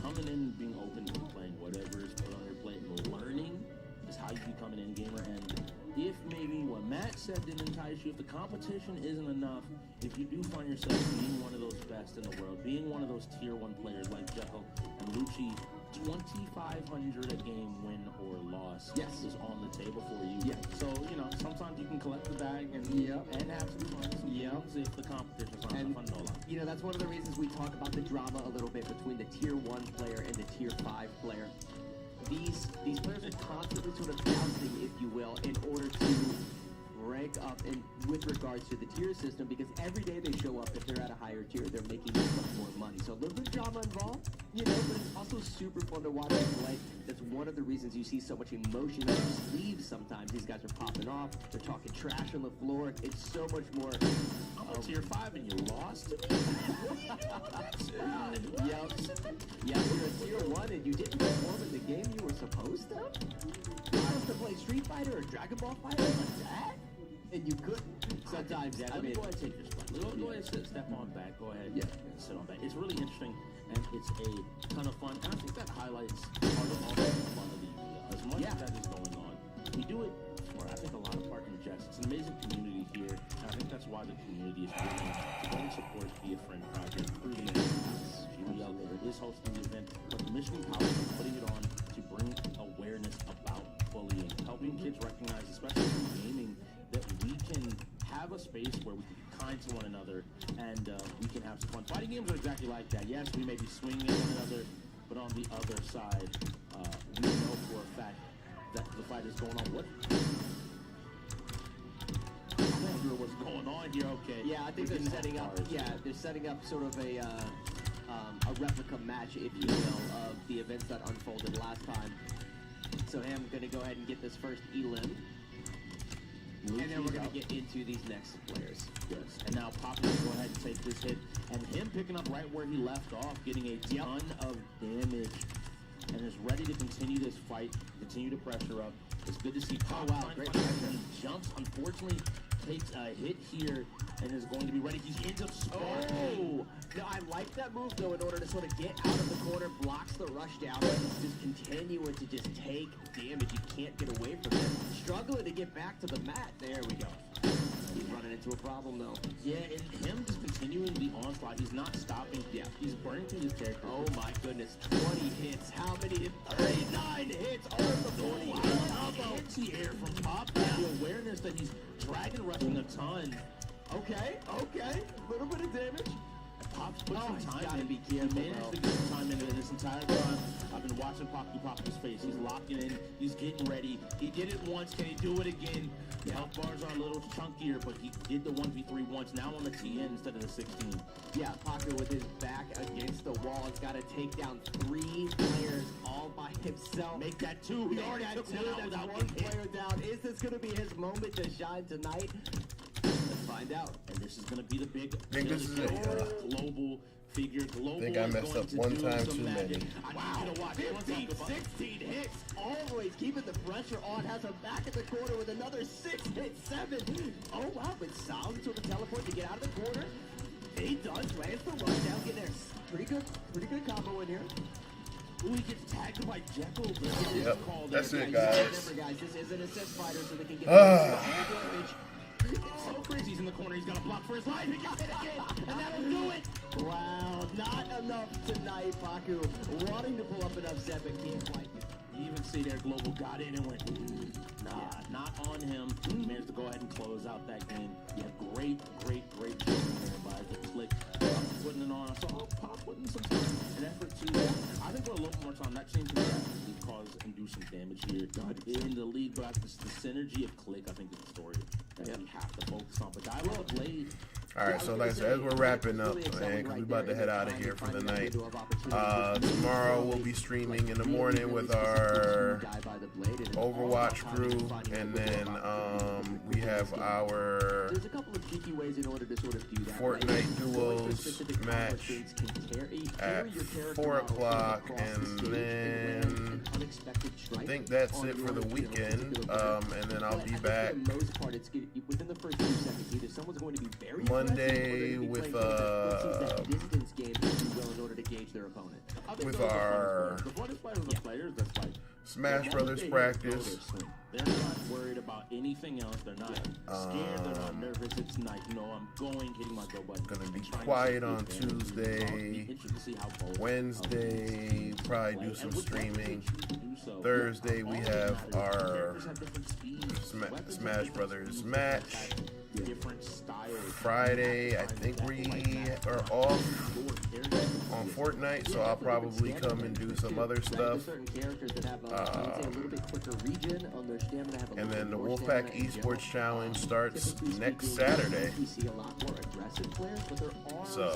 coming in, being open to playing whatever is put on your plate, and learning is how you become an end gamer. And if maybe what Matt said didn't entice you, if the competition isn't enough, if you do find yourself being one of those best in the world, being one of those tier 1 players like Jekyll and Lucci, 2,500 a game win or loss is on the table for you. Yeah. So, you know, sometimes you can collect the bag and have some fun. Sometimes if the competition's not so fun, no lie. You know, that's one of the reasons we talk about the drama a little bit between the tier 1 player and the tier 5 player. These players are constantly sort of jousting, if you will, in order to rank up in with regards to the tier system, because every day they show up, if they're at a higher tier, they're making much more money. So a little bit of drama involved, you know, but it's also super fun to watch them play. That's one of the reasons you see so much emotion on their sleeves sometimes. These guys are popping off, they're talking trash on the floor. It's so much more. I'm a tier 5 and you lost to me? Yep, you're a tier 1 and you didn't perform in the game you were supposed to? You're supposed to play Street Fighter or Dragon Ball Fighter like that? And you couldn't. Sometimes, Let me go ahead and take your spot. Go ahead and step on back. Go ahead and sit on back. It's really interesting, and it's a ton of fun. And I think that highlights part of all the fun of the as much as that is going on. We do it for, I think, a lot of partner jets. It's an amazing community here, and I think that's why the community is willing to go and support Be a Friend project. Proving it is hosting the event, but the Michigan College is putting it on to bring awareness about bullying, helping kids recognize, especially in gaming, that we can have a space where we can be kind to one another and we can have some fun. Fighting games are exactly like that. Yes, we may be swinging at one another, but on the other side, we know for a fact that the fight is going on. What? I wonder what's going on here. Okay. Yeah, I think they're setting up. Yeah, they're setting up sort of a replica match, if you will, of the events that unfolded last time. So I'm gonna go ahead and get this first elim. And then we're going to get into these next players. Yes. And now Pop will go ahead and take this hit. And him picking up right where he left off, getting a ton of damage. And is ready to continue this fight, continue to pressure up. It's good to see Pop. Oh, wow. Great pressure. He jumps, unfortunately, takes a hit here and is going to be ready. He ends up sparking. Oh! No, I like that move, though, in order to sort of get out of the corner, blocks the rush down, just continuing to just take damage. You can't get away from it. Struggling to get back to the mat. There we go. He's running into a problem, though. Yeah, and him just continuing the onslaught. He's not stopping. Yeah, he's burning through his character. Oh, my goodness. 20 hits. How many? 39 hits. Oh, the 40 anti-air from Pop. The awareness that he's dragon rushing a ton. Okay. Little bit of damage. Pop's put some time gotta in. be careful, He managed to get some time into this entire time. I've been watching Poppy's face. He's locking in. He's getting ready. He did it once. Can he do it again? The health bars are a little chunkier, but he did the 1v3 once. Now on the TN instead of the 16. Yeah, Paco with his back against the wall has got to take down 3 players all by himself. Make that 2. He already took one out without one getting hit. player down. Is this going to be his moment to shine tonight? Let's find out. And this is going to be the big think this is it. Global figure. Global I think I messed up one time too many. Wow. 15, 16 hits. Always keeping the pressure on. Has him back in the corner with another 6 hits, 7. Oh, wow. But solid sort of teleport to get out of the corner. He does. Lands the rushdown. Get there. Pretty good combo in here. Ooh, he gets tagged by Jekyll. Yep. That's it, Remember, guys. guys, this is an assist fighter, so they can get damage. It's so crazy. He's in the corner. He's got a block for his life. He gets hit again, and that'll do it. Wow, not enough tonight, Baku. Wanting to pull up an upset, but can't quite. You even see there, Global got in and went, not on him. He managed to go ahead and close out that game. Yeah, great showing there by the Click. Putting it on. I saw Pop putting some time and effort to I think we're a little more time. That seems to and do some damage here in the league, but the synergy of Click, I think, is the story that we have to focus on. But I love Blade. All right, so like I said, as we're wrapping up, man, because we're about to head out of here for the night. Tomorrow we'll be streaming in the morning with our Overwatch crew, and then we have our Fortnite duos match at 4 o'clock, and then I think that's it for the weekend. And then I'll be back Monday with our Smash Brothers practice. They're not worried about anything else. They're not scared. They're not nervous. It's night. You know, I'm going, hitting my go button. Gonna be quiet on Tuesday. Wednesday, probably do some streaming. Thursday, we have our Smash Brothers match. Friday, I think we are off on Fortnite, so I'll probably come and do some other stuff. And then the Wolfpack Esports Challenge starts next Saturday. So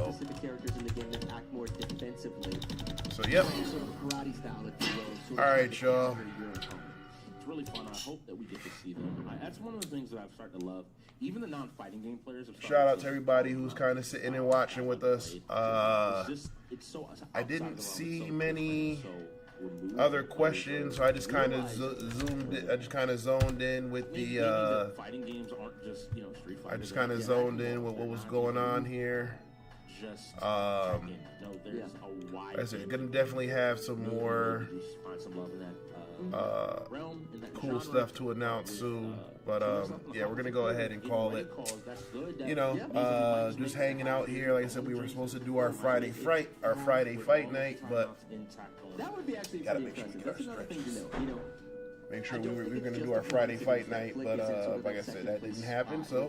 yep. All right, y'all. It's really fun. I hope that we get to see them. That's one of the things that I've started to love. Even the non-fighting game players. Shout out to everybody who's kind of sitting and watching with us. I didn't see many other questions, so I just kind of zoned in with the. Fighting games aren't just Street Fighter. I just kind of zoned in with what was going on here. I said, gonna definitely have some more cool stuff to announce soon. But yeah, we're gonna go ahead and call it. Just hanging out here. Like I said, we were supposed to do our Friday fight night, but gotta make sure we get our stretches. Make sure we were going to do our Friday fight night, but like I said, that didn't happen. So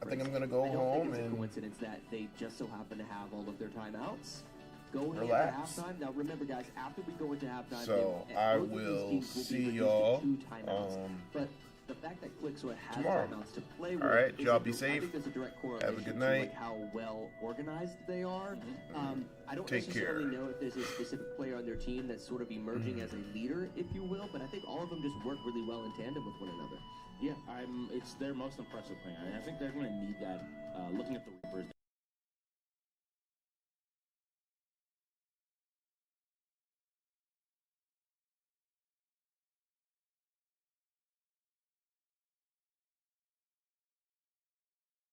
I think I'm going to go home and coincidence that they just so happen to have all of their timeouts. Go relax. Halftime. Now remember, guys, after we go into halftime, so I will see y'all. But the fact that Clicksor has tomorrow. Timeouts to play with, all right, y'all be safe. Have a good night. How well organized they are. I don't Take necessarily care. know if there's a specific player on their team that's sort of emerging as a leader, if you will. But I think all of them just work really well in tandem with one another. Yeah, it's their most impressive thing. I think they're going to need that. Looking at the Reapers.